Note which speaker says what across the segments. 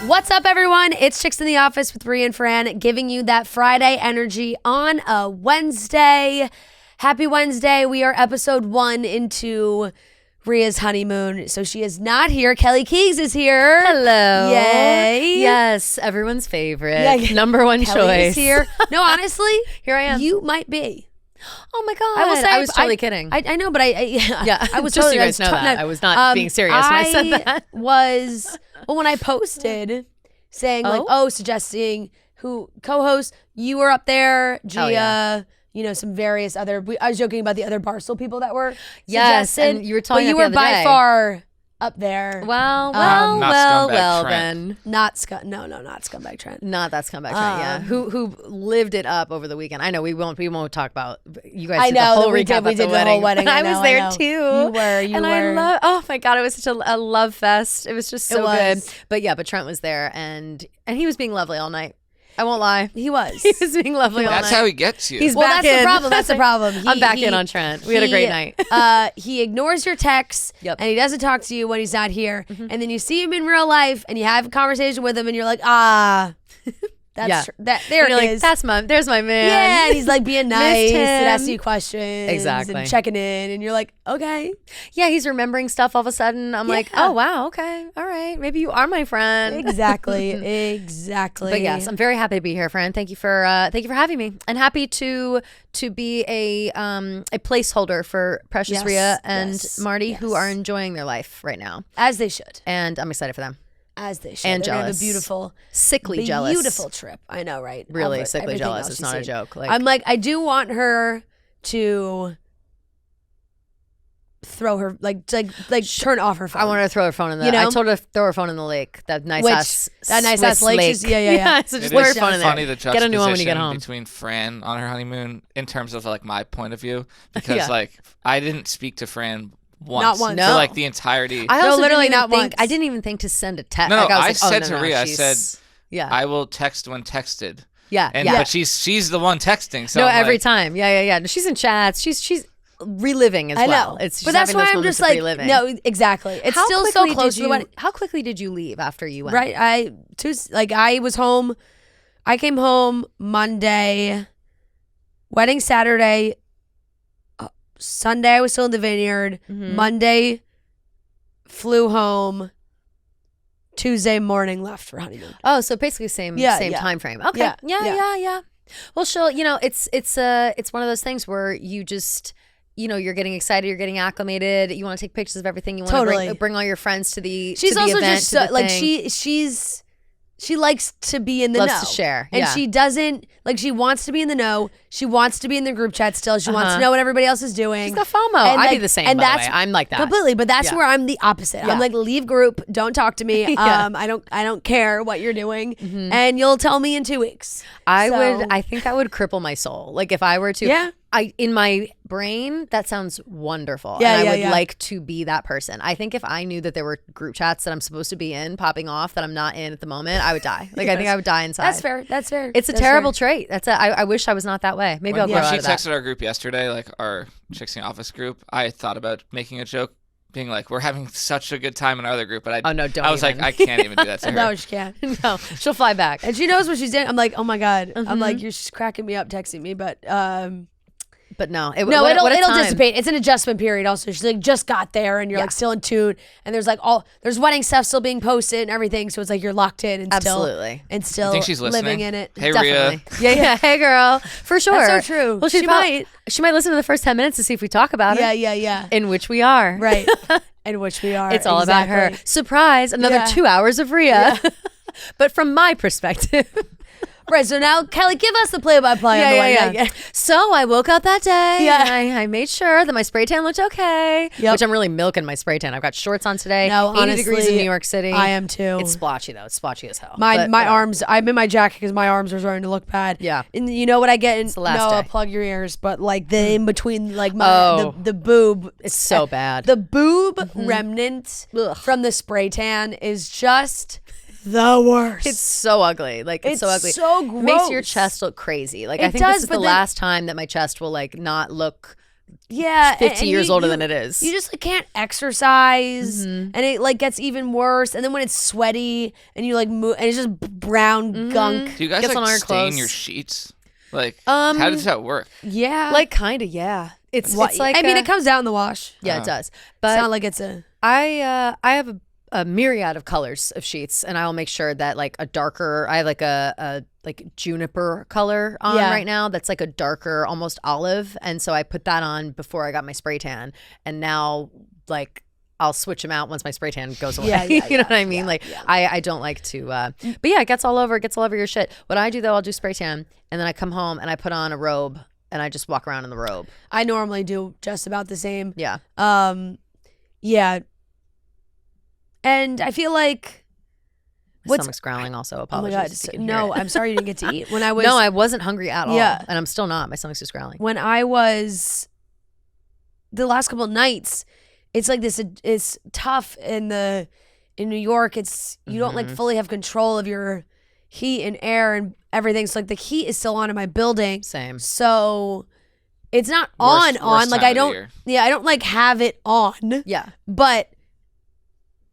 Speaker 1: What's up, everyone? It's Chicks in the Office with Rhea and Fran, giving you that Friday energy on a Wednesday. Happy Wednesday. We are episode 1 into Rhea's honeymoon, so she is not here. Kelly Keegs is here.
Speaker 2: Hello.
Speaker 1: Yay.
Speaker 2: Yes, everyone's favorite.
Speaker 1: Yeah.
Speaker 2: Number one
Speaker 1: Kelly
Speaker 2: choice.
Speaker 1: is here. No, honestly,
Speaker 2: Here I am.
Speaker 1: you might be.
Speaker 2: Oh my God.
Speaker 1: I will say
Speaker 2: I was totally kidding.
Speaker 1: I know, but
Speaker 2: yeah.
Speaker 1: I was
Speaker 2: Just so
Speaker 1: totally,
Speaker 2: you guys know that. I was not being serious when I said that.
Speaker 1: When I posted saying suggesting who co-hosts, you were up there, Gia, some various other, I was joking about the other Barstool people that were suggested.
Speaker 2: And you were talking
Speaker 1: but you were by far up there.
Speaker 2: Well, then.
Speaker 1: Not Scumbag Trent.
Speaker 2: Not that scumbag Trent, yeah. Who lived it up over the weekend. I know we won't talk about, you guys did the whole recap
Speaker 1: we did the whole wedding.
Speaker 2: I was there too.
Speaker 1: You were.
Speaker 2: I love, oh my God, it was such a love fest. It was just so good. But Trent was there and he was being lovely all night. I won't lie.
Speaker 1: He was.
Speaker 2: He was being lovely all night.
Speaker 3: That's how he gets you.
Speaker 1: That's the problem. That's the problem.
Speaker 2: I'm back in on Trent. We had a great night.
Speaker 1: He ignores your texts and he doesn't talk to you when he's not here. Mm-hmm. And then you see him in real life and you have a conversation with him and you're like, that's there it is.
Speaker 2: There's my man.
Speaker 1: Yeah, and he's like being nice and asking you questions.
Speaker 2: Exactly.
Speaker 1: And checking in and you're like, okay.
Speaker 2: Yeah, he's remembering stuff all of a sudden. I'm like, oh wow, okay. All right. Maybe you are my friend.
Speaker 1: Exactly.
Speaker 2: But yes, I'm very happy to be here, friend. Thank you for having me. And happy to be a placeholder for Precious Rhea and Marty who are enjoying their life right now.
Speaker 1: As they should.
Speaker 2: And I'm excited for them.
Speaker 1: As they should.
Speaker 2: And
Speaker 1: They're
Speaker 2: jealous.
Speaker 1: Have a beautiful,
Speaker 2: sickly jealous.
Speaker 1: Beautiful trip. I know, right?
Speaker 2: Really sickly jealous. It's not a joke.
Speaker 1: I'm like, I do want her to throw her, turn off her phone.
Speaker 2: I want her to throw her phone in the. I told her to throw her phone in the lake. That nice ass lake.
Speaker 1: Yeah.
Speaker 2: So just throw her phone in there.
Speaker 3: Funny the
Speaker 2: Get a new one when you get home.
Speaker 3: Between Fran on her honeymoon in terms of like my point of view, because I didn't speak to Fran once.
Speaker 1: Not once.
Speaker 2: No.
Speaker 3: For like the entirety.
Speaker 2: I also
Speaker 1: literally
Speaker 2: didn't
Speaker 1: not
Speaker 2: think,
Speaker 1: once.
Speaker 2: I didn't even think to send a text.
Speaker 3: No,
Speaker 2: I
Speaker 3: said to Rhea, I said, I will text when texted.
Speaker 2: Yeah.
Speaker 3: But she's the one texting. So
Speaker 2: no,
Speaker 3: I'm
Speaker 2: every
Speaker 3: like,
Speaker 2: time. Yeah. She's in chats. She's reliving as well.
Speaker 1: But that's why I'm just like,
Speaker 2: reliving.
Speaker 1: no, exactly. It's still so close to the wedding.
Speaker 2: How quickly did you leave after you went?
Speaker 1: Right. I was home. I came home Monday, wedding Saturday. Sunday I was still in the vineyard.
Speaker 2: Mm-hmm. Monday
Speaker 1: flew home. Tuesday morning left for honeymoon.
Speaker 2: Oh, so basically same time frame. Okay. Yeah. Well, she'll, it's one of those things where you just, you're getting excited, you're getting acclimated, you want to take pictures of everything, you want to bring all your friends to the
Speaker 1: She's also
Speaker 2: event,
Speaker 1: just so, she likes to be in the know.
Speaker 2: Loves to share.
Speaker 1: And she doesn't, she wants to be in the know. She wants to be in the group chat still. She wants to know what everybody else is doing.
Speaker 2: She's got FOMO. I'd be the same, and by the way. I'm like that.
Speaker 1: Completely, but that's where I'm the opposite. Yeah. I'm like, leave group, don't talk to me. I don't care what you're doing. Mm-hmm. And you'll tell me in 2 weeks.
Speaker 2: I think I would cripple my soul. Like if I were to, in my brain, that sounds wonderful.
Speaker 1: Yeah,
Speaker 2: and I would like to be that person. I think if I knew that there were group chats that I'm supposed to be in popping off that I'm not in at the moment, I would die. I think I would die inside.
Speaker 1: That's fair.
Speaker 2: It's a terrible trait. I wish I was not that way. Maybe I'll grow out of that.
Speaker 3: She texted our group yesterday, like our Chicks in the Office group. I thought about making a joke, being like, we're having such a good time in our other group, but I was like, I can't even do that to her.
Speaker 1: No, she can't.
Speaker 2: No, she'll fly back.
Speaker 1: And she knows what she's doing. I'm like, oh my God. Mm-hmm. I'm like, you're just cracking me up texting me, but
Speaker 2: no,
Speaker 1: it'll dissipate. It's an adjustment period. Also, she's like just got there, and you're like still in tune. And there's wedding stuff still being posted and everything. So it's like you're locked in and still
Speaker 3: I think she's
Speaker 1: living in it.
Speaker 3: Hey,
Speaker 2: definitely.
Speaker 3: Rhea.
Speaker 2: Yeah. Hey, girl. For sure.
Speaker 1: That's so true.
Speaker 2: Well, she might listen to the first 10 minutes to see if we talk about it.
Speaker 1: Yeah.
Speaker 2: In which we are.
Speaker 1: Right. In which we are.
Speaker 2: It's all about her. Surprise! Another 2 hours of Rhea.
Speaker 1: Yeah.
Speaker 2: But from my perspective.
Speaker 1: Right, so now, Kelly, give us the play-by-play on the way.
Speaker 2: Yeah. So I woke up that day,
Speaker 1: and
Speaker 2: I made sure that my spray tan looked okay, which I'm really milking my spray tan. I've got shorts on today, 80 degrees in New York City.
Speaker 1: I am too.
Speaker 2: It's splotchy, though. It's splotchy as hell.
Speaker 1: My arms, I'm in my jacket because my arms are starting to look bad.
Speaker 2: Yeah.
Speaker 1: And you know what I get?
Speaker 2: It's the last day.
Speaker 1: Plug your ears, but like the in-between, like the boob.
Speaker 2: It's so bad.
Speaker 1: The boob remnant from the spray tan is just... the worst.
Speaker 2: It's so ugly. It's so ugly.
Speaker 1: So gross.
Speaker 2: Makes your chest look crazy. I think this is the last time that my chest will not look 50 years older than it is.
Speaker 1: You just can't exercise, and it like gets even worse. And then when it's sweaty and you like move, and it's just brown gunk.
Speaker 3: Do you guys like stain your sheets? Like, how does that work?
Speaker 1: Yeah,
Speaker 2: like kind of. Yeah, it's like.
Speaker 1: I mean, it comes out in the wash.
Speaker 2: Yeah, it does. But
Speaker 1: it's not like it's a.
Speaker 2: I have a myriad of colors of sheets, and I'll make sure that like a darker. I have like a like juniper color on right now. That's like a darker, almost olive, and so I put that on before I got my spray tan, and now like. I'll switch them out once my spray tan goes away. You know what I mean? I don't like to, but yeah, it gets all over your shit. What I do though, I'll do spray tan and then I come home and I put on a robe and I just walk around in the robe.
Speaker 1: I normally do just about the same.
Speaker 2: Yeah.
Speaker 1: Yeah. And I feel like
Speaker 2: my stomach's growling also. Apologies.
Speaker 1: Oh my God. No, I'm sorry you didn't get to eat. When I was
Speaker 2: No, I wasn't hungry at all. Yeah. And I'm still not. My stomach's just growling.
Speaker 1: When I was the last couple of nights, it's like this. It's tough in New York. It's you don't like fully have control of your heat and air and everything. So like the heat is still on in my building.
Speaker 2: Same.
Speaker 1: So it's not on. Like I don't. Yeah, I don't like have it on.
Speaker 2: Yeah.
Speaker 1: But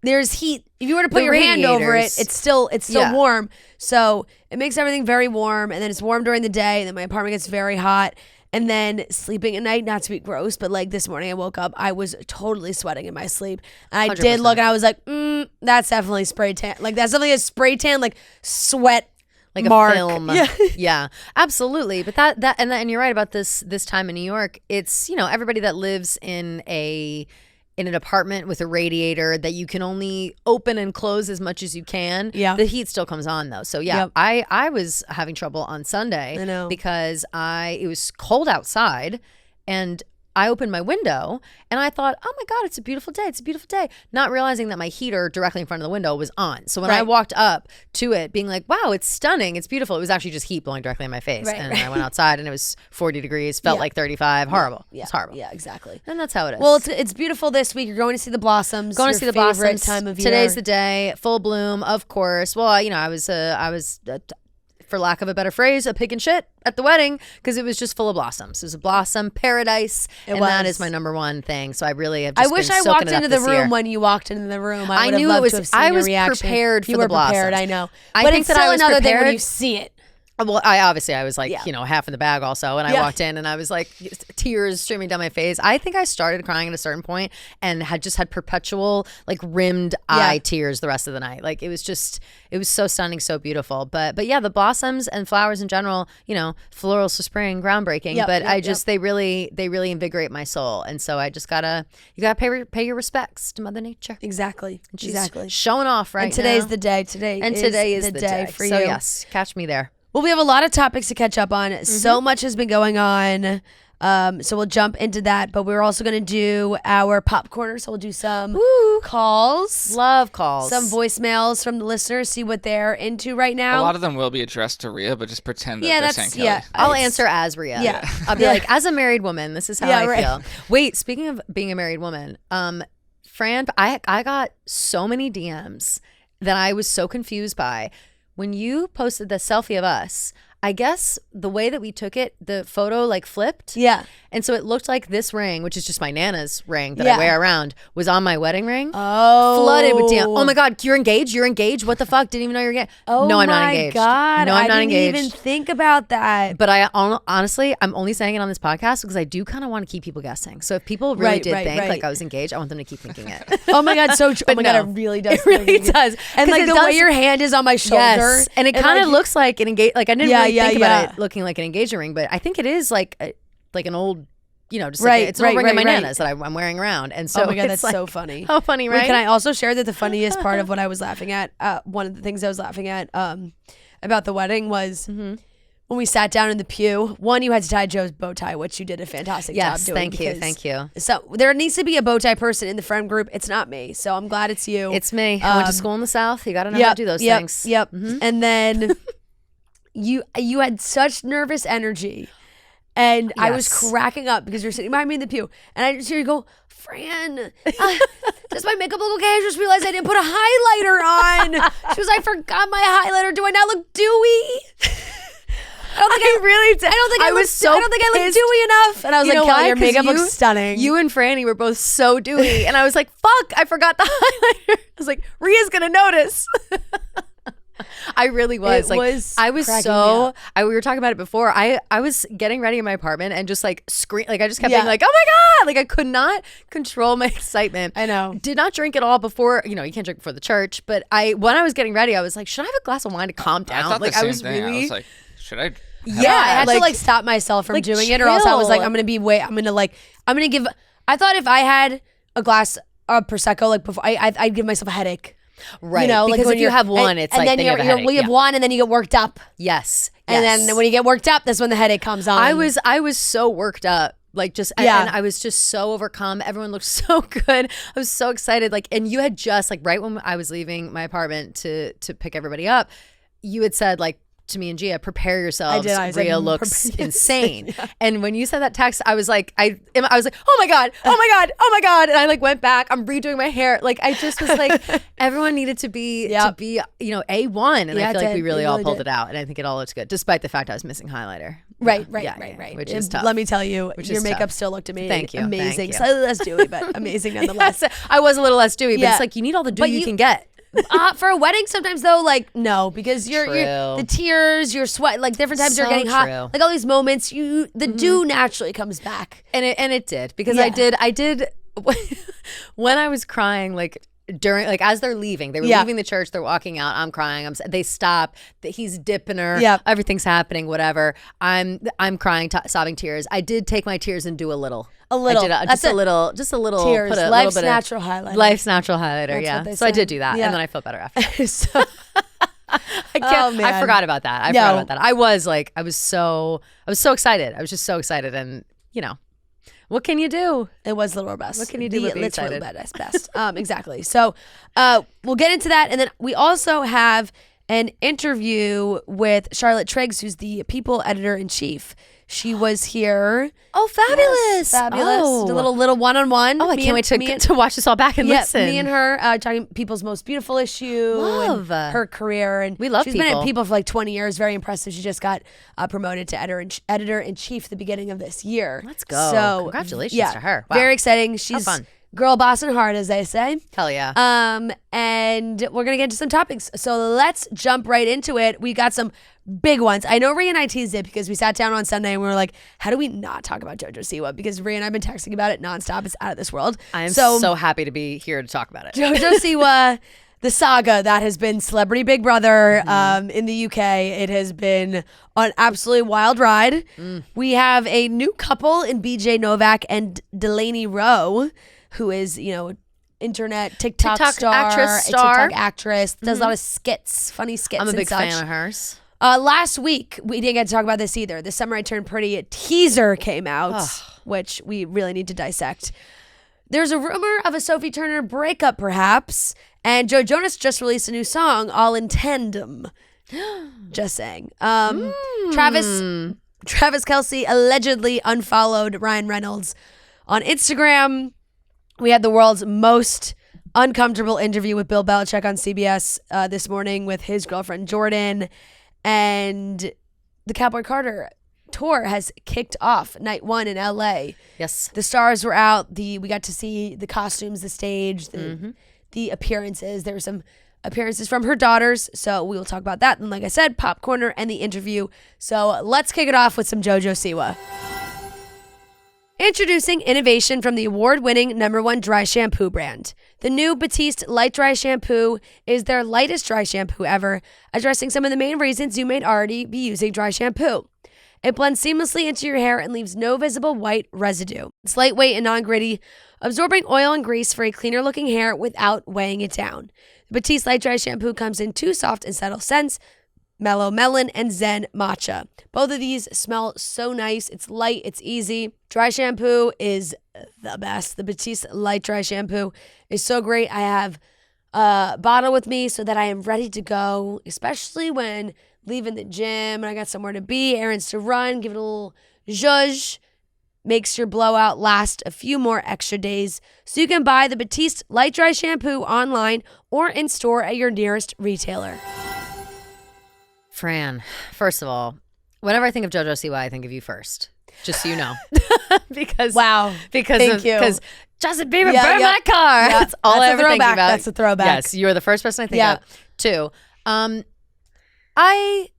Speaker 1: there's heat. If you were to put your hand over it, it's still warm. So it makes everything very warm, and then it's warm during the day, and then my apartment gets very hot. And then sleeping at night, not to be gross, but like this morning I woke up, I was totally sweating in my sleep. And I 100%. Did look and I was like, that's definitely spray tan. Like that's definitely a spray tan, like sweat
Speaker 2: like
Speaker 1: mark.
Speaker 2: A film. Yeah, absolutely. But and you're right about this time in New York. It's, you know, everybody that lives in an apartment with a radiator that you can only open and close as much as you can.
Speaker 1: Yeah.
Speaker 2: The heat still comes on though. So yeah, I was having trouble on Sunday.
Speaker 1: I know.
Speaker 2: Because it was cold outside and I opened my window and I thought, oh my God, it's a beautiful day. It's a beautiful day. Not realizing that my heater directly in front of the window was on. So when I walked up to it being like, wow, it's stunning. It's beautiful. It was actually just heat blowing directly in my face. And I went outside and it was 40 degrees, felt like 35. Horrible.
Speaker 1: Yeah.
Speaker 2: It's horrible.
Speaker 1: Yeah, exactly.
Speaker 2: And that's how it is.
Speaker 1: Well, it's beautiful this week. You're going to see the blossoms.
Speaker 2: Going to see the blossoms.
Speaker 1: Time of year.
Speaker 2: Today's the day. Full bloom, of course. Well, you know, I was for lack of a better phrase, a pig in shit at the wedding because it was just full of blossoms. It was a blossom paradise, that is my number one thing. So I really have just
Speaker 1: I wish I walked into the room when you walked into the room. I knew it was.
Speaker 2: I was prepared for the blossoms.
Speaker 1: Prepared, I know.
Speaker 2: But it's still another thing when
Speaker 1: you see it.
Speaker 2: Well, I was like, you know, half in the bag also. And I walked in and I was like, tears streaming down my face. I think I started crying at a certain point and had perpetual like rimmed eye tears the rest of the night. Like it was so stunning, so beautiful. But yeah, the blossoms and flowers in general, you know, florals for spring, groundbreaking. They really invigorate my soul. And so I just you gotta pay your respects to Mother Nature.
Speaker 1: Exactly.
Speaker 2: And she's showing off right now.
Speaker 1: And today's the day. Today is the day for you.
Speaker 2: So yes, catch me there.
Speaker 1: Well, we have a lot of topics to catch up on. So much has been going on. So we'll jump into that. But we're also going to do our pop corner. So we'll do some calls.
Speaker 2: Love calls.
Speaker 1: Some voicemails from the listeners. See what they're into right now.
Speaker 3: A lot of them will be addressed to Rhea, but just pretend that they're saying Kelly.
Speaker 2: I'll answer as Rhea.
Speaker 1: Yeah.
Speaker 2: I'll be like, as a married woman, this is how I feel. Wait, speaking of being a married woman, Fran, I got so many DMs that I was so confused by. When you posted the selfie of us, I guess the way that we took it, the photo like flipped.
Speaker 1: Yeah.
Speaker 2: And so it looked like this ring, which is just my Nana's ring that I wear around, was on my wedding ring.
Speaker 1: Oh.
Speaker 2: Flooded with DM. Oh my God, you're engaged? You're engaged? What the fuck? Didn't even know you're engaged.
Speaker 1: Oh
Speaker 2: no, I'm not engaged.
Speaker 1: Oh my God.
Speaker 2: No, I'm not engaged.
Speaker 1: I didn't even think about that.
Speaker 2: But honestly, I'm only saying it on this podcast because I do kind of want to keep people guessing. So if people really did think like I was engaged, I want them to keep thinking it.
Speaker 1: Oh my God, so true. Oh my God, it really does.
Speaker 2: It really does.
Speaker 1: And like the way your hand is on my shoulder.
Speaker 2: Yes. And it kind of looks like an engagement. Like I didn't really think about it looking like an engagement ring, but I think it is like an old, you know, just like it's an old ring of my Nana's that I'm wearing around. And so
Speaker 1: oh my God, that's so funny.
Speaker 2: How funny, right?
Speaker 1: Wait, can I also share that the funniest part of what I was laughing at, one of the things I was laughing at about the wedding was when we sat down in the pew, one, you had to tie Joe's bow tie, which you did a fantastic job doing.
Speaker 2: Thank you.
Speaker 1: So there needs to be a bow tie person in the friend group. It's not me. So I'm glad it's you.
Speaker 2: It's me. I went to school in the South. You got to know how to do those things.
Speaker 1: Yep. And then you had such nervous energy. And I was cracking up because you're sitting behind me in the pew. And I just hear you go, Fran, does my makeup look okay? I just realized I didn't put a highlighter on. She was like, I forgot my highlighter. Do I not look dewy?
Speaker 2: really did.
Speaker 1: I don't think I look dewy enough. And I was like, Kelly, your makeup looks stunning.
Speaker 2: You and Franny were both so dewy. And I was like, fuck, I forgot the highlighter. I was like, Rhea's going to notice. I really was. We were talking about it before. I was getting ready in my apartment and just like scream. Like I just kept being like, oh my God. Like I could not control my excitement.
Speaker 1: I know.
Speaker 2: Did not drink at all before, you can't drink before the church. But when I was getting ready, I was like, should I have a glass of wine to calm down?
Speaker 3: I thought
Speaker 2: like
Speaker 3: I was like, should I?
Speaker 1: I had to stop myself from doing it, or else I was like, I thought if I had a glass of Prosecco like before, I'd give myself a headache.
Speaker 2: Right, because if you have one, it's like then you
Speaker 1: have one, and then you get worked up.
Speaker 2: Yes,
Speaker 1: and then when you get worked up, that's when the headache comes on.
Speaker 2: I was so worked up, like just and I was just so overcome. Everyone looked so good. I was so excited. Like, and you had just like right when I was leaving my apartment to pick everybody up, you had said like to me and Gia, prepare yourselves. Rhea looks insane. And when you said that text, I was like, oh my God, and I like went back. I'm redoing my hair. Like I just was like, everyone needed to be A1, and I feel like we really all pulled it out, and I think it all looks good, despite the fact I was missing highlighter.
Speaker 1: Right.
Speaker 2: Which is tough.
Speaker 1: Let me tell you, your makeup still looked amazing.
Speaker 2: Thank you.
Speaker 1: Amazing. Slightly less dewy, but amazing nonetheless.
Speaker 2: Yes, I was a little less dewy, but it's like you need all the dew you can get.
Speaker 1: For a wedding, sometimes though, like no, because you're the tears, your sweat, like different times you're getting hot, like all these moments, the dew naturally comes back,
Speaker 2: and it did because I did when I was crying like. During as they're leaving, they were leaving the church, they're walking out, I'm crying, they stop, he's dipping her, everything's happening, whatever, I'm crying, sobbing tears. I did take my tears and do a little I did just a little
Speaker 1: tears,
Speaker 2: put a
Speaker 1: life's
Speaker 2: little bit
Speaker 1: natural highlighter.
Speaker 2: Life's natural highlighter. So I did do that, and then I felt better after. So I forgot about that. I was so excited. I was just so excited, and what can you do?
Speaker 1: It was Little Best.
Speaker 2: What can you do with being excited?
Speaker 1: Best. Exactly. So we'll get into that. And then we also have an interview with Charlotte Triggs, who's the People Editor-in-Chief. She was here.
Speaker 2: Oh, fabulous.
Speaker 1: Yes, fabulous.
Speaker 2: Oh.
Speaker 1: A little one-on-one.
Speaker 2: Oh, I can't wait to watch this all back and listen.
Speaker 1: Me and her talking People's Most Beautiful issue.
Speaker 2: Love.
Speaker 1: And her career. And
Speaker 2: we love
Speaker 1: she's
Speaker 2: People.
Speaker 1: Been at People for like 20 years. Very impressive. She just got promoted to Editor-in-Chief at the beginning of this year.
Speaker 2: Let's go. So, congratulations to her. Wow.
Speaker 1: Very exciting. She's fun. Girl boss and hard, as they say.
Speaker 2: Hell yeah.
Speaker 1: And we're going to get into some topics. So let's jump right into it. We got some big ones. I know Rhea and I teased it because we sat down on Sunday and we were like, how do we not talk about JoJo Siwa? Because Rhea and I have been texting about it nonstop. It's out of this world.
Speaker 2: I am so happy to be here to talk about it.
Speaker 1: JoJo Siwa, the saga that has been Celebrity Big Brother in the UK. It has been an absolutely wild ride. We have a new couple in BJ Novack and Delaney Rowe, who is, internet TikTok star, TikTok actress, does a lot of skits, funny skits.
Speaker 2: I'm a big fan of hers.
Speaker 1: Last week, we didn't get to talk about this either. The Summer I Turned Pretty teaser came out, which we really need to dissect. There's a rumor of a Sophie Turner breakup, perhaps, and Joe Jonas just released a new song, All in Tandem. Just saying. Travis Kelce allegedly unfollowed Ryan Reynolds on Instagram. We had the world's most uncomfortable interview with Bill Belichick on CBS this morning with his girlfriend Jordon, and the Cowboy Carter tour has kicked off night 1 in LA.
Speaker 2: Yes.
Speaker 1: The stars were out. We got to see the costumes, the stage, the appearances. There were some appearances from her daughters, so we will talk about that. And like I said, Pop Corner and the interview. So let's kick it off with some JoJo Siwa. Introducing innovation from the award-winning #1 dry shampoo brand. The new Batiste Light Dry Shampoo is their lightest dry shampoo ever, addressing some of the main reasons you may already be using dry shampoo. It blends seamlessly into your hair and leaves no visible white residue. It's lightweight and non-gritty, absorbing oil and grease for a cleaner-looking hair without weighing it down. The Batiste Light Dry Shampoo comes in 2 soft and subtle scents, Mellow Melon and Zen Matcha. Both of these smell so nice. It's light, it's easy. Dry shampoo is the best. The Batiste Light Dry Shampoo is so great. I have a bottle with me so that I am ready to go, especially when leaving the gym and I got somewhere to be, errands to run, give it a little zhuzh. Makes your blowout last a few more extra days. So you can buy the Batiste Light Dry Shampoo online or in store at your nearest retailer.
Speaker 2: Fran, first of all, Whenever I think of JoJo Siwa, I think of you first. Just so you know. because
Speaker 1: Thank you.
Speaker 2: Because Justin Bieber burned my car. Yeah. That's all I ever think about.
Speaker 1: That's a throwback.
Speaker 2: Yes, you're the first person I think of. Too. I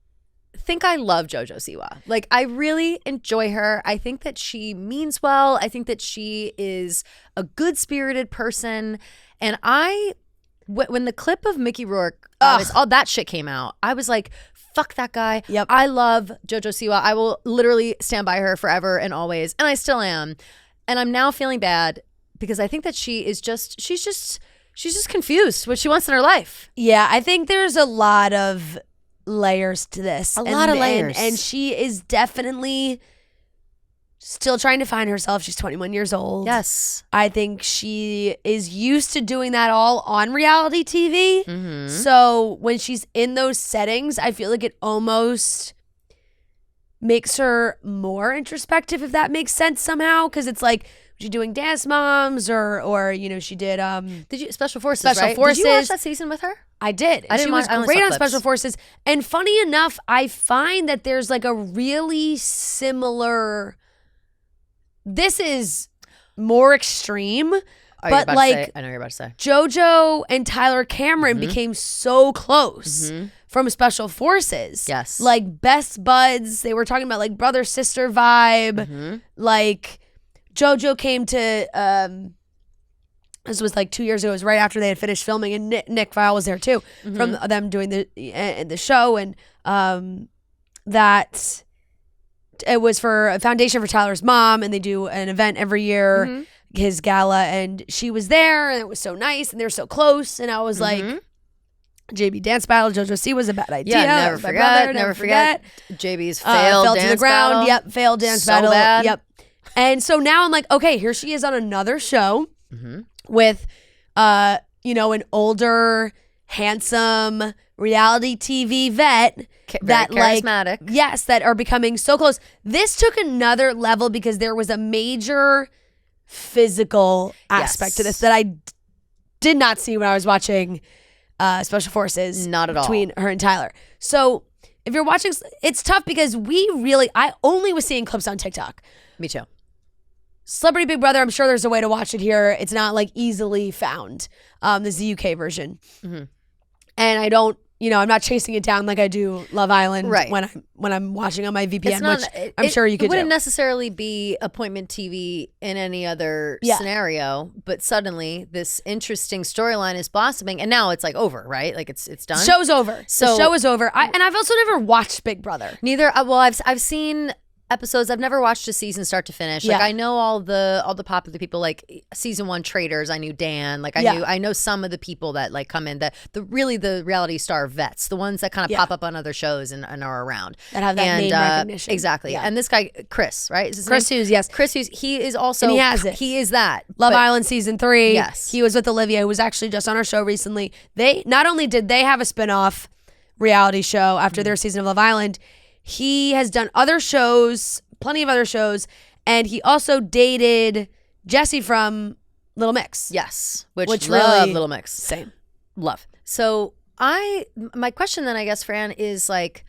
Speaker 2: think I love JoJo Siwa. Like, I really enjoy her. I think that she means well. I think that she is a good-spirited person. And when the clip of Mickey Rourke, all that shit came out, I was like, fuck that guy.
Speaker 1: Yep.
Speaker 2: I love JoJo Siwa. I will literally stand by her forever and always. And I still am. And I'm now feeling bad because I think that she's just confused what she wants in her life.
Speaker 1: Yeah, I think there's a lot of layers to this.
Speaker 2: A lot of layers.
Speaker 1: And she is definitely still trying to find herself. She's 21 years old.
Speaker 2: Yes.
Speaker 1: I think she is used to doing that all on reality TV.
Speaker 2: Mm-hmm.
Speaker 1: So when she's in those settings, I feel like it almost makes her more introspective, if that makes sense somehow. Because it's like, she's doing Dance Moms or she did
Speaker 2: Special Forces,
Speaker 1: Special
Speaker 2: right?
Speaker 1: Forces.
Speaker 2: Did you watch that season with her?
Speaker 1: I did.
Speaker 2: I didn't
Speaker 1: she was great on
Speaker 2: clips.
Speaker 1: Special Forces. And funny enough, I find that there's like a really similar, this is more extreme, but like
Speaker 2: I know you're about to say.
Speaker 1: JoJo and Tyler Cameron became so close from Special Forces.
Speaker 2: Yes.
Speaker 1: Like best buds. They were talking about like brother-sister vibe. Like JoJo came to, this was like 2 years ago. It was right after they had finished filming, and Nick Viall was there too, from them doing the show, and that it was for a foundation for Tyler's mom, and they do an event every year, his gala, and she was there, and it was so nice, and they're so close, and I was like, JB dance battle, JoJo Siwa was a bad idea.
Speaker 2: Yeah, never forget. JB's failed
Speaker 1: fell
Speaker 2: dance
Speaker 1: to the ground.
Speaker 2: battle.
Speaker 1: Yep, failed dance
Speaker 2: So
Speaker 1: battle.
Speaker 2: bad.
Speaker 1: Yep. And so now I'm like, okay, here she is on another show with, an older, handsome reality TV vet
Speaker 2: Very charismatic.
Speaker 1: that are becoming so close. This took another level because there was a major physical aspect to this that I did not see when I was watching Special Forces.
Speaker 2: Not at all.
Speaker 1: Between her and Tyler. So if you're watching, it's tough because I only was seeing clips on TikTok.
Speaker 2: Me too.
Speaker 1: Celebrity Big Brother, I'm sure there's a way to watch it here. It's not like easily found. This is the UK version. And I don't, I'm not chasing it down like I do Love Island when I'm watching on my VPN, which I'm sure you could do.
Speaker 2: It wouldn't necessarily be appointment TV in any other scenario, but suddenly this interesting storyline is blossoming, and now it's like over, right? Like it's done.
Speaker 1: The show's over. So the show is over. And I've also never watched Big Brother.
Speaker 2: Neither. Well, I've seen episodes. I've never watched a season start to finish. Like I know all the popular people, like season 1 traders. I knew Dan. Like I know some of the people that like come in, that the reality star vets, the ones that kind of pop up on other shows and are around.
Speaker 1: That have that name recognition.
Speaker 2: Exactly.
Speaker 1: Yeah.
Speaker 2: And this guy, Chris, right? Is his
Speaker 1: Chris
Speaker 2: name?
Speaker 1: Hughes, yes.
Speaker 2: Chris Hughes, he is also,
Speaker 1: and he has it.
Speaker 2: He is that.
Speaker 1: Love Island season 3.
Speaker 2: Yes.
Speaker 1: He was with Olivia, who was actually just on our show recently. They not only did they have a spinoff reality show after their season of Love Island, he has done other shows, plenty of other shows, and he also dated Jessie from Little Mix.
Speaker 2: Yes, which
Speaker 1: love
Speaker 2: really, Little Mix.
Speaker 1: Same.
Speaker 2: Love. So my question then, I guess, Fran, is like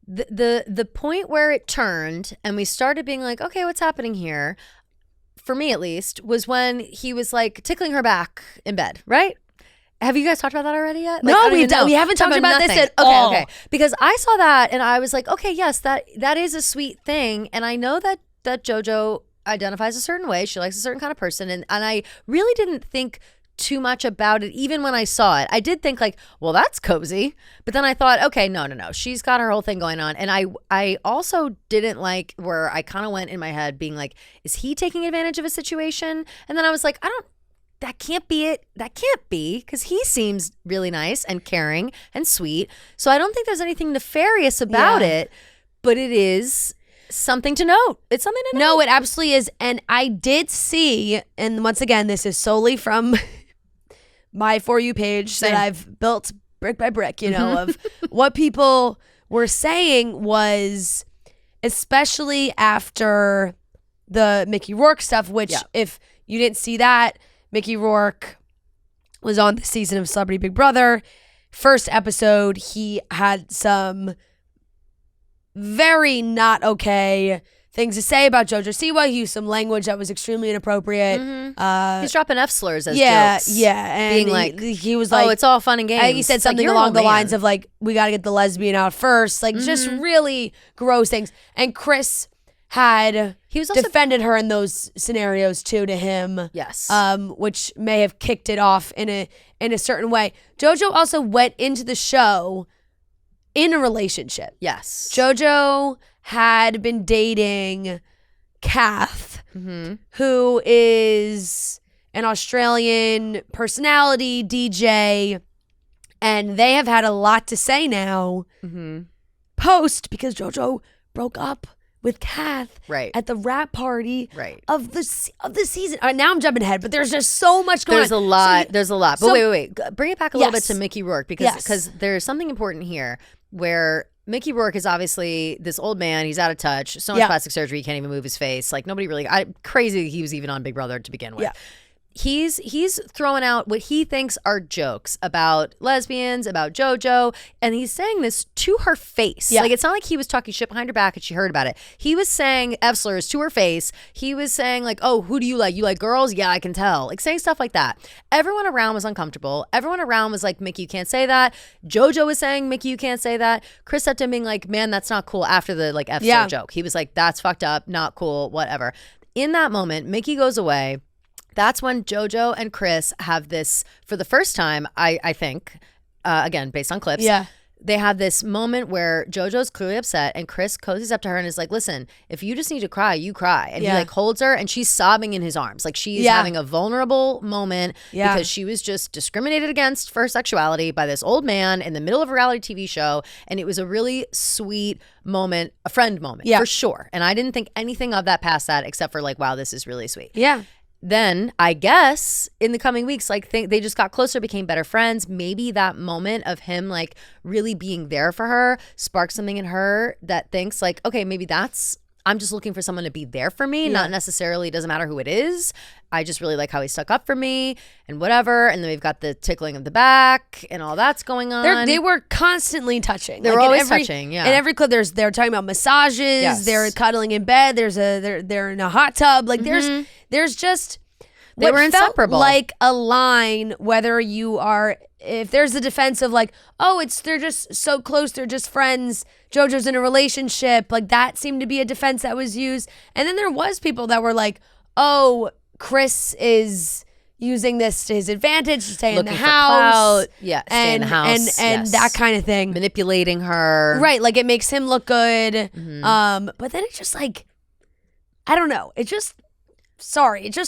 Speaker 2: the point where it turned and we started being like, okay, what's happening here? For me, at least, was when he was like tickling her back in bed, right? Have you guys talked about that already yet? Like,
Speaker 1: no, we haven't talked about this at all.
Speaker 2: Okay. Because I saw that and I was like, okay, yes, that is a sweet thing. And I know that JoJo identifies a certain way. She likes a certain kind of person. And I really didn't think too much about it, even when I saw it. I did think like, well, that's cozy. But then I thought, okay, no. She's got her whole thing going on. And I also didn't like where I kind of went in my head being like, is he taking advantage of a situation? And then I was like, that can't be it. That can't be, because he seems really nice and caring and sweet. So I don't think there's anything nefarious about it, but it is something to note. It's something to note.
Speaker 1: No, it absolutely is. And I did see, and once again, this is solely from my For You page that I've built brick by brick, of what people were saying was, especially after the Mickey Rourke stuff, which if you didn't see that, Mickey Rourke was on the season of Celebrity Big Brother. First episode, he had some very not okay things to say about JoJo Siwa. He used some language that was extremely inappropriate.
Speaker 2: He's dropping F slurs as jokes.
Speaker 1: Yeah, and
Speaker 2: being like,
Speaker 1: he was like,
Speaker 2: oh, it's all fun and games.
Speaker 1: He said something along the lines of like, we got to get the lesbian out first. Like just really gross things. And Chris he was also defended her in those scenarios too to him.
Speaker 2: Yes.
Speaker 1: Which may have kicked it off in a certain way. JoJo also went into the show in a relationship.
Speaker 2: Yes.
Speaker 1: JoJo had been dating Kath, who is an Australian personality DJ, and they have had a lot to say now post because JoJo broke up with Kath at the rap party of the season. Now I'm jumping ahead, but there's just so much going on.
Speaker 2: There's a lot. But wait. Bring it back a little bit to Mickey Rourke because there's something important here where Mickey Rourke is obviously this old man. He's out of touch. So much plastic surgery. He can't even move his face. Like nobody really. Crazy he was even on Big Brother to begin with.
Speaker 1: Yeah.
Speaker 2: He's throwing out what he thinks are jokes about lesbians, about JoJo, and he's saying this to her face. Like it's not like he was talking shit behind her back and she heard about it. He was saying F slurs to her face. He was saying like, oh, who do you like? You like girls? Yeah, I can tell. Like saying stuff like that. Everyone around was uncomfortable. Everyone around was like, Mickey, you can't say that. JoJo was saying, Mickey, you can't say that. Chris stepped in being like, man, that's not cool after the like F slur joke. He was like, that's fucked up, not cool, whatever. In that moment, Mickey goes away. That's when JoJo and Chris have this, for the first time, I think, again, based on clips, they have this moment where JoJo's clearly upset and Chris cozies up to her and is like, listen, if you just need to cry, you cry. And he like holds her and she's sobbing in his arms. Like she's having a vulnerable moment because she was just discriminated against for her sexuality by this old man in the middle of a reality TV show. And it was a really sweet moment, a friend moment for sure. And I didn't think anything of that past that except for like, wow, this is really sweet.
Speaker 1: Yeah.
Speaker 2: Then I guess in the coming weeks, like they just got closer, became better friends. Maybe that moment of him like really being there for her sparked something in her that thinks like, okay, maybe I'm just looking for someone to be there for me. Not necessarily, doesn't matter who it is. I just really like how he stuck up for me and whatever. And then we've got the tickling of the back and all that's going on.
Speaker 1: They were constantly touching.
Speaker 2: They were always touching,
Speaker 1: In every clip, they're talking about massages. They're cuddling in bed. They're in a hot tub. Like there's just
Speaker 2: they were inseparable.
Speaker 1: Felt like a line, whether you are, if there's a defense of like, oh, they're just so close, they're just friends, JoJo's in a relationship, like that seemed to be a defense that was used. And then there was people that were like, oh, Chris is using this to his advantage to stay in the house.
Speaker 2: Stay in the house.
Speaker 1: And that kind of thing.
Speaker 2: Manipulating her.
Speaker 1: Right, like it makes him look good. But then it's just like, I don't know. It just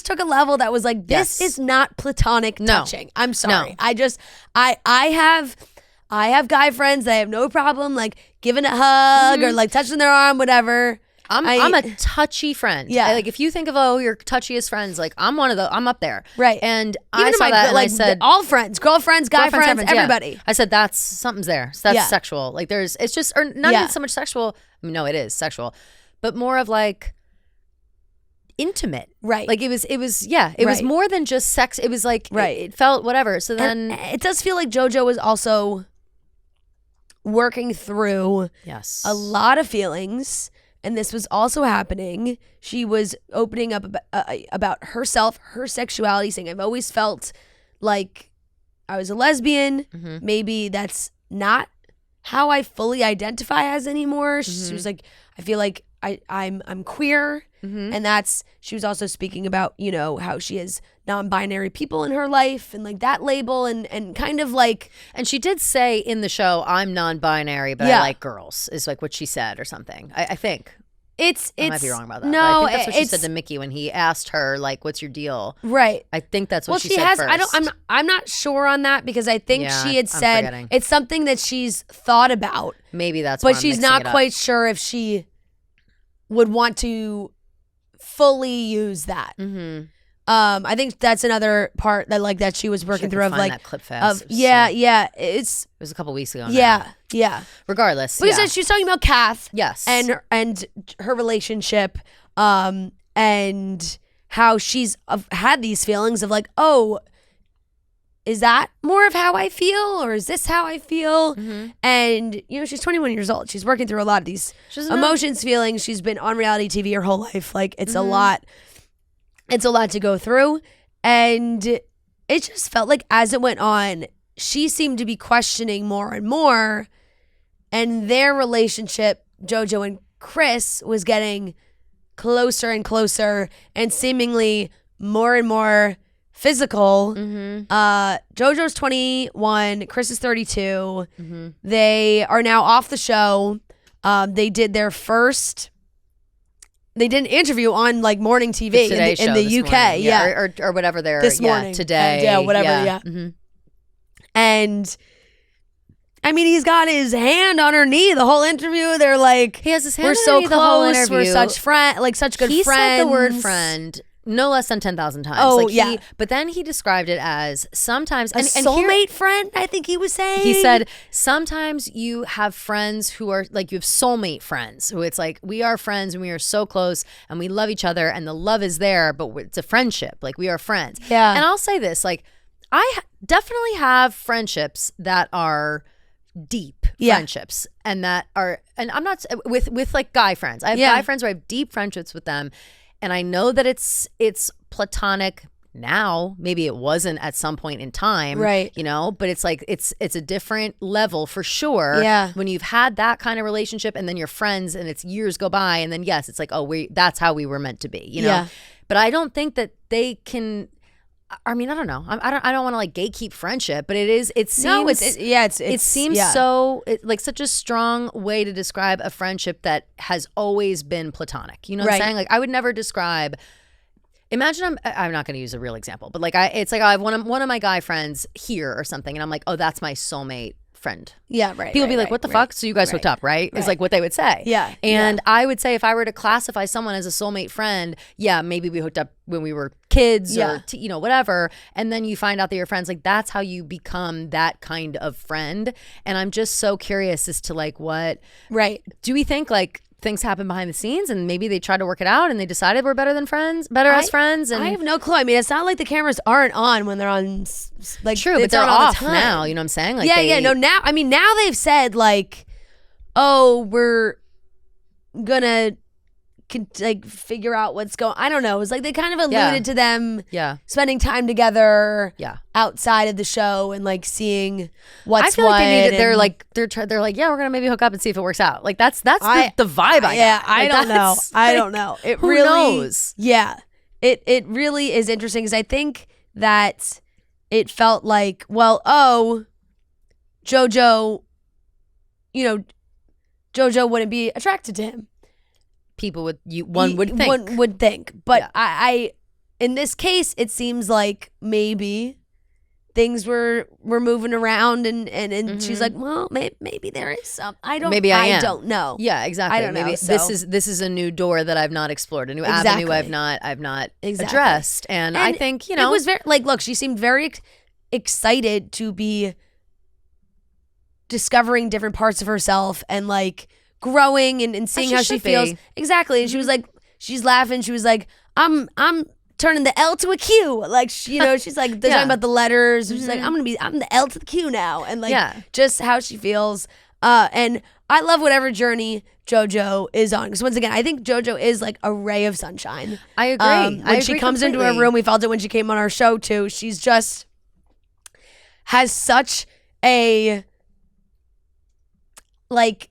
Speaker 1: took a level that was like, this is not platonic touching. I'm sorry.
Speaker 2: No.
Speaker 1: I have guy friends that I have no problem like giving a hug or like touching their arm, whatever.
Speaker 2: I'm a touchy friend.
Speaker 1: Yeah.
Speaker 2: Like if you think of your touchiest friends, like I'm up there.
Speaker 1: Right.
Speaker 2: And
Speaker 1: even
Speaker 2: I saw that and I said
Speaker 1: all friends, girlfriends, guy friends, everybody.
Speaker 2: Yeah. I said something's there. So that's sexual. Like it's just or not even so much sexual. I mean, no, it is sexual, but more of like intimate.
Speaker 1: Right.
Speaker 2: Like it was was more than just sex. It was like it felt whatever. So then
Speaker 1: it does feel like JoJo was also working through a lot of feelings. And this was also happening. She was opening up about herself, her sexuality, saying, I've always felt like I was a lesbian. Maybe that's not how I fully identify as anymore. She was like, I feel like I'm queer. And she was also speaking about, how she has non-binary people in her life and like that label and kind of like.
Speaker 2: And she did say in the show, I'm non-binary, but I like girls is like what she said or something. I think. I might be wrong about that.
Speaker 1: No,
Speaker 2: but I think that's what she said to Mickey when he asked her like, "What's your deal?"
Speaker 1: Right.
Speaker 2: I think that's what she said first.
Speaker 1: I'm not sure on that because I think she had said it's something that she's thought about.
Speaker 2: Maybe that's.
Speaker 1: But she's not quite sure if she would want to fully use that. I think that's another part that she was working through of like
Speaker 2: that clip fast.
Speaker 1: It
Speaker 2: was a couple weeks ago.
Speaker 1: Yeah.
Speaker 2: Regardless,
Speaker 1: because she's talking about Kath.
Speaker 2: Yes,
Speaker 1: and her relationship, and how she's had these feelings of like, oh, is that more of how I feel, or is this how I feel? And, you know, she's 21 years old. She's working through a lot of these emotions, feelings. She's been on reality TV her whole life. Like, it's a lot. It's a lot to go through. And it just felt like as it went on, she seemed to be questioning more and more. And their relationship, JoJo and Chris, was getting closer and closer and seemingly more and more physical. JoJo's 21, Chris is 32. They are now off the show. They did an interview on like morning TV in the UK,
Speaker 2: morning, or whatever they're
Speaker 1: this morning
Speaker 2: today,
Speaker 1: whatever, and I mean, he's got his hand on her knee the whole interview. They're like,
Speaker 2: he has his hand
Speaker 1: we're
Speaker 2: on
Speaker 1: so
Speaker 2: her knee
Speaker 1: close,
Speaker 2: the whole interview.
Speaker 1: We're such such good friends.
Speaker 2: He said the word friend no less than 10,000 times.
Speaker 1: Oh, yeah.
Speaker 2: But then he described it as sometimes
Speaker 1: a soulmate friend, I think he was saying.
Speaker 2: He said sometimes you have friends who are like, you have soulmate friends who it's like, we are friends and we are so close and we love each other and the love is there, but it's a friendship. Like, we are friends.
Speaker 1: Yeah.
Speaker 2: And I'll say this, like, I definitely have friendships that are deep friendships and that are, and I'm not with like guy friends. I have guy friends where I have deep friendships with them. And I know that it's platonic now. Maybe it wasn't at some point in time,
Speaker 1: right?
Speaker 2: You know, but it's like it's a different level for sure.
Speaker 1: Yeah.
Speaker 2: When you've had that kind of relationship, and then you're friends, and it's years go by, and then yes, it's like, oh, that's how we were meant to be, you know.
Speaker 1: Yeah.
Speaker 2: But I don't think that they can. I mean, I don't know. I don't want to like gatekeep friendship, but it seems so like such a strong way to describe a friendship that has always been platonic. You know what I'm saying? Like, I would never describe. Imagine I'm not going to use a real example, but like it's like I have one of my guy friends here or something, and I'm like, oh, that's my soulmate friend.
Speaker 1: Yeah, right.
Speaker 2: People be like, what the fuck? So you guys hooked up, right? Is like what they would say.
Speaker 1: Yeah.
Speaker 2: And I would say if I were to classify someone as a soulmate friend, yeah, maybe we hooked up when we were kids or, you know, whatever. And then you find out that you're friends. Like, that's how you become that kind of friend. And I'm just so curious as to like what.
Speaker 1: Right.
Speaker 2: Do we think like things happen behind the scenes and maybe they tried to work it out and they decided we're better as friends? And
Speaker 1: I have no clue. I mean, it's not like the cameras aren't on when they're on, like,
Speaker 2: true, but they're off now, you know what I'm saying? Like,
Speaker 1: now they've said like, oh, we're gonna like figure out what's going. I don't know. It's like they kind of alluded to them spending time together outside of the show and like seeing what's
Speaker 2: I feel like they need it. They're like, yeah, we're gonna maybe hook up and see if it works out. Like, that's the vibe I got.
Speaker 1: I don't know. I don't know. It
Speaker 2: who
Speaker 1: really
Speaker 2: knows?
Speaker 1: Yeah. It really is interesting because I think that it felt like, well, JoJo, you know, JoJo wouldn't be attracted to him.
Speaker 2: People would think,
Speaker 1: but I in this case, it seems like maybe things were moving around, and she's like, well, maybe there is some. I don't know.
Speaker 2: Yeah, exactly.
Speaker 1: I don't
Speaker 2: maybe
Speaker 1: know.
Speaker 2: This is a new door that I've not explored, a new avenue I've not addressed, and I think, you know,
Speaker 1: it was very like, look, she seemed very excited to be discovering different parts of herself and like growing and seeing how she feels. Exactly. And she was like, she's laughing. She was like, I'm turning the L to a Q. Like, you know, she's like, they're talking about the letters. She's like, I'm the L to the Q now. And like, just how she feels. And I love whatever journey JoJo is on. Because once again, I think JoJo is like a ray of sunshine.
Speaker 2: I agree.
Speaker 1: When she comes into her room, we felt it when she came on our show too. She's just has such a, like,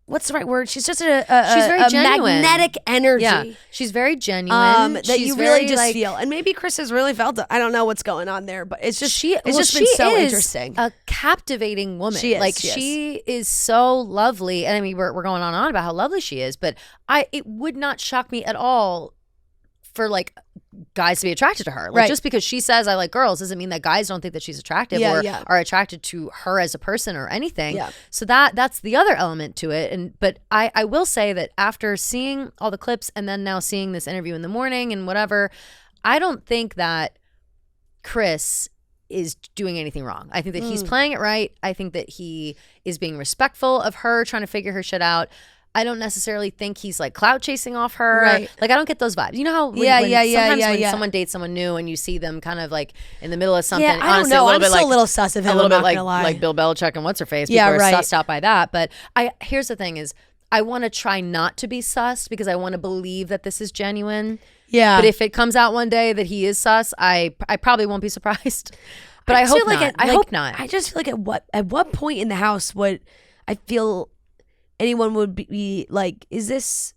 Speaker 1: what's the right word? She's just a
Speaker 2: very genuine.
Speaker 1: Magnetic energy.
Speaker 2: Yeah, she's very genuine.
Speaker 1: That you really just feel. And maybe Chris has really felt it. I don't know what's going on there, but it's just been so interesting.
Speaker 2: A captivating woman.
Speaker 1: She is.
Speaker 2: She is so lovely. And I mean, we're going on about how lovely she is, but it would not shock me at all for like guys to be attracted to her. Like, just because she says I like girls doesn't mean that guys don't think that she's attractive or are attracted to her as a person or anything. Yeah. So that's the other element to it. But I will say that after seeing all the clips and then now seeing this interview in the morning and whatever, I don't think that Chris is doing anything wrong. I think that he's playing it right. I think that he is being respectful of her, trying to figure her shit out. I don't necessarily think he's like clout chasing off her.
Speaker 1: Right.
Speaker 2: Like I don't get those vibes. You know how sometimes when someone dates someone new and you see them kind of like in the middle of something.
Speaker 1: Yeah, I don't know. I'm still a little sus of him.
Speaker 2: A little bit like Bill Belichick and what's her face. People are sussed out by that. But here's the thing is I want to try not to be sussed because I want to believe that this is genuine.
Speaker 1: Yeah.
Speaker 2: But if it comes out one day that he is sus, I probably won't be surprised. But I hope not. I hope not.
Speaker 1: I just feel like at what point in the house would I feel anyone would be like, is this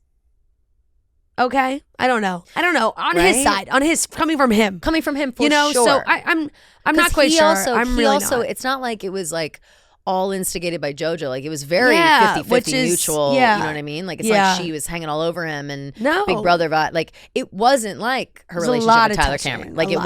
Speaker 1: okay? I don't know. On his side, coming from him for sure. So I'm not quite sure. I'm really not.
Speaker 2: It's not like it was like all instigated by JoJo. Like it was very 50-50 mutual. You know what I mean? Like it's like she was hanging all over him and Big Brother vibe. Like it wasn't like her relationship with Tyler Cameron. Like it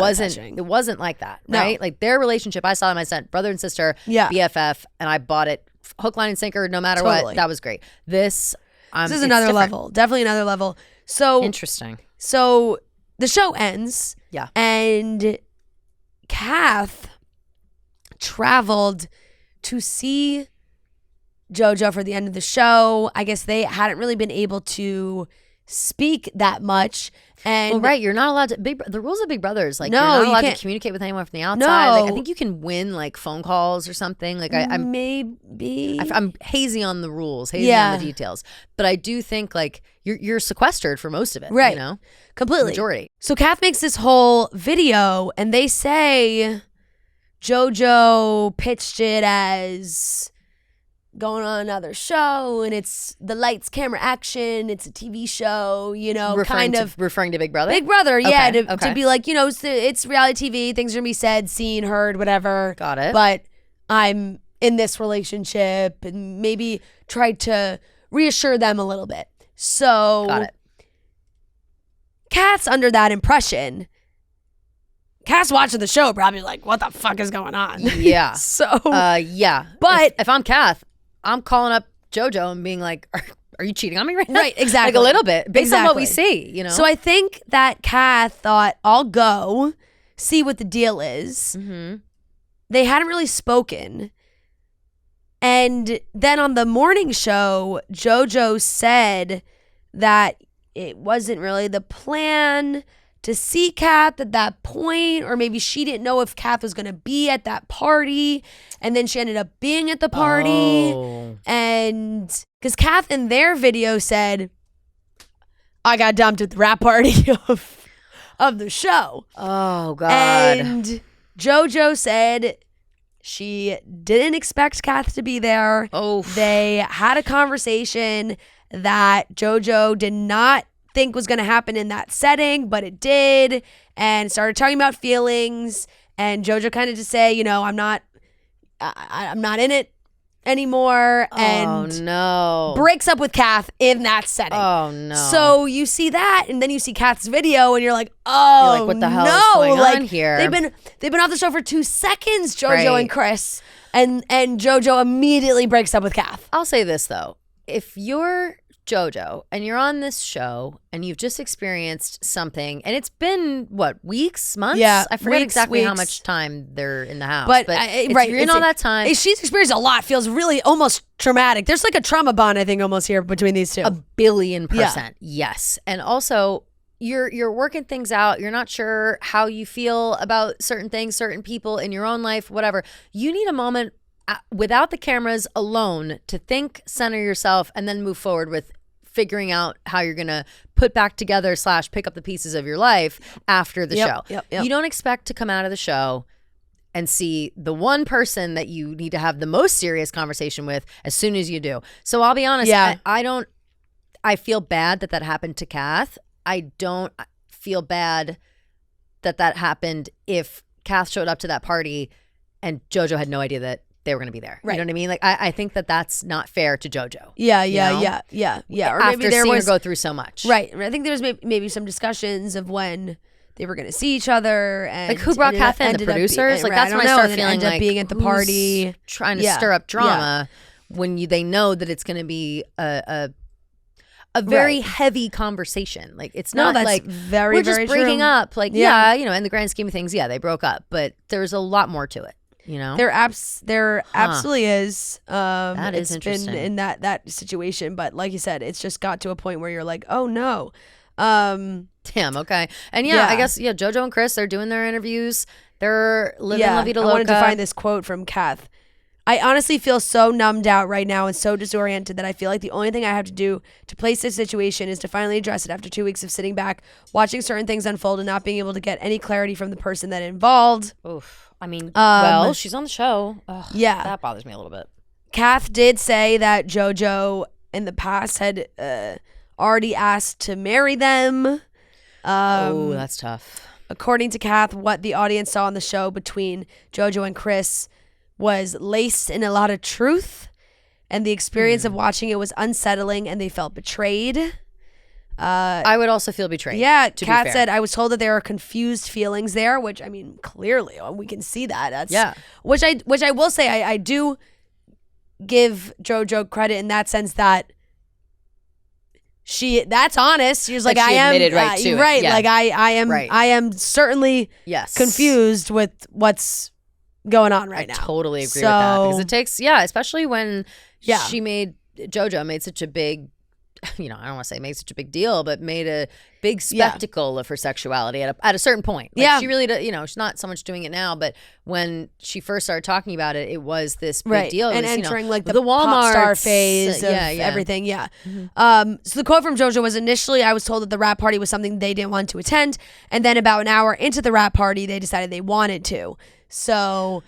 Speaker 2: wasn't like that, right? Like their relationship, I saw them, I said brother and sister, BFF, and I bought it hook, line, and sinker, no matter what. That was great. This is
Speaker 1: another level. Definitely another level. So
Speaker 2: interesting.
Speaker 1: So the show ends.
Speaker 2: Yeah.
Speaker 1: And Kath traveled to see JoJo for the end of the show. I guess they hadn't really been able to speak that much. And
Speaker 2: you're not allowed to. The rules of Big Brother is like you're not allowed to communicate with anyone from the outside. Like, I think you can win like phone calls or something. Like I'm hazy on the rules, on the details, but I do think like you're sequestered for most of it, right? You know,
Speaker 1: completely.
Speaker 2: Majority.
Speaker 1: So Kath makes this whole video, and they say JoJo pitched it as going on another show, and it's the lights, camera, action. It's a TV show, referring
Speaker 2: to Big Brother.
Speaker 1: Big Brother, yeah, to be like, it's reality TV. Things are gonna be said, seen, heard, whatever.
Speaker 2: Got it.
Speaker 1: But I'm in this relationship, and maybe tried to reassure them a little bit. So,
Speaker 2: got it.
Speaker 1: Kath's under that impression. Kath's watching the show, probably like, what the fuck is going on?
Speaker 2: Yeah.
Speaker 1: So,
Speaker 2: yeah.
Speaker 1: But
Speaker 2: if I'm Kath, I'm calling up JoJo and being like, are you cheating on me right now?
Speaker 1: Right, exactly.
Speaker 2: Like a little bit, based on what we see,
Speaker 1: So I think that Kath thought, I'll go see what the deal is.
Speaker 2: Mm-hmm.
Speaker 1: They hadn't really spoken. And then on the morning show, JoJo said that it wasn't really the plan to see Kath at that point, or maybe she didn't know if Kath was going to be at that party, and then she ended up being at the party. And because Kath in their video said, I got dumped at the rap party of the show.
Speaker 2: Oh, God.
Speaker 1: And JoJo said she didn't expect Kath to be there.
Speaker 2: Oh.
Speaker 1: They had a conversation that JoJo did not think was going to happen in that setting, but it did, and started talking about feelings, and JoJo kind of just say, I'm not in it anymore, and breaks up with Kath in that setting.
Speaker 2: Oh no.
Speaker 1: So you see that, and then you see Kath's video, and you're like, oh,
Speaker 2: you're like, what the hell is going on here?
Speaker 1: They've been off the show for 2 seconds, JoJo and Chris, and JoJo immediately breaks up with Kath.
Speaker 2: I'll say this though, if you're JoJo and you're on this show and you've just experienced something, and it's been weeks, months?
Speaker 1: Yeah,
Speaker 2: I forget exactly how much time they're in the house,
Speaker 1: but
Speaker 2: you're in all that time.
Speaker 1: She's experienced a lot. Feels really almost traumatic. There's like a trauma bond, I think, almost here between these two.
Speaker 2: 1,000,000,000%. Yes. And also you're working things out. You're not sure how you feel about certain things, certain people in your own life, whatever. You need a moment without the cameras, alone, to think, center yourself, and then move forward with figuring out how you're going to put back together / pick up the pieces of your life after the show.
Speaker 1: Yep.
Speaker 2: You don't expect to come out of the show and see the one person that you need to have the most serious conversation with as soon as you do. So I'll be honest, I feel bad that happened to Kath. I don't feel bad that happened if Kath showed up to that party and JoJo had no idea that they were going to be there.
Speaker 1: Right.
Speaker 2: You know what I mean? Like, I think that's not fair to JoJo.
Speaker 1: Yeah.
Speaker 2: Or after seeing her go through so much.
Speaker 1: Right. I think there was maybe some discussions of when they were going to see each other. And
Speaker 2: like, who brought Kath in? The producers? That's when I start feeling like
Speaker 1: being at the party.
Speaker 2: Trying to stir up drama when they know that it's going to be a very heavy conversation. Like, it's not like
Speaker 1: very,
Speaker 2: we're just
Speaker 1: very
Speaker 2: breaking
Speaker 1: true.
Speaker 2: up. Like, in the grand scheme of things, they broke up. But there's a lot more to it. You know,
Speaker 1: there absolutely is.
Speaker 2: That is interesting.
Speaker 1: Been in that situation, but like you said, it's just got to a point where you're like, oh no. Damn.
Speaker 2: Okay. And I guess JoJo and Chris, they're doing their interviews. They're living La Vida Loca.
Speaker 1: I wanted to find this quote from Kath. I honestly feel so numbed out right now and so disoriented that I feel like the only thing I have to do to place this situation is to finally address it after 2 weeks of sitting back, watching certain things unfold and not being able to get any clarity from the person that involved.
Speaker 2: Oof. I mean, well, she's on the show. Ugh,
Speaker 1: yeah.
Speaker 2: That bothers me a little bit.
Speaker 1: Kath did say that JoJo in the past had already asked to marry them.
Speaker 2: Oh, that's tough.
Speaker 1: According to Kath, what the audience saw on the show between JoJo and Chris was laced in a lot of truth, and the experience of watching it was unsettling, and they felt betrayed.
Speaker 2: I would also feel betrayed.
Speaker 1: Yeah, Kat said, I was told that there are confused feelings there, which, I mean, clearly we can see that. Which I will say, I do give JoJo credit in that sense that that's honest. She was like, I am
Speaker 2: right to
Speaker 1: right.
Speaker 2: Yeah.
Speaker 1: Like I am certainly confused with what's going on right now.
Speaker 2: I totally agree with that, because it takes especially when JoJo made such a big, I don't want to say made such a big deal, but made a big spectacle of her sexuality at a certain point. Like, she really, she's not so much doing it now, but when she first started talking about it, it was this big deal. It
Speaker 1: and
Speaker 2: was,
Speaker 1: entering like the
Speaker 2: Walmart
Speaker 1: pop star phase of everything. Yeah. Mm-hmm. So the quote from JoJo was, initially I was told that the rap party was something they didn't want to attend, and then about an hour into the rap party, they decided they wanted to. So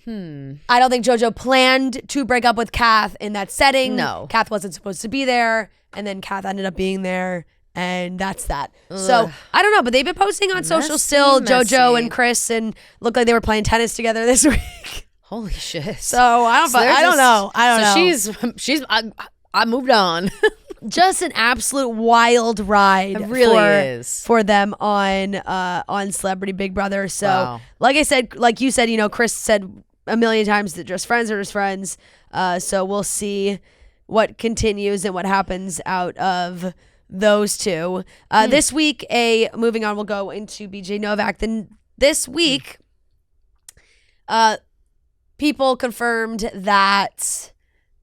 Speaker 1: I don't think JoJo planned to break up with Kath in that setting.
Speaker 2: No.
Speaker 1: Kath wasn't supposed to be there, and then Kath ended up being there, and that's that. Ugh. So I don't know, but they've been posting on social still, JoJo and Chris, and looked like they were playing tennis together this week.
Speaker 2: Holy shit.
Speaker 1: So I don't know.
Speaker 2: I moved on.
Speaker 1: Just an absolute wild ride.
Speaker 2: It really is
Speaker 1: for them on Celebrity Big Brother. So like I said, like you said, Chris said a million times that just friends are just friends. So we'll see what continues and what happens out of those two. This week, moving on, we'll go into BJ Novack. Then this week, people confirmed that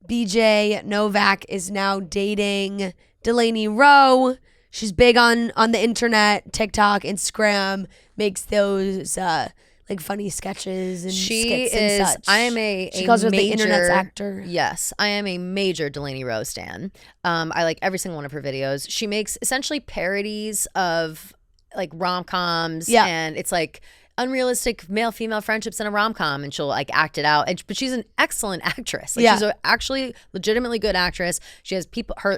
Speaker 1: BJ Novack is now dating Delaney Rowe. She's big on the internet, TikTok, Instagram, makes those like funny sketches and skits and such.
Speaker 2: She
Speaker 1: calls her the internet's actor.
Speaker 2: Yes, I am a major Delaney Rowe stan. I like every single one of her videos. She makes essentially parodies of like rom-coms, and it's like unrealistic male-female friendships in a rom-com, and she'll like act it out. But she's an excellent actress. Like, she's actually legitimately good actress. She has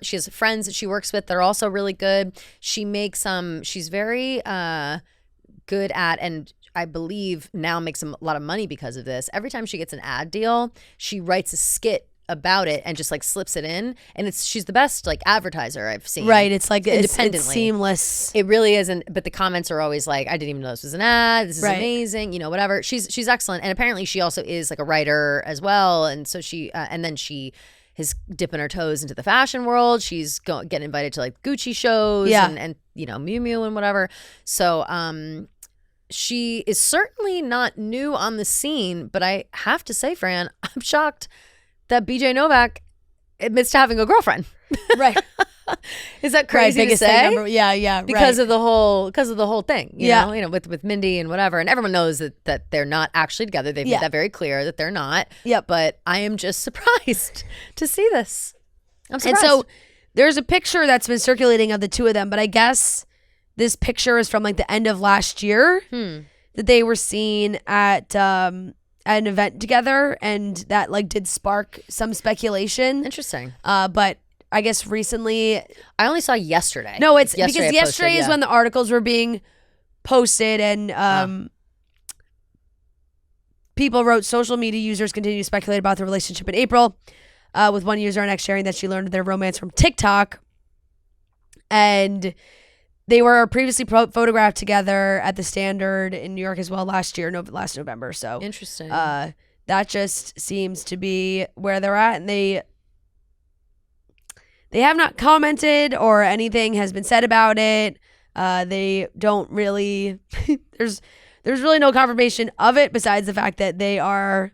Speaker 2: she has friends that she works with that are also really good. She makes she's very good at, and I believe now makes a lot of money because of this. Every time she gets an ad deal, she writes a skit about it and just like slips it in, and she's the best like advertiser I've seen.
Speaker 1: Right, it's like
Speaker 2: independently.
Speaker 1: It's seamless.
Speaker 2: It really isn't, but the comments are always like, I didn't even know this was an ad. This is amazing, whatever. She's excellent, and apparently she also is like a writer as well, and so she and then she is dipping her toes into the fashion world. She's getting invited to like Gucci shows and Miu Miu and whatever. So she is certainly not new on the scene, but I have to say, Fran, I'm shocked that BJ Novack admits to having a girlfriend.
Speaker 1: Right.
Speaker 2: Is that crazy to say? Because of the whole thing, you know, with Mindy and whatever, and everyone knows that they're not actually together. They've made that very clear that they're not.
Speaker 1: Yep.
Speaker 2: But I am just surprised to see this. I'm surprised.
Speaker 1: And so there's a picture that's been circulating of the two of them, but I guess this picture is from like the end of last year that they were seen at an event together, and that like did spark some speculation.
Speaker 2: Interesting.
Speaker 1: But I guess recently,
Speaker 2: I only saw yesterday.
Speaker 1: No, it's because yesterday is when the articles were being posted, and people wrote, social media users continue to speculate about the relationship in April, with one user on X sharing that she learned their romance from TikTok, and they were previously photographed together at the Standard in New York as well last November. So
Speaker 2: interesting.
Speaker 1: That just seems to be where they're at, and they have not commented or anything has been said about it. They don't really. There's there's really no confirmation of it besides the fact that they are,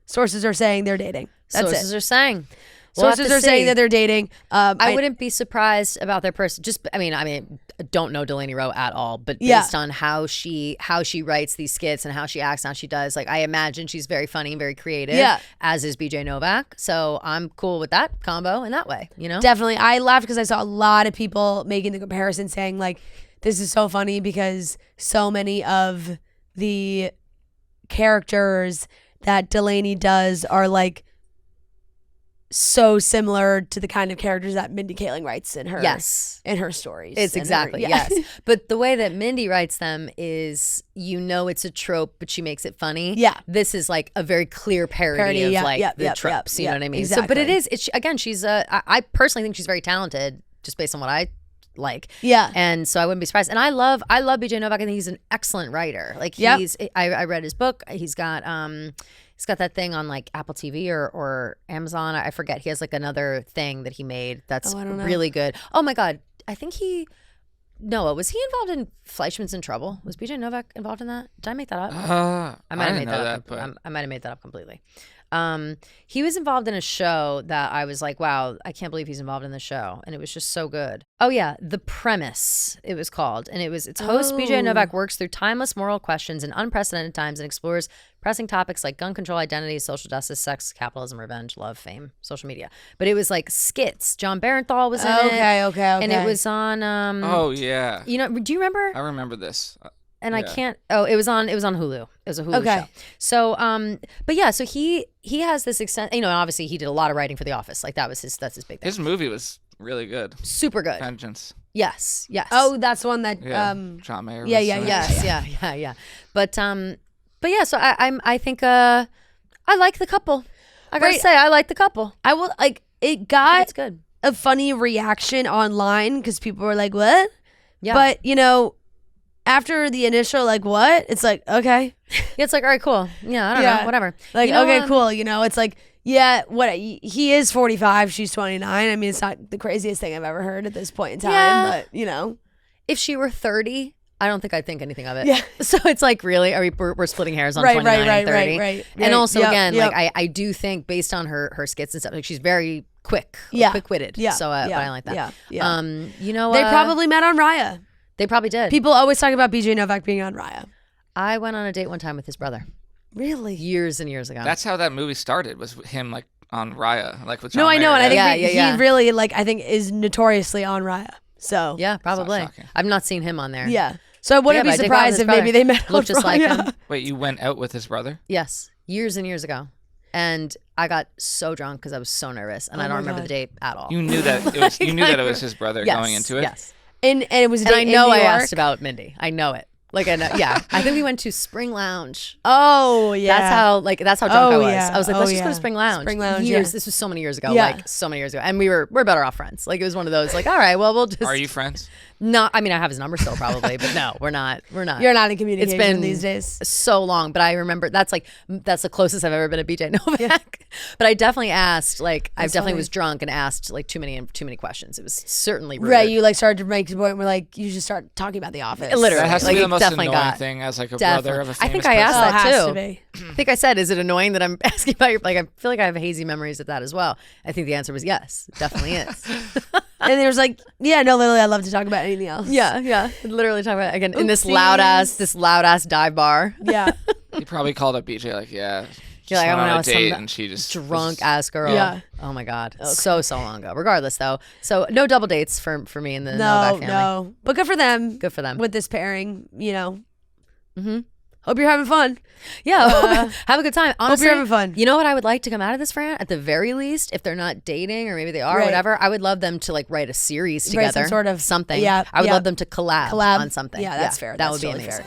Speaker 1: sources are saying they're dating. That's
Speaker 2: sources
Speaker 1: it.
Speaker 2: are saying.
Speaker 1: Sources are saying that they're dating.
Speaker 2: I wouldn't be surprised about their person. I don't know Delaney Rowe at all, but based on how she writes these skits and how she acts and how she does, like, I imagine she's very funny and very creative. Yeah. As is BJ Novack. So I'm cool with that combo in that way.
Speaker 1: Definitely. I laughed because I saw a lot of people making the comparison, saying like, this is so funny because so many of the characters that Delaney does are like so similar to the kind of characters that Mindy Kaling writes in her in her stories.
Speaker 2: It's exactly yes. But the way that Mindy writes them is, it's a trope, but she makes it funny. Yeah, this is like a very clear parody of the tropes. You know what I mean? Exactly. So, but she's I personally think she's very talented, just based on what I like. Yeah, and so I wouldn't be surprised. And I love BJ Novack. I think he's an excellent writer. Like I read his book. He's got that thing on like Apple TV or Amazon. I forget. He has like another thing that he made that's really good. Oh my God. I think Noah, was he involved in Fleischman's in Trouble? Was BJ Novack involved in that? Did I make that up? I might have made that up. I might have made that up completely. He was involved in a show that I was like, wow, I can't believe he's involved in the show. And it was just so good. Oh yeah, The Premise, it was called. And its host, BJ Novack, works through timeless moral questions in unprecedented times and explores pressing topics like gun control, identity, social justice, sex, capitalism, revenge, love, fame, social media. But it was like skits. John Barenthal was in it. Okay. And it was on
Speaker 3: oh yeah.
Speaker 2: Do you remember?
Speaker 3: I remember this.
Speaker 2: And I can't. Oh, it was on Hulu. It was a Hulu show. So, but yeah, so he has this extent. And obviously he did a lot of writing for The Office. Like that's his big thing.
Speaker 3: His movie was really good.
Speaker 2: Super good.
Speaker 3: Vengeance.
Speaker 2: Yes.
Speaker 1: Oh, that's the one that
Speaker 3: John Mayer.
Speaker 2: Yeah. But yeah. So I think I like the couple. I gotta say I like the couple.
Speaker 1: I will like it. Got
Speaker 2: it's good.
Speaker 1: A funny reaction online because people were like, "What?" Yeah. But after the initial like what, it's like okay,
Speaker 2: it's like all right, cool, I don't know, whatever.
Speaker 1: Like okay, cool. It's like what he is 45, she's 29. I mean, it's not the craziest thing I've ever heard at this point in time, but
Speaker 2: if she were 30, I don't think I'd think anything of it. Yeah. So it's like really, we're splitting hairs on 29 and 30. Right. And also again, like I do think based on her skits and stuff, like she's very quick-witted. Yeah. So but I like that. Yeah.
Speaker 1: They probably met on Raya.
Speaker 2: They probably did.
Speaker 1: People always talk about BJ Novack being on Raya.
Speaker 2: I went on a date one time with his brother.
Speaker 1: Really?
Speaker 2: Years and years ago.
Speaker 3: That's how that movie started, was him like on Raya, like with John
Speaker 1: Mayer. I know, and I think
Speaker 2: he
Speaker 1: really I think is notoriously on Raya. So
Speaker 2: yeah, probably. I've not seen him on there.
Speaker 1: Yeah. So I wouldn't be surprised if maybe they met.
Speaker 2: Looked just like him.
Speaker 3: Wait, you went out with his brother?
Speaker 2: Yes, years and years ago. And I got so drunk because I was so nervous, and I don't remember the date at all.
Speaker 3: You knew that it was his brother going into it.
Speaker 2: Yes.
Speaker 1: And it was.
Speaker 2: And I know I asked about Mindy. I know it. Like I know, yeah. I think we went to Spring Lounge.
Speaker 1: Oh yeah.
Speaker 2: That's how drunk I was. I was like, let's just go to Spring Lounge.
Speaker 1: Spring Lounge.
Speaker 2: This was so many years ago. Like so many years ago, and we're better off friends. Like it was one of those. Like all right, well we'll just.
Speaker 3: Are you friends?
Speaker 2: No, I mean I have his number still probably, but no, we're not. You're
Speaker 1: not in communication. It's been these days
Speaker 2: so long, but I remember that's the closest I've ever been to BJ Novack. Yeah. But I definitely asked, was drunk and asked like too many questions. It was certainly rude.
Speaker 1: Right. You started to make the point where you should start talking about The Office.
Speaker 2: Literally,
Speaker 3: that has to be the most annoying thing as like a brother of a famous
Speaker 2: I think I asked that too.
Speaker 1: Has to be.
Speaker 2: I think I said, is it annoying that I'm asking about your? Like I feel like I have hazy memories of that as well. I think the answer was yes, it definitely is.
Speaker 1: And there was literally, I'd love to talk about anything else.
Speaker 2: Yeah. Literally talk about again in this loud ass dive bar.
Speaker 1: Yeah.
Speaker 3: You probably called up BJ like, yeah.
Speaker 2: You're like, I don't know,
Speaker 3: a date and she just
Speaker 2: drunk ass girl. Yeah. Oh my God. Okay. So long ago. Regardless though. So no double dates for me and the Novack family. No.
Speaker 1: But good for them.
Speaker 2: Good for them.
Speaker 1: With this pairing, Mm-hmm. Hope you're having fun.
Speaker 2: Yeah, have a good time. Honestly,
Speaker 1: hope you're having fun.
Speaker 2: You know what I would like to come out of this, Fran? At the very least, if they're not dating or maybe they are, or whatever, I would love them to write a series together.
Speaker 1: Some sort of
Speaker 2: something. Yeah, I would love them to collab on something.
Speaker 1: Yeah, that's fair.
Speaker 2: That would be amazing.
Speaker 1: Fair.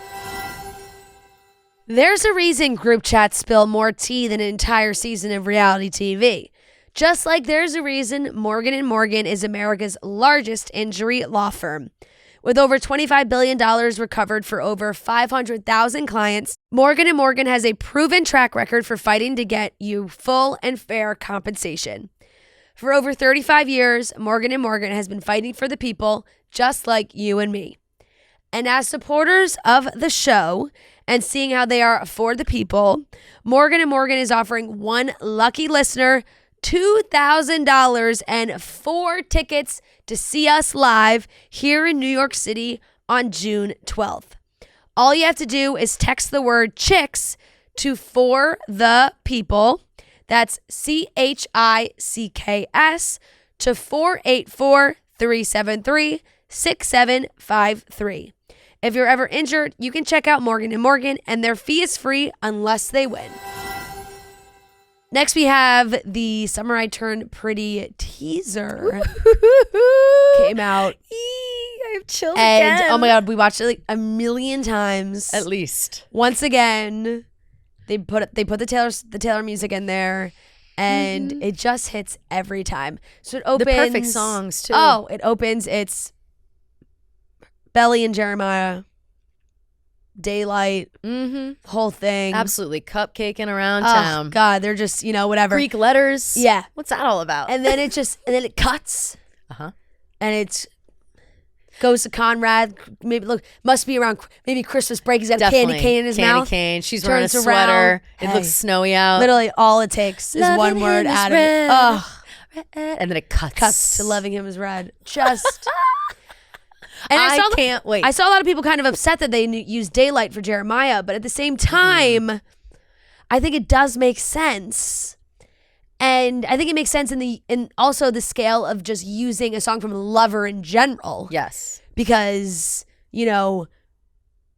Speaker 1: There's a reason group chats spill more tea than an entire season of reality TV. Just like there's a reason Morgan & Morgan is America's largest injury law firm. With over $25 billion recovered for over 500,000 clients, Morgan & Morgan has a proven track record for fighting to get you full and fair compensation. For over 35 years, Morgan & Morgan has been fighting for the people just like you and me. And as supporters of the show and seeing how they are for the people, Morgan & Morgan is offering one lucky listener $2,000 and 4 tickets to see us live here in New York City on June 12th. All you have to do is text the word chicks to For the People. That's CHICKS to 484-373-6753. If you're ever injured, you can check out Morgan & Morgan, and their fee is free unless they win. Next, we have the Summer I Turned Pretty teaser. Came out.
Speaker 2: I have chills
Speaker 1: and
Speaker 2: again.
Speaker 1: Oh my God, we watched it like a million times.
Speaker 2: At least.
Speaker 1: Once again, they put the Taylor music in there, and it just hits every time. So it opens.
Speaker 2: The perfect songs, too.
Speaker 1: Oh, it opens. It's Belly and Jeremiah. Daylight, whole thing.
Speaker 2: Absolutely cupcaking around town.
Speaker 1: God, they're just, whatever.
Speaker 2: Greek letters.
Speaker 1: Yeah.
Speaker 2: What's that all about?
Speaker 1: And then it cuts. And it goes to Conrad. Maybe must be around maybe Christmas break. He's got a candy cane in his mouth.
Speaker 2: Candy cane. She's wearing a sweater. It looks snowy out.
Speaker 1: Literally all it takes is one word out of it.
Speaker 2: And then it cuts.
Speaker 1: Cuts to Loving Him is Red. Just... And
Speaker 2: I can't wait.
Speaker 1: I saw a lot of people kind of upset that they used Daylight for Jeremiah, but at the same time, I think it does make sense. And I think it makes sense in also the scale of just using a song from Lover in general.
Speaker 2: Yes.
Speaker 1: Because,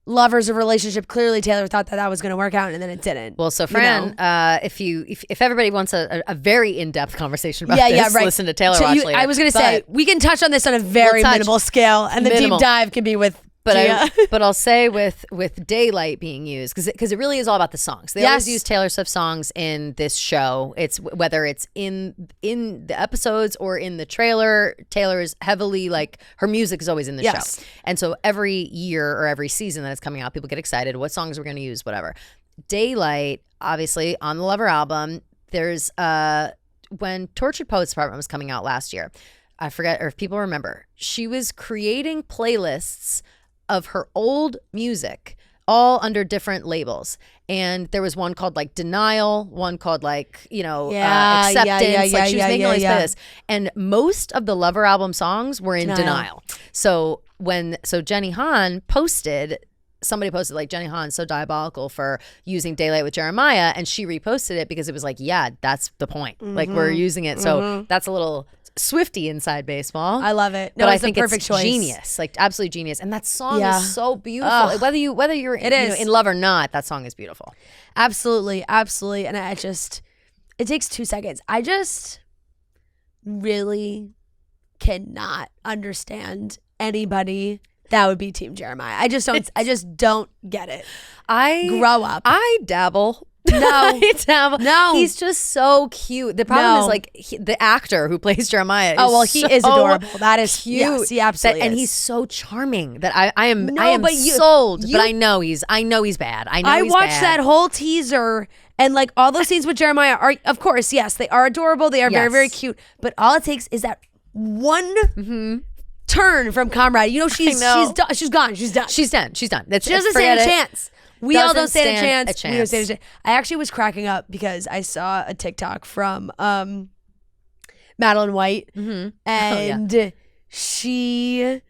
Speaker 1: Lover's a relationship. Clearly, Taylor thought that was going to work out, and then it didn't.
Speaker 2: Well, so Fran, if everybody wants a very in-depth conversation about this,
Speaker 1: right.
Speaker 2: Listen to Taylor Watch later.
Speaker 1: I was going to say, we can touch on this on a very minimal scale, and the deep dive can be with
Speaker 2: But I'll say with Daylight being used, because it really is all about the songs. They always use Taylor Swift songs in this show. It's whether it's in the episodes or in the trailer. Taylor is heavily her music is always in the show. And so every year or every season that it's coming out, people get excited. What songs we're going to use, whatever. Daylight, obviously, on the Lover album, there's when Tortured Poets Department was coming out last year, I forget, or if people remember, she was creating playlists of her old music, all under different labels. And there was one called Denial, one called Acceptance. She was making all these playlists. And most of the Lover album songs were in Denial. So Jenny Han somebody posted Jenny Han, so diabolical for using Daylight with Jeremiah, and she reposted it because it was that's the point. We're using it. So that's a little Swiftie inside baseball.
Speaker 1: I love it.
Speaker 2: No, but I think it's choice. Genius, absolutely genius. And that song is so beautiful. Whether you're in love or not, that song is beautiful.
Speaker 1: Absolutely, absolutely. And it takes 2 seconds. I just really cannot understand anybody that would be Team Jeremiah. I just don't get it. Grow up.
Speaker 2: I dabble.
Speaker 1: No.
Speaker 2: He's just so cute. The problem is the actor who plays Jeremiah.
Speaker 1: He is adorable. That is
Speaker 2: cute.
Speaker 1: Yes, he absolutely is.
Speaker 2: And he's so charming that I am sold. But I know he's bad. I
Speaker 1: watched that whole teaser, and all those scenes with Jeremiah are, of course, yes, they are adorable. They are very, very cute. But all it takes is that one turn from Comrade. She's done. She's gone. She's done.
Speaker 2: She doesn't stand
Speaker 1: a chance. We all don't stand a chance.
Speaker 2: We don't stand a chance.
Speaker 1: I actually was cracking up because I saw a TikTok from Madeline White, and she, and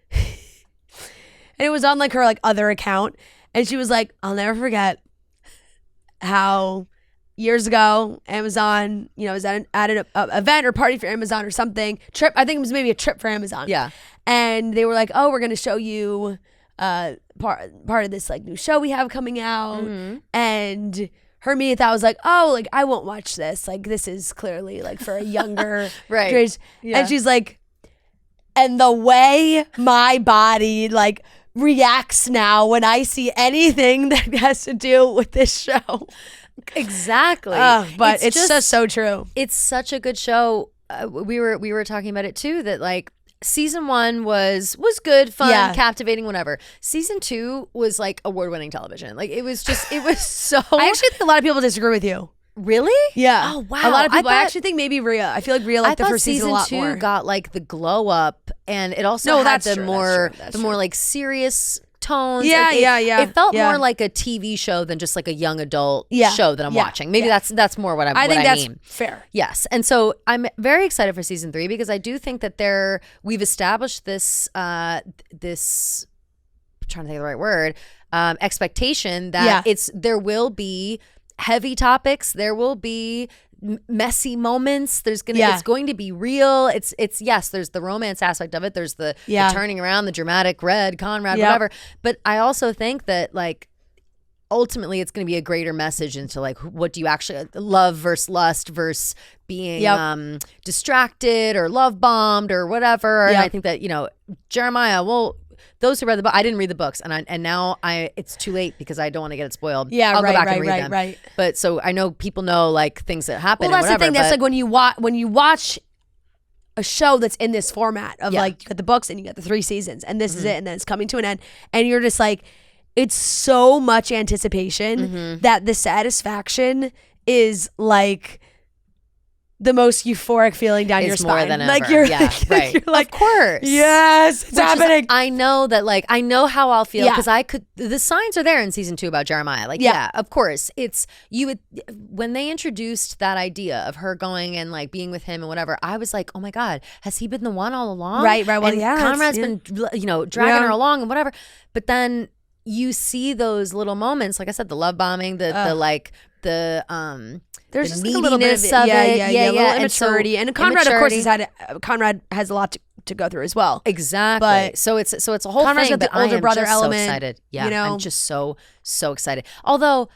Speaker 1: it was on her other account, and she was like, "I'll never forget how years ago Amazon, was at an event or party for Amazon or something trip. I think it was maybe a trip for Amazon.
Speaker 2: Yeah,
Speaker 1: and they were like, oh, we're gonna show you." Part of this new show we have coming out, and her immediate thought was I won't watch this, this is clearly for a younger
Speaker 2: right.
Speaker 1: And she's like, and the way my body reacts now when I see anything that has to do with this show.
Speaker 2: Exactly.
Speaker 1: But it's just so true.
Speaker 2: It's such a good show. We were talking about it too, that Season 1 was good, fun, captivating, whatever. Season 2 was award-winning television. It was so.
Speaker 1: I actually think a lot of people disagree with you.
Speaker 2: Really?
Speaker 1: Yeah.
Speaker 2: Oh wow.
Speaker 1: A lot of people. I actually think maybe Rhea. I feel like Rhea liked the first season a lot more.
Speaker 2: Season 2 got the glow up, and it also had the more serious tones.
Speaker 1: Yeah,
Speaker 2: like it felt more like a TV show than just like a young adult show that I'm watching. Maybe that's more what I think that's
Speaker 1: fair.
Speaker 2: Yes. And so I'm very excited for season 3 because I do think that we've established this this I'm trying to think of the right word, expectation that there will be heavy topics, there will be messy moments, it's going to be real. It's yes, there's the romance aspect of it, there's the turning around, the dramatic red Conrad, whatever. But I also think that like ultimately it's going to be a greater message into like what do you actually love versus lust versus being distracted or love bombed or whatever. And I think that Jeremiah, those who read the book, I didn't read the books, and now it's too late because I don't want to get it spoiled. I'll go back and read them. Right. But so I know people know like things that happen.
Speaker 1: Well, that's
Speaker 2: and whatever,
Speaker 1: the thing. That's like when you watch a show that's in this format of like you got the books and you got the 3 seasons and this is it and then it's coming to an end and you're just like, it's so much anticipation that the satisfaction is like the most euphoric feeling down your spine.
Speaker 2: More than
Speaker 1: like
Speaker 2: ever.
Speaker 1: You're
Speaker 2: right.
Speaker 1: You're like,
Speaker 2: of course.
Speaker 1: Yes, it's happening.
Speaker 2: I know that like I know how I'll feel because the signs are there in season 2 about Jeremiah. Like of course. It's when they introduced that idea of her going and like being with him and whatever, I was like, oh my God, has he been the one all along?
Speaker 1: Right. Well,
Speaker 2: and Conrad's been dragging her along and whatever. But then you see those little moments, like I said, the love bombing, there's
Speaker 1: just
Speaker 2: the
Speaker 1: like a little bit of it.
Speaker 2: a
Speaker 1: little immaturity. And Conrad, of course, Conrad has a lot to go through as well.
Speaker 2: Exactly.
Speaker 1: But
Speaker 2: so it's a whole
Speaker 1: Conrad's
Speaker 2: thing.
Speaker 1: got the older brother element.
Speaker 2: So excited. Yeah, I'm just so excited. Although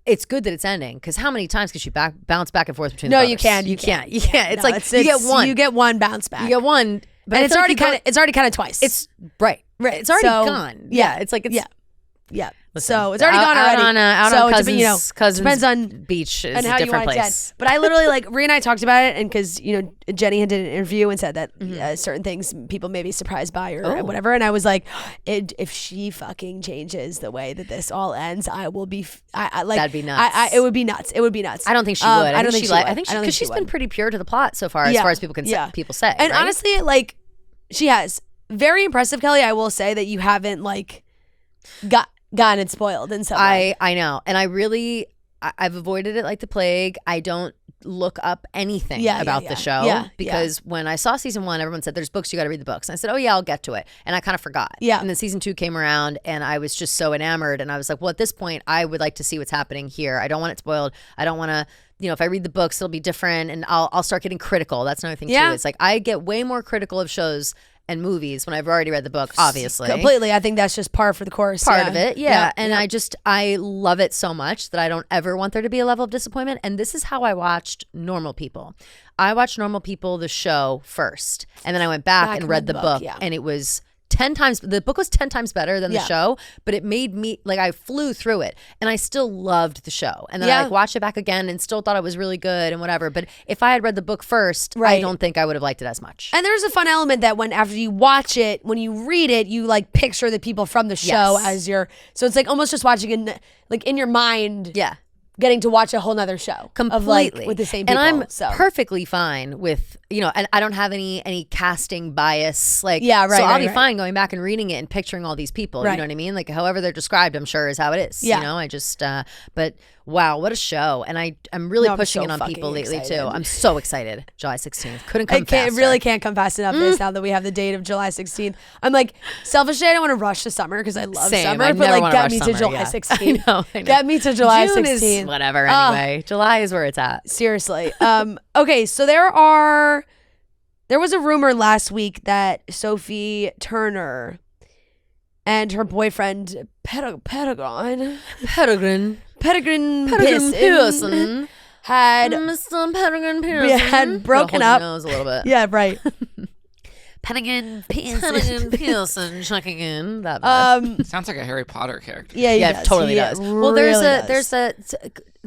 Speaker 2: it's good that it's ending because how many times could you bounce back and forth between?
Speaker 1: No,
Speaker 2: the
Speaker 1: you can't.
Speaker 2: You can't. It's like you get one.
Speaker 1: You get one bounce back.
Speaker 2: You get one,
Speaker 1: but it's already kind of twice.
Speaker 2: It's right. It's already gone. Yeah. It's like it's
Speaker 1: yeah.
Speaker 2: Listen,
Speaker 1: so it's already gone already.
Speaker 2: Out on Cousins
Speaker 1: depends on
Speaker 2: beach is
Speaker 1: and
Speaker 2: a
Speaker 1: how
Speaker 2: different
Speaker 1: you want
Speaker 2: place.
Speaker 1: But I literally like Rhea and I talked about it, and because Jenny had did an interview and said that certain things people may be surprised by or whatever, and I was like, if she fucking changes the way that this all ends, I will be.
Speaker 2: That'd be nuts.
Speaker 1: It would be nuts. It would be nuts.
Speaker 2: I don't think she would.
Speaker 1: I don't think she would.
Speaker 2: I think because she's been pretty pure to the plot so far, as far as people people say.
Speaker 1: And
Speaker 2: right?
Speaker 1: honestly, like she has very impressive, Kelly. I will say that you haven't like gotten it spoiled in some way.
Speaker 2: I know. And I've avoided it like the plague. I don't look up anything about the show because when I saw season 1, everyone said there's books, you got to read the books. And I said, oh yeah, I'll get to it. And I kind of forgot. Yeah. And then season 2 came around and I was just so enamored. And I was like, well, at this point, I would like to see what's happening here. I don't want it spoiled. I don't want to, if I read the books, it'll be different and I'll start getting critical. That's another thing too. It's like I get way more critical of shows and movies when I've already read the book, obviously.
Speaker 1: Completely. I think that's just par for the course.
Speaker 2: Part of it, yeah. And I love it so much that I don't ever want there to be a level of disappointment. And this is how I watched Normal People. I watched Normal People, the show, first. And then I went back and read the book. And it was 10 times, the book was 10 times better than the show, but it made me, like I flew through it and I still loved the show. And then I like watched it back again and still thought it was really good and whatever. But if I had read the book first, I don't think I would have liked it as much.
Speaker 1: And there's a fun element that after you watch it, when you read it, you like picture the people from the show as so it's like almost just watching in your mind. Yeah. Getting to watch a whole nother show
Speaker 2: completely
Speaker 1: with the same people.
Speaker 2: And I'm perfectly fine with, and I don't have any casting bias. So I'll be fine going back and reading it and picturing all these people. You know what I mean? Like however they're described, I'm sure is how it is. I just, but wow, what a show. And I'm really pushing it on people lately too. I'm so excited. July 16th. Couldn't come faster.
Speaker 1: It really can't come fast enough now that we have the date of July 16th. I'm like, selfishly, I don't want to rush to summer because I love summer, but like get me to July 16th. I know. Get me to July 16th.
Speaker 2: Whatever, anyway. July is where it's at.
Speaker 1: Seriously. Okay, so there was a rumor last week that Sophie Turner and her boyfriend Peregrine Pearson had
Speaker 2: Mr. Peregrine Pearson
Speaker 1: had broken up.
Speaker 2: Nose a little bit.
Speaker 1: Yeah, right.
Speaker 2: Peregrine Pearson checking in. That
Speaker 3: sounds like a Harry Potter character.
Speaker 1: Yeah,
Speaker 2: it totally does. Well, there's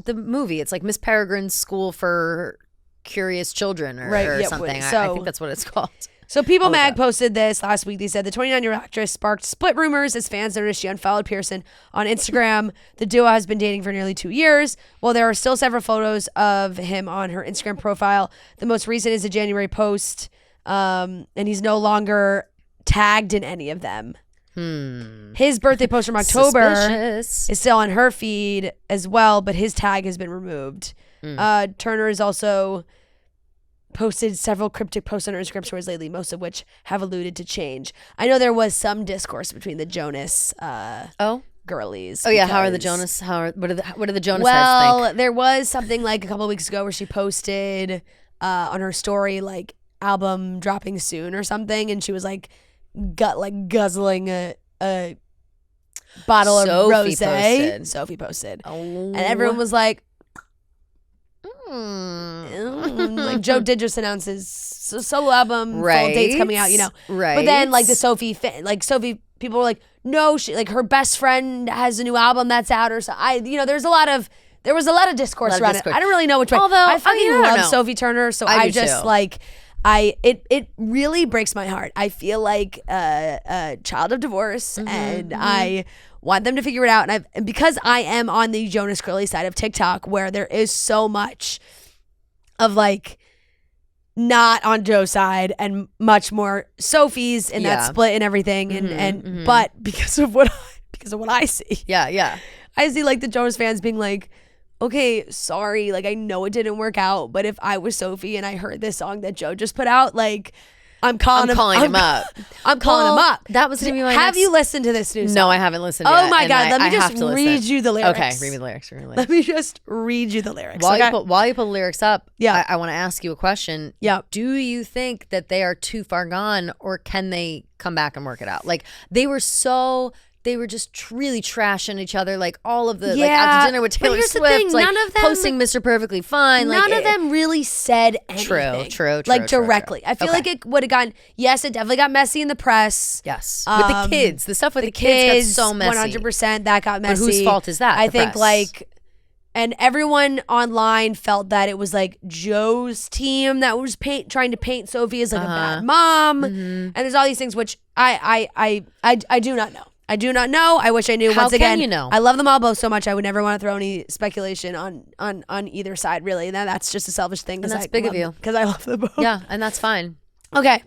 Speaker 2: the movie. It's like Miss Peregrine's School for Curious Children or something. I think that's what it's called.
Speaker 1: So People Mag posted this last week. They said the 29-year-old actress sparked split rumors as fans noticed she unfollowed Pearson on Instagram. The duo has been dating for nearly 2 years. While there are still several photos of him on her Instagram profile, the most recent is a January post, and he's no longer tagged in any of them. His birthday post from October is still on her feed as well, but his tag has been removed. Turner has also posted several cryptic posts on her Instagram stories lately, most of which have alluded to change. I know there was some discourse between the Jonas girlies.
Speaker 2: Oh yeah, how are the Jonas? What do the Jonas heads
Speaker 1: Well,
Speaker 2: think?
Speaker 1: there was something like a couple of weeks ago where she posted on her story like album dropping soon or something, and she was like guzzling a bottle of rosé. Sophie posted, and everyone was like, like Joe did just announce his solo album, full dates coming out, right? But then like the Sophie people were like, no, she like her best friend has a new album that's out or so. There was a lot of discourse around it. I don't really know which way.
Speaker 2: Although
Speaker 1: I fucking love Sophie Turner, so I just too. It really breaks my heart. I feel like a child of divorce, and I want them to figure it out. And because I am on the Jonas Girly side of TikTok, where there is so much of like not on Joe's side and much more Sophie's in that split and everything, and but because of what I see, I see like the Jonas fans being like, okay, sorry, like I know it didn't work out, but if I was Sophie and I heard this song that Joe just put out, like I'm calling him up.
Speaker 2: That was gonna be my
Speaker 1: Have you listened to this new song?
Speaker 2: No, I haven't listened yet.
Speaker 1: Oh my God, let me just read you the lyrics.
Speaker 2: Okay, read me the lyrics.
Speaker 1: Let me just read you the lyrics.
Speaker 2: While you put the lyrics up, I want to ask you a question.
Speaker 1: Yeah.
Speaker 2: Do you think that they are too far gone, or can they come back and work it out? Like they were just really trashing each other, like all of the like out to dinner with Taylor Swift, like none of them, posting Mr. Perfectly Fine.
Speaker 1: None of them really said anything.
Speaker 2: True.
Speaker 1: Like directly. I feel like it would have gotten. Yes, it definitely got messy in the press.
Speaker 2: Yes, with the kids, the stuff with the kids got so messy.
Speaker 1: 100%, that got messy.
Speaker 2: But whose fault is that?
Speaker 1: I think and everyone online felt that it was like Joe's team that was trying to paint Sophie as like a bad mom, and there's all these things which I do not know. I do not know. I wish I knew.
Speaker 2: How
Speaker 1: Once again,
Speaker 2: can you know?
Speaker 1: I love them all both so much. I would never want to throw any speculation on either side. Really, and that's just a selfish thing.
Speaker 2: And that's big of you
Speaker 1: because I love them both.
Speaker 2: Yeah, and that's fine.
Speaker 1: Okay.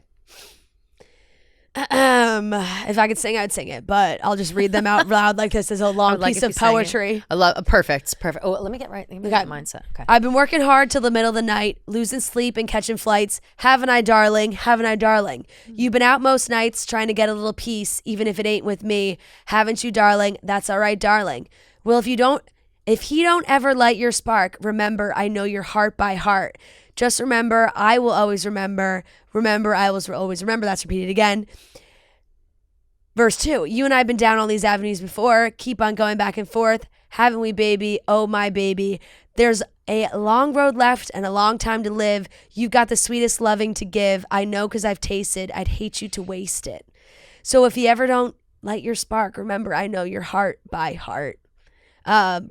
Speaker 1: If I could sing, I'd sing it, but I'll just read them out loud like this is a long piece of poetry.
Speaker 2: I love perfect. Oh, let me get right. Let me get mindset. Okay.
Speaker 1: I've been working hard till the middle of the night, losing sleep and catching flights. Haven't I, darling? Haven't I, darling? You've been out most nights trying to get a little peace, even if it ain't with me. Haven't you, darling? That's all right, darling. Well, if he don't ever light your spark, remember, I know your heart by heart. Just remember, I will always remember. Remember, I will always remember. That's repeated again. Verse 2, you and I have been down all these avenues before. Keep on going back and forth. Haven't we, baby? Oh, my baby. There's a long road left and a long time to live. You've got the sweetest loving to give. I know because I've tasted. I'd hate you to waste it. So if you ever don't light your spark, remember, I know your heart by heart.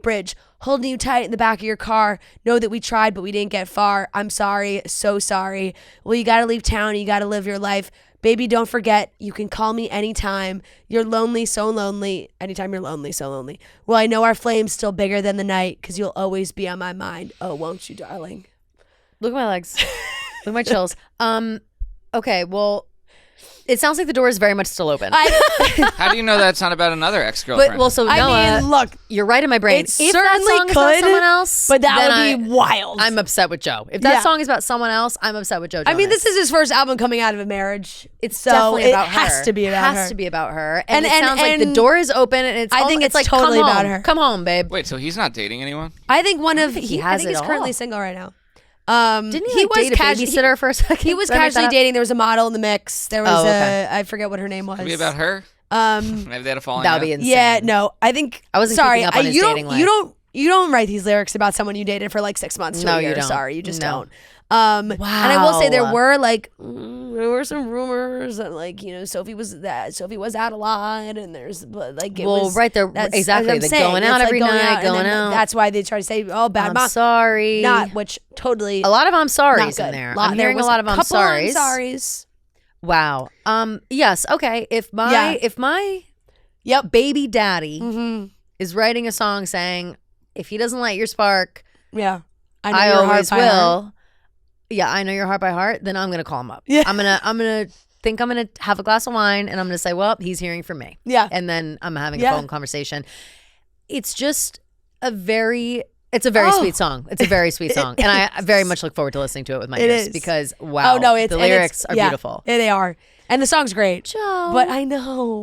Speaker 1: Bridge, holding you tight in the back of your car. Know that we tried, but we didn't get far. I'm sorry, so sorry. Well, you got to leave town. You got to live your life. Baby, don't forget, you can call me anytime. You're lonely, so lonely. Anytime you're lonely, so lonely. Well, I know our flame's still bigger than the night because you'll always be on my mind. Oh, won't you, darling?
Speaker 2: Look at my legs. Look at my chills. Okay, well, it sounds like the door is very much still open.
Speaker 3: How do you know that's not about another ex-girlfriend?
Speaker 1: I mean, look,
Speaker 2: you're right in my brain.
Speaker 1: If that song is about someone else, but that would be wild.
Speaker 2: I'm upset with Joe. If that song is about someone else, I'm upset with Joe Jonas.
Speaker 1: I mean, this is his first album coming out of a marriage.
Speaker 2: It's definitely about her.
Speaker 1: It has to be about her.
Speaker 2: Has to be about her. And it sounds like the door is open, and I think it's like
Speaker 1: totally about her.
Speaker 2: Come home, babe.
Speaker 3: Wait, so he's not dating anyone?
Speaker 1: I think
Speaker 2: he has
Speaker 1: he's currently single right now.
Speaker 2: Didn't he date a babysitter for a second?
Speaker 1: He was casually dating. There was a model in the mix. There was I forget what her name was.
Speaker 3: Could be about her. Maybe they had a falling out.
Speaker 2: That would be insane.
Speaker 1: Yeah, no, I think
Speaker 2: I wasn't keeping up on his dating life.
Speaker 1: You don't write these lyrics about someone you dated for like 6 months to a year.
Speaker 2: You don't.
Speaker 1: Sorry, you just don't.
Speaker 2: Wow.
Speaker 1: And I will say there were some rumors that Sophie was out a lot, and there's
Speaker 2: right there exactly. They're going out every night, going out.
Speaker 1: That's why they try to say, "Oh, bad mom."
Speaker 2: Sorry,
Speaker 1: which totally
Speaker 2: a lot of I'm sorry's in there. I'm hearing a lot of I'm sorry's.
Speaker 1: Sorry's.
Speaker 2: Wow. Yes. Okay. If my baby daddy is writing a song saying, if he doesn't light your spark, I always will. Yeah, I know your heart by heart. Then I'm gonna call him up. Yeah, I'm gonna think I'm going to have a glass of wine and I'm going to say, well, he's hearing from me.
Speaker 1: Yeah.
Speaker 2: And then I'm having a phone conversation. It's just it's a very sweet song. It's a very sweet song. And I very much look forward to listening to it with my ears because, wow, the lyrics are beautiful.
Speaker 1: They are. And the song's great.
Speaker 2: Joe.
Speaker 1: But I know.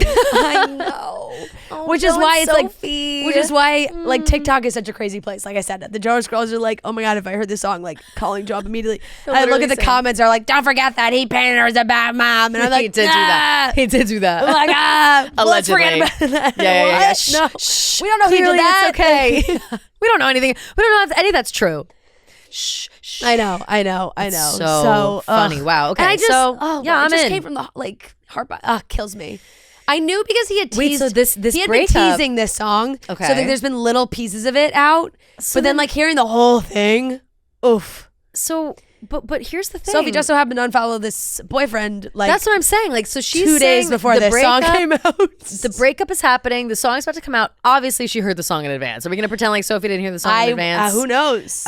Speaker 1: Which is why it's
Speaker 2: Sophie.
Speaker 1: which is why like TikTok is such a crazy place. Like I said, the Jonas girls are like, oh my God, if I heard this song, like calling Joe up immediately. I look at the comments, are like, don't forget that he painted her as a bad mom. And I'm like,
Speaker 2: he did do that. He did do that.
Speaker 1: I'm like, let's forget about that.
Speaker 2: Yeah.
Speaker 1: No, we don't know who did that.
Speaker 2: It's okay. We don't know anything. We don't know if any of that's true. Shh.
Speaker 1: I know.
Speaker 2: So funny. Wow. Okay.
Speaker 1: And I just,
Speaker 2: I'm
Speaker 1: just
Speaker 2: in.
Speaker 1: came from the heart. Kills me. I knew because he had teased.
Speaker 2: Wait, so this
Speaker 1: he had
Speaker 2: breakup,
Speaker 1: been teasing this song.
Speaker 2: Okay.
Speaker 1: So there's been little pieces of it out, but then like hearing the whole thing, oof.
Speaker 2: So, but here's the thing.
Speaker 1: Sophie just so happened to unfollow this boyfriend. Like
Speaker 2: that's what I'm saying. Like, so she's
Speaker 1: 2 days before this song came out.
Speaker 2: The breakup is happening. The song's about to come out. Obviously, she heard the song in advance. Are we gonna pretend like Sophie didn't hear the song in advance?
Speaker 1: Who knows?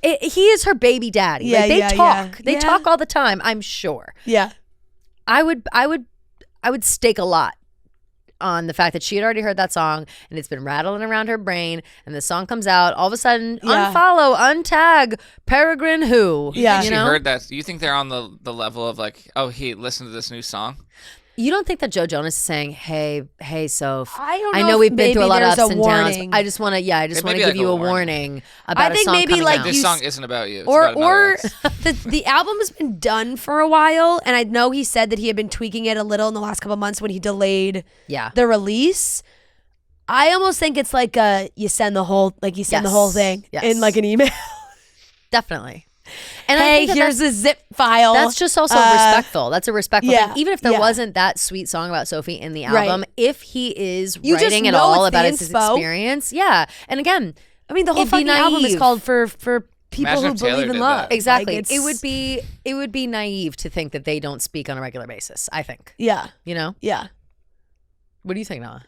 Speaker 2: He is her baby daddy.
Speaker 1: Yeah,
Speaker 2: like, they talk.
Speaker 1: Yeah.
Speaker 2: They talk all the time. I'm sure.
Speaker 1: Yeah.
Speaker 2: I would stake a lot on the fact that she had already heard that song and it's been rattling around her brain, and the song comes out, all of a sudden, unfollow, untag, Peregrine who.
Speaker 3: Yeah. She heard that. Do you think they're on the level of like, oh, he listened to this new song?
Speaker 2: You don't think that Joe Jonas is saying, hey, Soph,
Speaker 1: I
Speaker 2: know we've been through a lot of ups and
Speaker 1: warning.
Speaker 2: downs. I just want to give you a warning about a song coming out.
Speaker 3: This song isn't about you. It's
Speaker 1: or the album has been done for a while, and I know he said that he had been tweaking it a little in the last couple of months when he delayed the release. I almost think it's like you send the whole thing in like an email.
Speaker 2: Definitely. And
Speaker 1: hey,
Speaker 2: I think
Speaker 1: here's a zip file.
Speaker 2: That's just also respectful. That's a respectful thing. Even if there wasn't that sweet song about Sophie in the album, if he is writing at all about his experience, and again,
Speaker 1: I mean, the whole fucking album is called for people who believe in love.
Speaker 2: Exactly. Like, it would be naive to think that they don't speak on a regular basis. I think.
Speaker 1: Yeah.
Speaker 2: You know.
Speaker 1: Yeah.
Speaker 2: What do you think, Noah?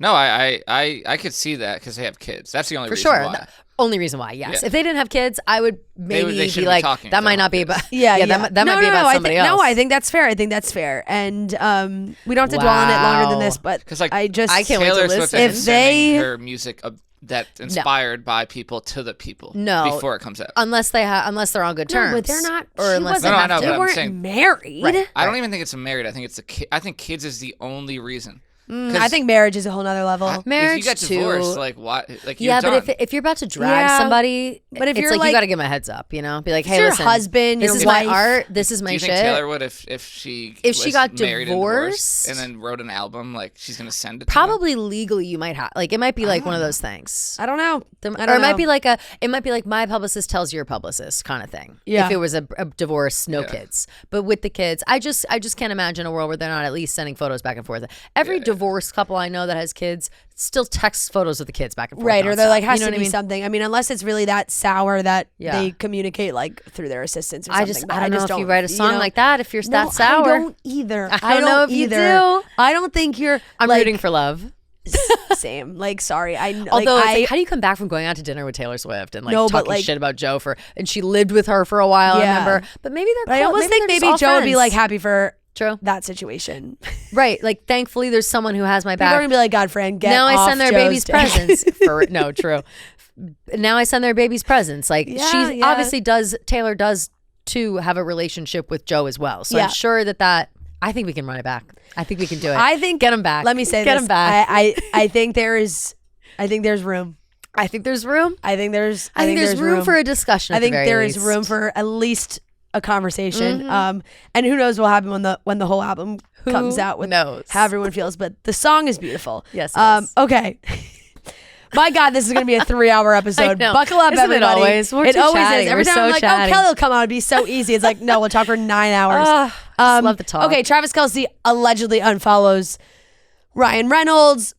Speaker 3: No, I could see that because they have kids. That's the only reason why.
Speaker 2: Only reason why, yes. Yeah. If they didn't have kids, I would maybe be like, that might not be about. That might be about somebody else.
Speaker 1: No, I think that's fair. And we don't have to dwell on it longer than this, but
Speaker 3: because like
Speaker 1: I can't
Speaker 3: Taylor
Speaker 1: wait to listen.
Speaker 3: If they her music that's inspired by people to the people before it comes out,
Speaker 2: unless they're on good terms.
Speaker 1: But they're not.
Speaker 2: Or unless they
Speaker 1: weren't married.
Speaker 2: Right.
Speaker 3: I don't even think it's a married. I think it's I think kids is the only reason.
Speaker 1: I think marriage is a whole nother level.
Speaker 2: Marriage,
Speaker 3: if you got divorced, like what? Like
Speaker 2: but if you're about to drag somebody,
Speaker 1: but if
Speaker 2: it's
Speaker 1: you're
Speaker 2: like you got to give them a heads up, you know, be like, hey,
Speaker 1: your
Speaker 2: listen,
Speaker 1: husband,
Speaker 2: this is my art, this is my shit.
Speaker 3: Do you think Taylor would if she
Speaker 2: got
Speaker 3: married
Speaker 2: divorced
Speaker 3: and then wrote an album, like she's gonna send it?
Speaker 2: Probably legally, you might have like it might be like one of those things.
Speaker 1: I don't know,
Speaker 2: or it might be like my publicist tells your publicist kind of thing.
Speaker 1: Yeah,
Speaker 2: if it was a divorce, no kids, but with the kids, I just can't imagine a world where they're not at least sending photos back and forth. Every divorced couple I know that has kids still texts photos of the kids back and forth.
Speaker 1: Right, or they're like, has to be something. I mean, unless it's really that sour that they communicate like through their assistants or something.
Speaker 2: I don't know if you write a song like that if you're that sour.
Speaker 1: I don't either.
Speaker 2: I don't know if you do.
Speaker 1: I don't think you're.
Speaker 2: I'm rooting for love.
Speaker 1: Same. Like, sorry.
Speaker 2: Although, how do you come back from going out to dinner with Taylor Swift and talking shit about Joe and she lived with her for a while, I remember. But maybe they're
Speaker 1: I almost think maybe Joe would be like happy for
Speaker 2: True.
Speaker 1: that situation.
Speaker 2: Right. Like, thankfully, there's someone who has my back.
Speaker 1: People are going to be like, God, friend, get
Speaker 2: now
Speaker 1: off
Speaker 2: I send their
Speaker 1: Joe's
Speaker 2: babies presents. No, true. Now I send their babies presents. Like, she obviously does, Taylor does, too, have a relationship with Joe as well. So I'm sure that I think we can run it back. I think we can do it.
Speaker 1: I think
Speaker 2: get him back.
Speaker 1: Let me say
Speaker 2: get him back.
Speaker 1: I think there's room.
Speaker 2: I think there's room.
Speaker 1: I think there's
Speaker 2: room for a discussion.
Speaker 1: I think there is room for at least a conversation. And who knows what will happen when the whole album comes out with how everyone feels. But the song is beautiful.
Speaker 2: Yes. It is.
Speaker 1: Okay. My God, this is going to be a 3-hour episode. Buckle up,
Speaker 2: Isn't
Speaker 1: everybody.
Speaker 2: It always?
Speaker 1: It always is. Every time I'm like, oh, Kelly will come on. It'd be so easy. It's like, no, we'll talk for 9 hours.
Speaker 2: Just love to talk.
Speaker 1: Okay, Travis Kelce allegedly unfollows Ryan Reynolds.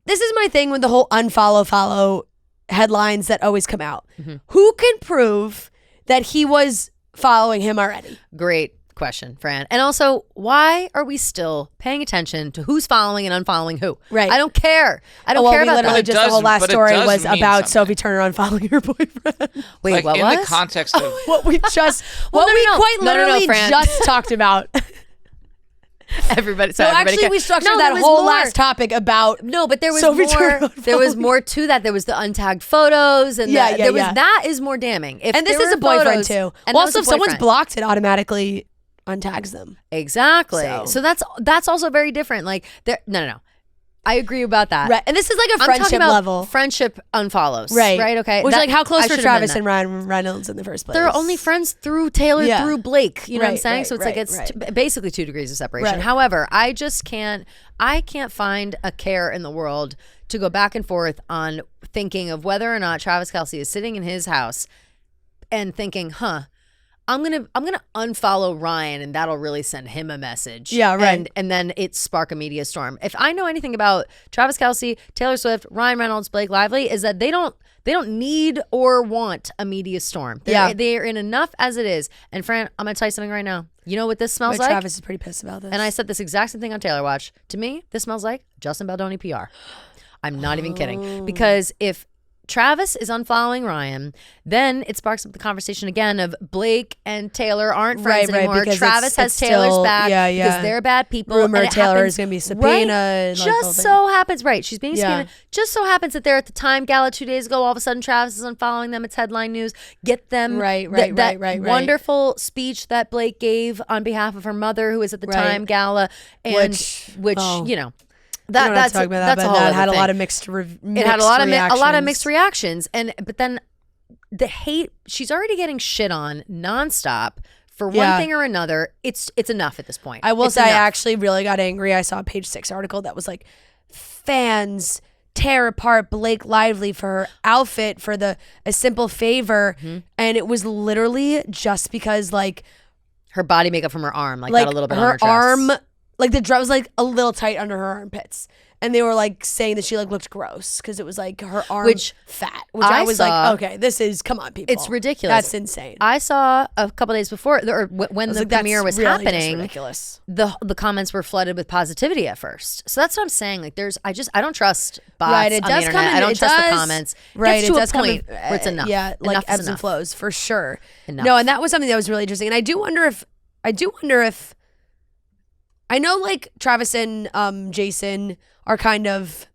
Speaker 1: This is my thing with the whole follow headlines that always come out. Who can prove that he was following him already?
Speaker 2: Great question, Fran. And also, why are we still paying attention to who's following and unfollowing who?
Speaker 1: Right.
Speaker 2: I don't care. I don't care about
Speaker 1: literally
Speaker 2: that.
Speaker 1: Just the whole last story was about Sophie Turner unfollowing her boyfriend.
Speaker 2: Wait,
Speaker 3: like,
Speaker 2: what
Speaker 3: in
Speaker 2: was?
Speaker 3: the context of
Speaker 1: what we just quite literally just talked about.
Speaker 2: Everybody.
Speaker 1: So actually, we structured that whole last topic about
Speaker 2: but there was more. There was more to that. There was the untagged photos, and that is more damning.
Speaker 1: And this is a boyfriend too. Also, if someone's blocked, it automatically untags them.
Speaker 2: Exactly. So that's also very different. Like no. I agree about that.
Speaker 1: Right. And this is like a friendship level.
Speaker 2: Friendship unfollows.
Speaker 1: Right.
Speaker 2: Okay.
Speaker 1: Which, like, how close were Travis and Ryan Reynolds in the first place?
Speaker 2: They're only friends through Taylor, through Blake. You know what I'm saying? So it's basically 2 degrees of separation.
Speaker 1: Right.
Speaker 2: However, I can't find a care in the world to go back and forth on thinking of whether or not Travis Kelce is sitting in his house and thinking, I'm gonna unfollow Ryan and that'll really send him a message.
Speaker 1: Yeah, right.
Speaker 2: And then it spark a media storm. If I know anything about Travis Kelce, Taylor Swift, Ryan Reynolds, Blake Lively, is that they don't need or want a media storm. They're in enough as it is. And Fran, I'm gonna tell you something right now. You know what this smells like?
Speaker 1: Travis is pretty pissed about this.
Speaker 2: And I said this exact same thing on Taylor Watch. To me, this smells like Justin Baldoni PR. I'm not even kidding. Because if Travis is unfollowing Ryan, then it sparks up the conversation again of Blake and Taylor aren't friends anymore. Travis has Taylor's back because they're bad people.
Speaker 1: Rumor Taylor is going to be subpoenaed.
Speaker 2: Right? Just so happens, she's being subpoenaed. Just so happens that they're at the Time Gala 2 days ago. All of a sudden, Travis is unfollowing them. It's headline news. Get them that wonderful speech that Blake gave on behalf of her mother, who was at the Time Gala, and which you know. That had a
Speaker 1: lot of mixed
Speaker 2: reactions, but then the hate, she's already getting shit on nonstop for one thing or another. It's enough at this point.
Speaker 1: I will say, I actually really got angry. I saw a Page 6 article that was like, fans tear apart Blake Lively for her outfit for a simple favor, and it was literally just because like
Speaker 2: her body makeup from her arm got a little bit on her dress.
Speaker 1: Arm. Like the dress was like a little tight under her armpits, and they were like saying that she like looked gross because it was like her arm fat. Which I was like, okay, this is, come on, people,
Speaker 2: it's ridiculous.
Speaker 1: That's insane.
Speaker 2: I saw a couple days before, or when the premiere was
Speaker 1: really
Speaker 2: happening,
Speaker 1: ridiculous.
Speaker 2: The comments were flooded with positivity at first. So that's what I'm saying. Like, I don't trust bots
Speaker 1: on the internet.
Speaker 2: I don't trust the comments.
Speaker 1: Right,
Speaker 2: it does come where it's enough.
Speaker 1: Yeah, like
Speaker 2: enough
Speaker 1: ebbs and flows for sure.
Speaker 2: Enough.
Speaker 1: No, and that was something that was really interesting. And I do wonder if. I know like Travis and Jason are kind of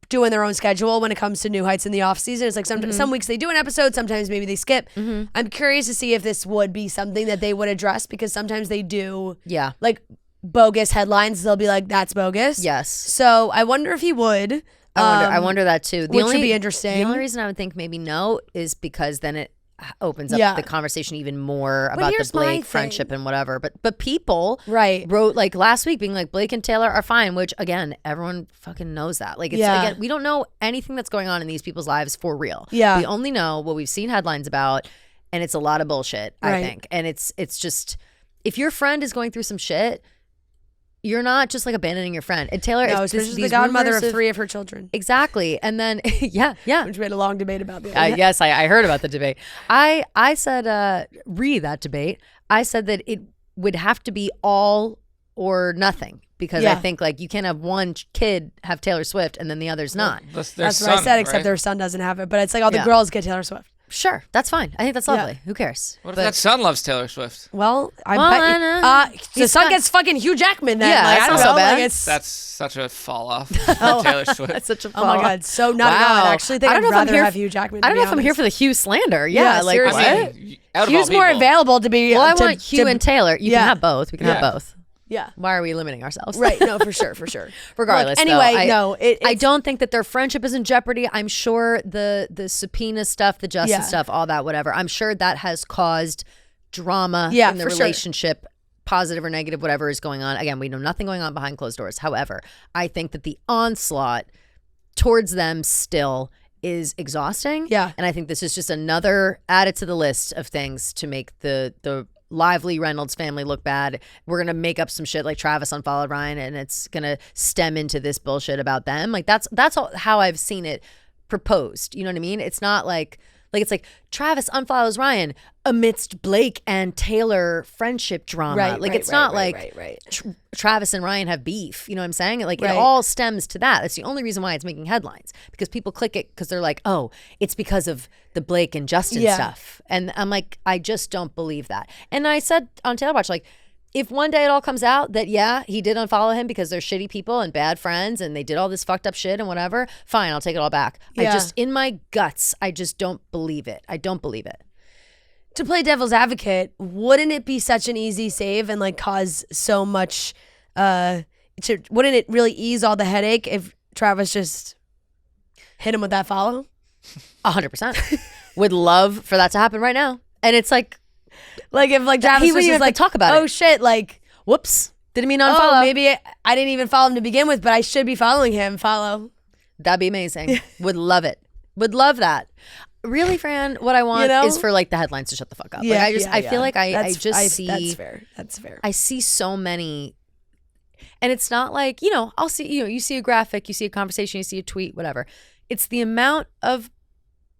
Speaker 1: doing their own schedule when it comes to New Heights in the off season. It's like some weeks they do an episode, sometimes maybe they skip. I'm curious to see if this would be something that they would address, because sometimes they do like bogus headlines. They'll be like, that's bogus.
Speaker 2: Yes.
Speaker 1: So I wonder if he would.
Speaker 2: I wonder that too.
Speaker 1: Which would be interesting.
Speaker 2: The only reason I would think maybe no is because then it opens up the conversation even more about the Blake friendship and whatever. But people wrote like last week being like, Blake and Taylor are fine, which again, everyone fucking knows that. Like, it's again, we don't know anything that's going on in these people's lives for real.
Speaker 1: Yeah.
Speaker 2: We only know what we've seen headlines about, and it's a lot of bullshit, I think. And it's just, if your friend is going through some shit, you're not just like abandoning your friend. And Taylor is
Speaker 1: the godmother of 3 of her children.
Speaker 2: Exactly. And then,
Speaker 1: which we had a long debate about the other day.
Speaker 2: Yes, I heard about the debate. I said, that debate, I said that it would have to be all or nothing. Because I think like you can't have one kid have Taylor Swift and then the other's not.
Speaker 3: That's
Speaker 1: what I said, except their son doesn't have it. But it's like all the girls get Taylor Swift.
Speaker 2: Sure, that's fine. I think that's lovely. Who cares?
Speaker 3: What if that son loves Taylor Swift?
Speaker 1: Well, I bet the son gets fucking Hugh Jackman then.
Speaker 2: Yeah,
Speaker 1: like,
Speaker 2: that's
Speaker 1: I don't
Speaker 2: not
Speaker 1: know.
Speaker 2: so bad.
Speaker 1: Like,
Speaker 3: that's such a fall off from Taylor Swift.
Speaker 2: That's such a fall
Speaker 1: off. Oh my God, so not at all. I actually think I'd rather have Hugh Jackman.
Speaker 2: I don't know if I'm here for the Hugh slander. Yeah, like
Speaker 1: seriously.
Speaker 2: What?
Speaker 1: Hugh's more available to be.
Speaker 2: Well, I want Hugh and Taylor. You can have both. We can have both.
Speaker 1: Yeah.
Speaker 2: Why are we limiting ourselves?
Speaker 1: Right. No, for sure.
Speaker 2: Regardless.
Speaker 1: Look, anyway,
Speaker 2: I don't think that their friendship is in jeopardy. I'm sure the subpoena stuff, the justice stuff, all that, whatever. I'm sure that has caused drama in the relationship, positive or negative, whatever is going on. Again, we know nothing going on behind closed doors. However, I think that the onslaught towards them still is exhausting.
Speaker 1: Yeah.
Speaker 2: And I think this is just another added to the list of things to make the Lively Reynolds family look bad. We're gonna make up some shit like Travis unfollowed Ryan, and it's gonna stem into this bullshit about them. Like that's all, how I've seen it proposed. You know what I mean? It's not like it's like Travis unfollows Ryan amidst Blake and Taylor friendship drama. Travis and Ryan have beef. You know what I'm saying? Like it all stems to that. That's the only reason why it's making headlines, because people click it because they're like, oh, it's because of the Blake and Justin stuff. And I'm like, I just don't believe that. And I said on Taylor Watch, like, if one day it all comes out that, yeah, he did unfollow him because they're shitty people and bad friends and they did all this fucked up shit and whatever, fine, I'll take it all back. I just, in my guts, I just don't believe it. I don't believe it.
Speaker 1: To play devil's advocate, wouldn't it be such an easy save and like cause so much, wouldn't it really ease all the headache if Travis just hit him with that follow?
Speaker 2: 100%. Would love for that to happen right now. And it's like
Speaker 1: if like Travis was just like,
Speaker 2: talk about it.
Speaker 1: Oh shit, like,
Speaker 2: whoops, didn't mean unfollow.
Speaker 1: Maybe I didn't even follow him to begin with, but I should be following him. Follow.
Speaker 2: That'd be amazing. Would love it. Would love that. Really, Fran, what I want is for like the headlines to shut the fuck up.
Speaker 1: Yeah,
Speaker 2: like, I feel like I see.
Speaker 1: That's fair. That's fair.
Speaker 2: I see so many, and it's not like, you know, I'll see, you know, you see a graphic, you see a conversation, you see a tweet, whatever. It's the amount of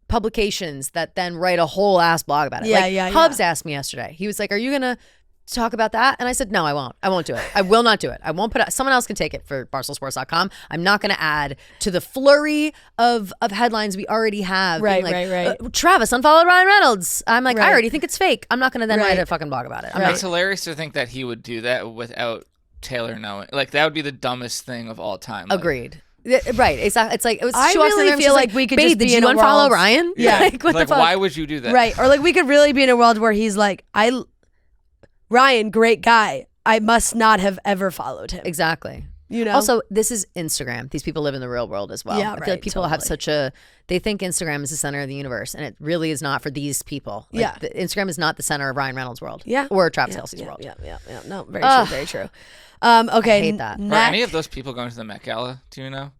Speaker 2: publications that then write a whole ass blog about it. Hubs asked me yesterday. He was like, "Are you gonna talk about that?" And I said, "No, I won't. I won't do it. I will not do it. I won't put it. Someone else can take it for BarstoolSports.com. I'm not going to add to the flurry of headlines we already have.
Speaker 1: Right.
Speaker 2: Travis unfollowed Ryan Reynolds. I'm like, I already think it's fake. I'm not going to then write a fucking blog about it.
Speaker 3: It's hilarious to think that he would do that without Taylor knowing. Like, that would be the dumbest thing of all time.
Speaker 2: Agreed. Right, exactly. It's like, it was.
Speaker 1: I really feel like we could just be
Speaker 2: did
Speaker 1: in
Speaker 2: you
Speaker 1: a
Speaker 2: unfollow
Speaker 1: world.
Speaker 2: Ryan?
Speaker 1: Yeah.
Speaker 2: Like, what the fuck?
Speaker 3: Why would you do that?
Speaker 1: Right, or like we could really be in a world where he's like, Ryan, great guy. I must not have ever followed him.
Speaker 2: Exactly.
Speaker 1: You know.
Speaker 2: Also, this is Instagram. These people live in the real world as well.
Speaker 1: Yeah,
Speaker 2: I feel like people have they think Instagram is the center of the universe, and it really is not for these people. Like, Instagram is not the center of Ryan Reynolds' world.
Speaker 1: Yeah.
Speaker 2: Or Travis Kelce's world.
Speaker 1: Yeah. No, very true. Very true. Okay.
Speaker 2: I hate that.
Speaker 3: Are any of those people going to the Met Gala? Do you know?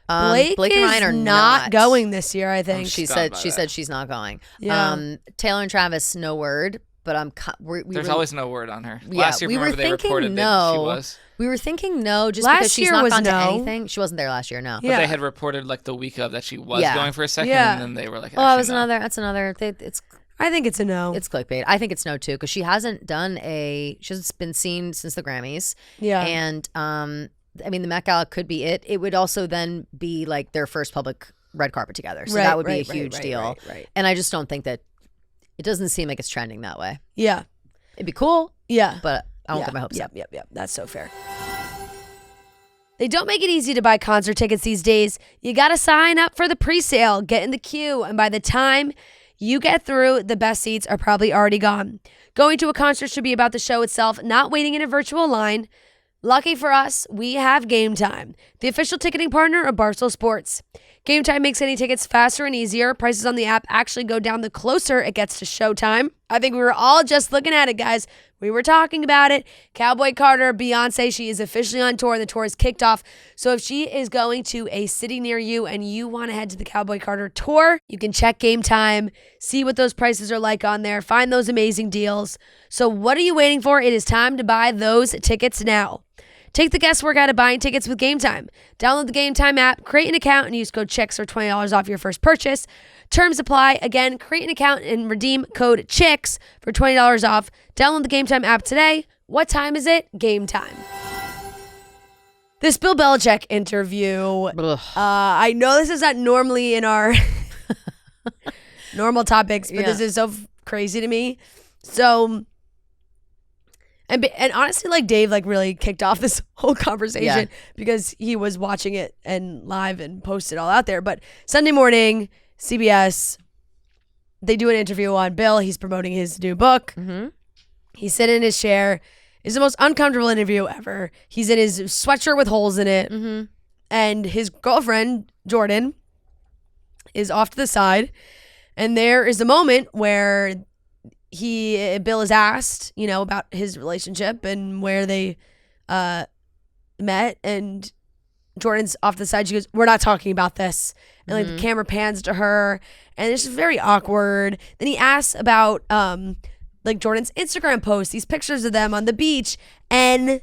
Speaker 1: Blake and Ryan are not going this year, I think.
Speaker 2: She said she's not going.
Speaker 1: Yeah.
Speaker 2: Taylor and Travis, no word. But
Speaker 3: there's always no word on her.
Speaker 2: Yeah,
Speaker 3: last year,
Speaker 2: we were
Speaker 3: they reported
Speaker 2: no.
Speaker 3: that she was.
Speaker 2: We were thinking no, just
Speaker 1: last
Speaker 2: because she's
Speaker 1: year
Speaker 2: not
Speaker 1: was
Speaker 2: gone
Speaker 1: no.
Speaker 2: to anything. She wasn't there last year, no.
Speaker 3: But they had reported like the week of that she was going for a second, and then they were like,
Speaker 2: that's
Speaker 3: no.
Speaker 2: another.
Speaker 1: I think it's a no.
Speaker 2: It's clickbait. I think it's no too, because she hasn't been seen since the Grammys.
Speaker 1: Yeah.
Speaker 2: And I mean, the Met Gala could be it. It would also then be like their first public red carpet together. So that would be a huge deal.
Speaker 1: Right.
Speaker 2: And I just don't think that, it doesn't seem like it's trending that way.
Speaker 1: Yeah.
Speaker 2: It'd be cool.
Speaker 1: Yeah.
Speaker 2: But I won't get my hopes up.
Speaker 1: Yep. That's so fair. They don't make it easy to buy concert tickets these days. You got to sign up for the pre-sale, get in the queue, and by the time you get through, the best seats are probably already gone. Going to a concert should be about the show itself, not waiting in a virtual line. Lucky for us, we have Game Time, the official ticketing partner of Barstool Sports. Game Time makes getting tickets faster and easier. Prices on the app actually go down the closer it gets to showtime. I think we were all just looking at it, guys. We were talking about it. Cowboy Carter, Beyoncé, she is officially on tour. The tour is kicked off. So if she is going to a city near you and you want to head to the Cowboy Carter tour, you can check Game Time, see what those prices are like on there, find those amazing deals. So what are you waiting for? It is time to buy those tickets now. Take the guesswork out of buying tickets with Game Time. Download the Game Time app, create an account, and use code CHICKS for $20 off your first purchase. Terms apply. Again, create an account and redeem code CHICKS for $20 off. Download the Game Time app today. What time is it? Game Time. This Bill Belichick interview, I know this is not normally in our normal topics, but this is so crazy to me. So... And honestly, like Dave, like really kicked off this whole conversation because he was watching it and live and posted all out there. But Sunday morning, CBS, they do an interview on Bill. He's promoting his new book. Mm-hmm. He's sitting in his chair. It's the most uncomfortable interview ever. He's in his sweatshirt with holes in it. Mm-hmm. And his girlfriend, Jordon, is off to the side. And there is a moment where... Bill is asked, about his relationship and where they met, and Jordan's off to the side. She goes, "We're not talking about this." And like the camera pans to her, and it's just very awkward. Then he asks about like Jordan's Instagram post, these pictures of them on the beach, and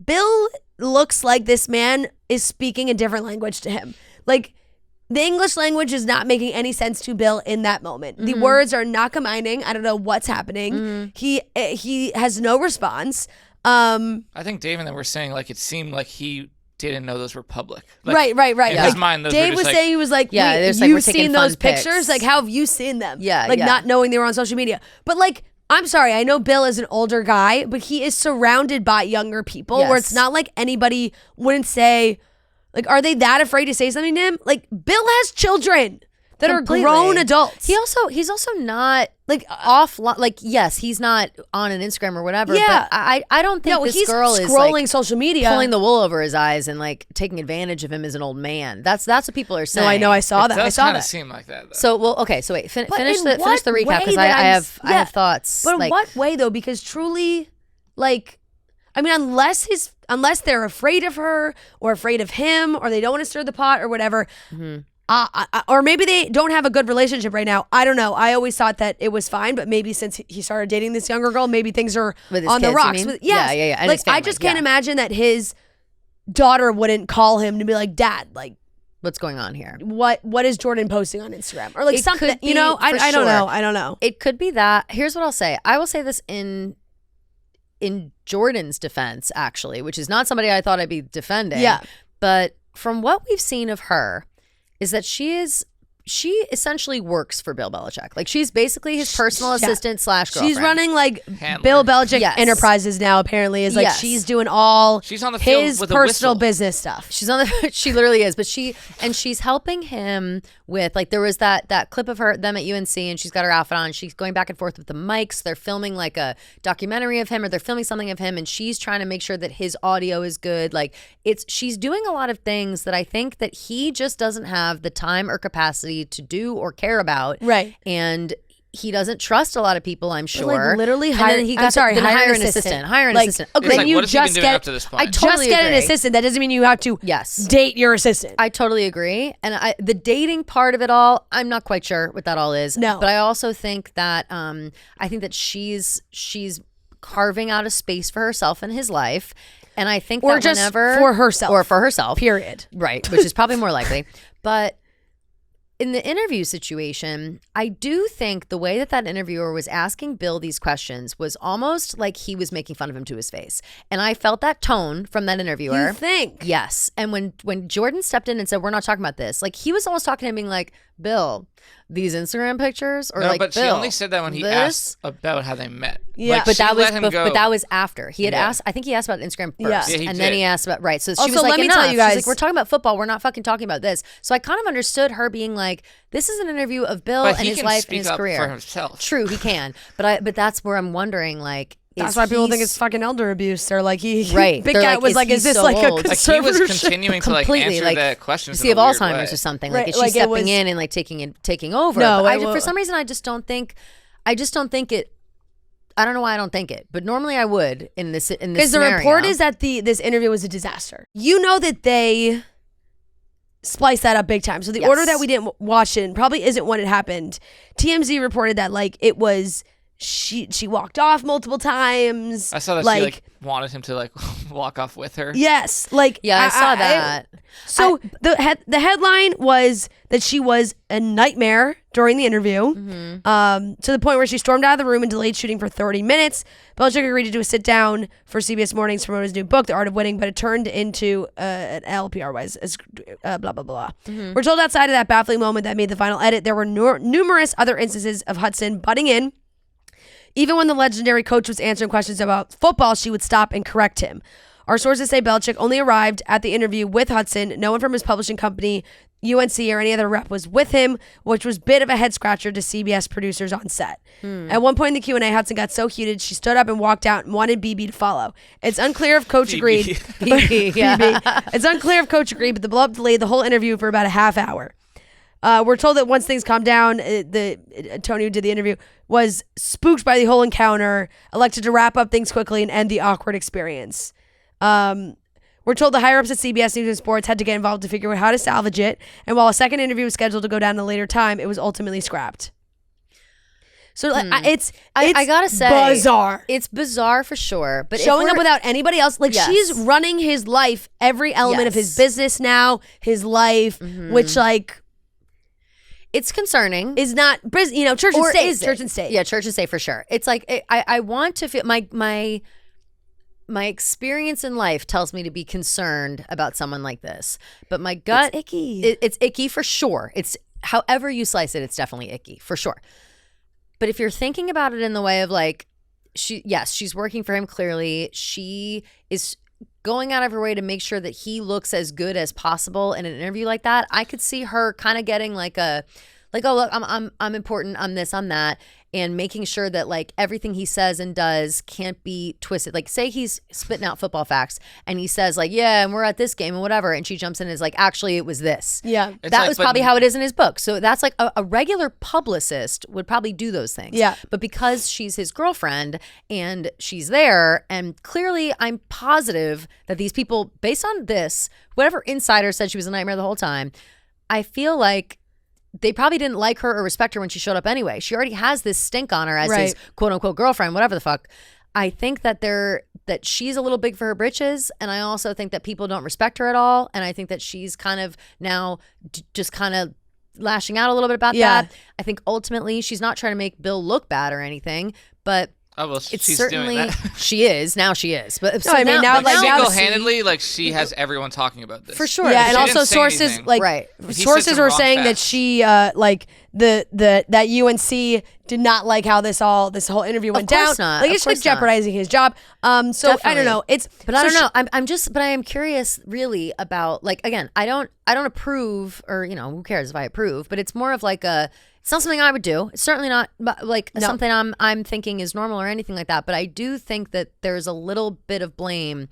Speaker 1: Bill looks like this man is speaking a different language to him. Like, the English language is not making any sense to Bill in that moment. Mm-hmm. The words are not combining. I don't know what's happening. Mm-hmm. He has no response.
Speaker 3: I think Dave and them were saying like it seemed like he didn't know those were public.
Speaker 1: Like, right.
Speaker 3: In his mind, those
Speaker 1: Dave
Speaker 3: were just
Speaker 1: was saying he was like,
Speaker 2: yeah,
Speaker 1: you've seen those pictures? Like, how have you seen them?
Speaker 2: Yeah,
Speaker 1: like not knowing they were on social media. But like I'm sorry, I know Bill is an older guy, but he is surrounded by younger people where it's not like anybody wouldn't say, like, are they that afraid to say something to him? Like, Bill has children that are grown adults.
Speaker 2: He's also not like off. Like, yes, he's not on an Instagram or whatever. Yeah, but I don't think this girl is
Speaker 1: scrolling
Speaker 2: like,
Speaker 1: social media,
Speaker 2: pulling the wool over his eyes and like taking advantage of him as an old man. That's what people are saying.
Speaker 1: No, I know. I saw that.
Speaker 3: It
Speaker 1: does kind
Speaker 3: of seem like that. Though.
Speaker 2: So wait. Finish the recap because I have thoughts.
Speaker 1: But in what way though? Because truly, like, I mean, unless they're afraid of her or afraid of him or they don't want to stir the pot or whatever. Mm-hmm. Or maybe they don't have a good relationship right now. I don't know. I always thought that it was fine, but maybe since he started dating this younger girl, maybe things are on the rocks.
Speaker 2: Yeah.
Speaker 1: And like, I just can't imagine that his daughter wouldn't call him to be like, Dad, like,
Speaker 2: what's going on here?
Speaker 1: What is Jordon posting on Instagram? Or like something, I don't know. I don't know.
Speaker 2: It could be that. Here's what I'll say. I will say this in Jordon's defense, actually, which is not somebody I thought I'd be defending. Yeah. But from what we've seen of her, is that she essentially works for Bill Belichick. Like, she's basically his personal assistant / girlfriend.
Speaker 1: She's running like Handler. Bill Belichick Enterprises now. Apparently, is like she's doing all.
Speaker 3: She's on the field
Speaker 1: his
Speaker 3: with
Speaker 1: personal business stuff.
Speaker 2: She's on the. She literally is, but she's helping him with, like, there was that clip of them at UNC, and she's got her outfit on. She's going back and forth with the mics. They're filming like a documentary of him, or they're filming something of him, and she's trying to make sure that his audio is good. Like, she's doing a lot of things that I think that he just doesn't have the time or capacity to do or care about.
Speaker 1: Right.
Speaker 2: And he doesn't trust a lot of people, I'm sure.
Speaker 1: Like, literally
Speaker 2: hire an assistant. Hire an assistant.
Speaker 1: Okay,
Speaker 3: like, what has he been doing up to this point?
Speaker 1: I totally get an assistant. That doesn't mean you have to date your assistant.
Speaker 2: I totally agree. And the dating part of it all, I'm not quite sure what that all is.
Speaker 1: No.
Speaker 2: But I also think that she's carving out a space for herself in his life. And I think
Speaker 1: that just for herself.
Speaker 2: Or for herself.
Speaker 1: Period.
Speaker 2: Right. Which is probably more likely. But in the interview situation, I do think the way that interviewer was asking Bill these questions was almost like he was making fun of him to his face. And I felt that tone from that interviewer.
Speaker 1: You think?
Speaker 2: Yes. And when Jordon stepped in and said, we're not talking about this, like, he was almost talking to him being like, Bill, these Instagram pictures? Or
Speaker 3: but Bill, she only said that when he asked about how they met.
Speaker 2: Yeah. Like, but that was after. He had asked, I think he asked about Instagram first. Yeah, and then he asked about, right. So she was like,
Speaker 1: let me tell you guys.
Speaker 2: She's like, we're talking about football. We're not fucking talking about this. So I kind of understood her being like, this is an interview of Bill and his life and his career.
Speaker 3: For himself.
Speaker 2: True, he can. But that's where I'm wondering, like,
Speaker 1: that's why people think it's fucking elder abuse. They're like, big
Speaker 2: They're
Speaker 1: guy was like, is this so like a conservatorship?
Speaker 3: Like, he was continuing to like answer that question.
Speaker 2: Does he have Alzheimer's or something? Like, is she stepping in and like taking over? No, for some reason I just don't think it. I don't know why I don't think it, but normally I would in this scenario.
Speaker 1: Because the report is that this interview was a disaster. You know that they spliced that up big time. So the order that we didn't watch in probably isn't when it happened. TMZ reported that like it was. She walked off multiple times.
Speaker 3: I saw that she like wanted him to like walk off with her.
Speaker 1: Yes, like
Speaker 2: I saw that.
Speaker 1: The headline was that she was a nightmare during the interview, to the point where she stormed out of the room and delayed shooting for 30 minutes. Belichick agreed to do a sit down for CBS Mornings to promote his new book, The Art of Winning, but it turned into an LPR-wise, blah, blah, blah. We're told outside of that baffling moment that made the final edit, there were numerous other instances of Hudson butting in. Even when the legendary coach was answering questions about football, she would stop and correct him. Our sources say Belichick only arrived at the interview with Hudson. No one from his publishing company, UNC, or any other rep was with him, which was a bit of a head scratcher to CBS producers on set. At one point in the Q&A, Hudson got so heated, she stood up and walked out and wanted BB to follow. It's unclear if Coach agreed. BB, yeah. It's unclear if Coach agreed, but the blow-up delayed the whole interview for about a half hour. We're told that once things calmed down, Tony, who did the interview, was spooked by the whole encounter, elected to wrap up things quickly and end the awkward experience. We're told the higher-ups at CBS News and Sports had to get involved to figure out how to salvage it, and while a second interview was scheduled to go down at a later time, it was ultimately scrapped. So it's
Speaker 2: I gotta say,
Speaker 1: bizarre.
Speaker 2: It's bizarre for sure. But
Speaker 1: showing up without anybody else, like she's running his life, every element of his business now, his life, which like...
Speaker 2: It's concerning.
Speaker 1: Is not, church and state.
Speaker 2: Church and state. Yeah, church and state for sure. It's like, I want to feel, my experience in life tells me to be concerned about someone like this. But my gut.
Speaker 1: It's icky.
Speaker 2: It's icky for sure. It's however you slice it, it's definitely icky for sure. But if you're thinking about it in the way of like, she's working for him clearly. She is going out of her way to make sure that he looks as good as possible in an interview like that. I could see her kind of getting like oh look, I'm important, I'm this, I'm that, and making sure that like everything he says and does can't be twisted. Like say he's spitting out football facts and he says like, yeah, and we're at this game and whatever, and she jumps in and is like, actually it was this.
Speaker 1: Yeah.
Speaker 2: That was probably how it is in his book. So that's like a regular publicist would probably do those things.
Speaker 1: Yeah.
Speaker 2: But because she's his girlfriend and she's there, and clearly I'm positive that these people, based on this, whatever insider said she was a nightmare the whole time, I feel like they probably didn't like her or respect her when she showed up anyway. She already has this stink on her as his quote unquote girlfriend, whatever the fuck. I think that she's a little big for her britches, and I also think that people don't respect her at all, and I think that she's kind of now just kind of lashing out a little bit about that. I think ultimately she's not trying to make Bill look bad or anything, but it's
Speaker 3: she's
Speaker 2: certainly
Speaker 3: doing that.
Speaker 2: She is now. But
Speaker 1: no, I mean now like
Speaker 3: single-handedly, like she has everyone talking about this
Speaker 2: for sure.
Speaker 1: Yeah, and
Speaker 3: she
Speaker 1: also sources like sources were saying that she like that UNC did not like how this whole interview went down.
Speaker 2: Not.
Speaker 1: Like it's like jeopardizing his job. So definitely. I don't know.
Speaker 2: But I don't know. But I am curious really about like, again, I don't approve, or who cares if I approve, but it's more of like it's not something I would do. It's certainly not like something I'm thinking is normal or anything like that. But I do think that there's a little bit of blame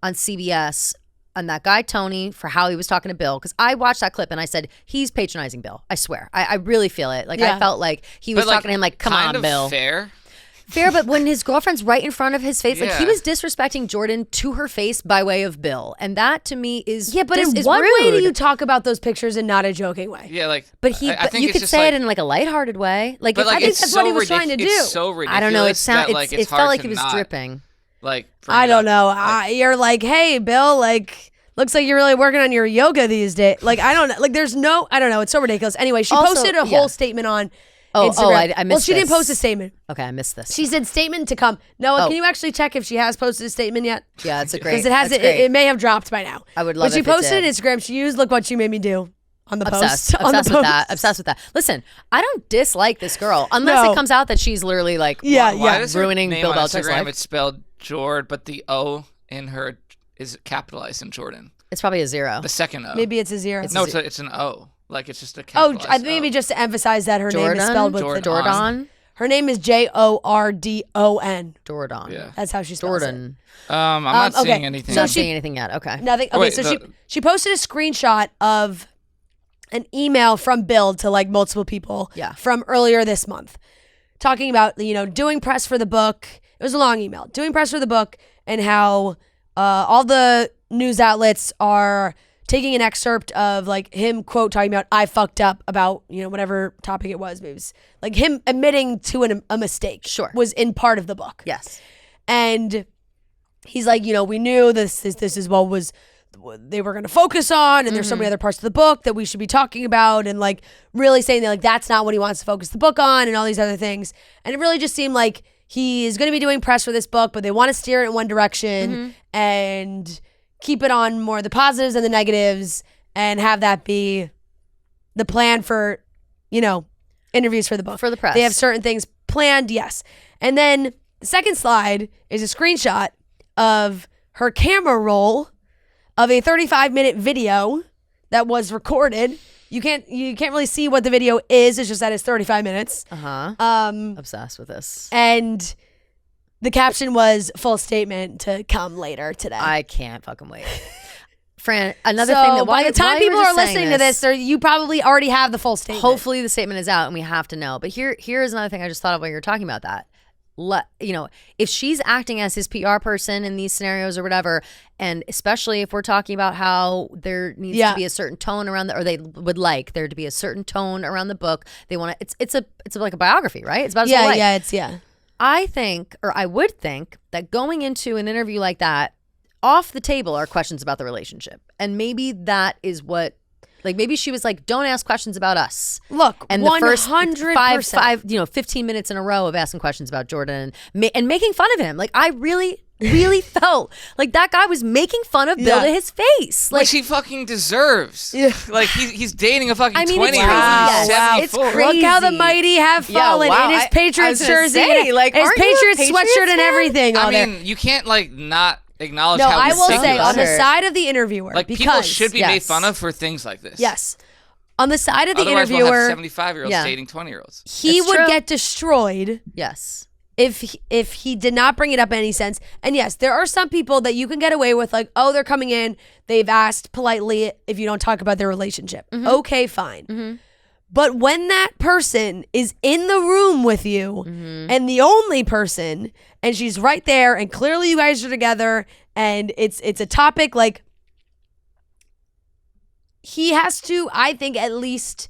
Speaker 2: on CBS on that guy Tony for how he was talking to Bill, because I watched that clip and I said he's patronizing Bill. I swear, I really feel it. Like I felt like he was talking to him like, "Come on, Bill." Fair, but when his girlfriend's right in front of his face, like he was disrespecting Jordon to her face by way of Bill, and that to me is
Speaker 1: but in what way do you talk about those pictures in not a joking way?
Speaker 3: Yeah, like
Speaker 2: but you could say it in like a lighthearted way. Like,
Speaker 1: I think that's what he was trying to do.
Speaker 3: It's so ridiculous.
Speaker 2: I don't know. It felt like
Speaker 3: he
Speaker 2: was dripping.
Speaker 3: Like
Speaker 1: I don't know. You're like, hey, Bill, like. Looks like you're really working on your yoga these days. Like, I don't know. Like, there's no, I don't know. It's so ridiculous. Anyway, she posted a whole statement on Instagram.
Speaker 2: I missed
Speaker 1: Well, she didn't post a statement.
Speaker 2: Okay, I missed this.
Speaker 1: She said statement to come. Noah, can you actually check if she has posted a statement yet?
Speaker 2: Yeah, it's a great.
Speaker 1: Because it has. It may have dropped by now.
Speaker 2: I would love it.
Speaker 1: When she posted it Instagram, she used "Look what you made me do" on the post.
Speaker 2: Obsessed with that. Listen, I don't dislike this girl unless it comes out that she's literally like ruining Bill Belichick's life.
Speaker 3: It's spelled Jord, but the O in her is capitalized in Jordan.
Speaker 2: It's probably a 0.
Speaker 3: The second O.
Speaker 1: Maybe it's a 0.
Speaker 3: It's an O. Like it's just a capitalized O.
Speaker 1: Maybe just to emphasize that her name is spelled with
Speaker 2: Jordon.
Speaker 1: Her name is Jordon.
Speaker 2: Jordon.
Speaker 3: Yeah.
Speaker 1: That's how she spells it.
Speaker 3: I'm not seeing anything.
Speaker 2: Not seeing anything yet. Okay.
Speaker 1: Nothing. Okay, she posted a screenshot of an email from Bill to like multiple people from earlier this month, talking about doing press for the book. It was a long email. Doing press for the book and how all the news outlets are taking an excerpt of like him quote talking about I fucked up about whatever topic it was. Maybe it was like him admitting to a mistake.
Speaker 2: Sure,
Speaker 1: was in part of the book.
Speaker 2: Yes,
Speaker 1: and he's like, we knew this is what was they were going to focus on, and there's so many other parts of the book that we should be talking about, and like really saying that like that's not what he wants to focus the book on, and all these other things. And it really just seemed like he is going to be doing press for this book, but they want to steer it in one direction and keep it on more the positives and the negatives, and have that be the plan for, interviews for the book.
Speaker 2: For the press.
Speaker 1: They have certain things planned, yes. And then the second slide is a screenshot of her camera roll of a 35-minute video that was recorded. You can't really see what the video is. It's just that it's 35 minutes.
Speaker 2: Obsessed with this.
Speaker 1: And the caption was full statement to come later today.
Speaker 2: I can't fucking wait. Fran, another thing that
Speaker 1: by the time people are listening to this, you probably already have the full statement.
Speaker 2: Hopefully the statement is out and we have to know. But here is another thing I just thought of while you were talking about that. If she's acting as his PR person in these scenarios or whatever, and especially if we're talking about how there needs to be a certain tone around or they would like there to be a certain tone around the book. They want to. It's like a biography, right? It's about his whole life. I think, or I would think, that going into an interview like that, off the table are questions about the relationship. And maybe that is what, like, maybe she was like, don't ask questions about us.
Speaker 1: Look,
Speaker 2: and
Speaker 1: 100%.
Speaker 2: the first 15 minutes in a row of asking questions about Jordon and making fun of him. Like, I really really felt like that guy was making fun of Bill to his face.
Speaker 3: Like he fucking deserves. Yeah. Like he's dating a fucking 20-year-old.
Speaker 2: Wow.
Speaker 1: It's crazy. Look how the mighty have fallen in his Patriots jersey, his Patriots sweatshirt and everything.
Speaker 3: I mean, you can't not acknowledge how
Speaker 1: I will
Speaker 3: ridiculous.
Speaker 1: say on the side of the interviewer,
Speaker 3: like people should be made fun of for things like this.
Speaker 1: Yes. On the side of the
Speaker 3: Otherwise
Speaker 1: interviewer,
Speaker 3: we'll have 75-year-olds dating 20-year-olds.
Speaker 1: He would get destroyed.
Speaker 2: Yes.
Speaker 1: If he did not bring it up in any sense. And yes, there are some people that you can get away with, like, oh, they're coming in, they've asked politely if you don't talk about their relationship. Mm-hmm. Okay, fine. Mm-hmm. But when that person is in the room with you and the only person, and she's right there, and clearly you guys are together, and it's a topic, like, he has to, I think, at least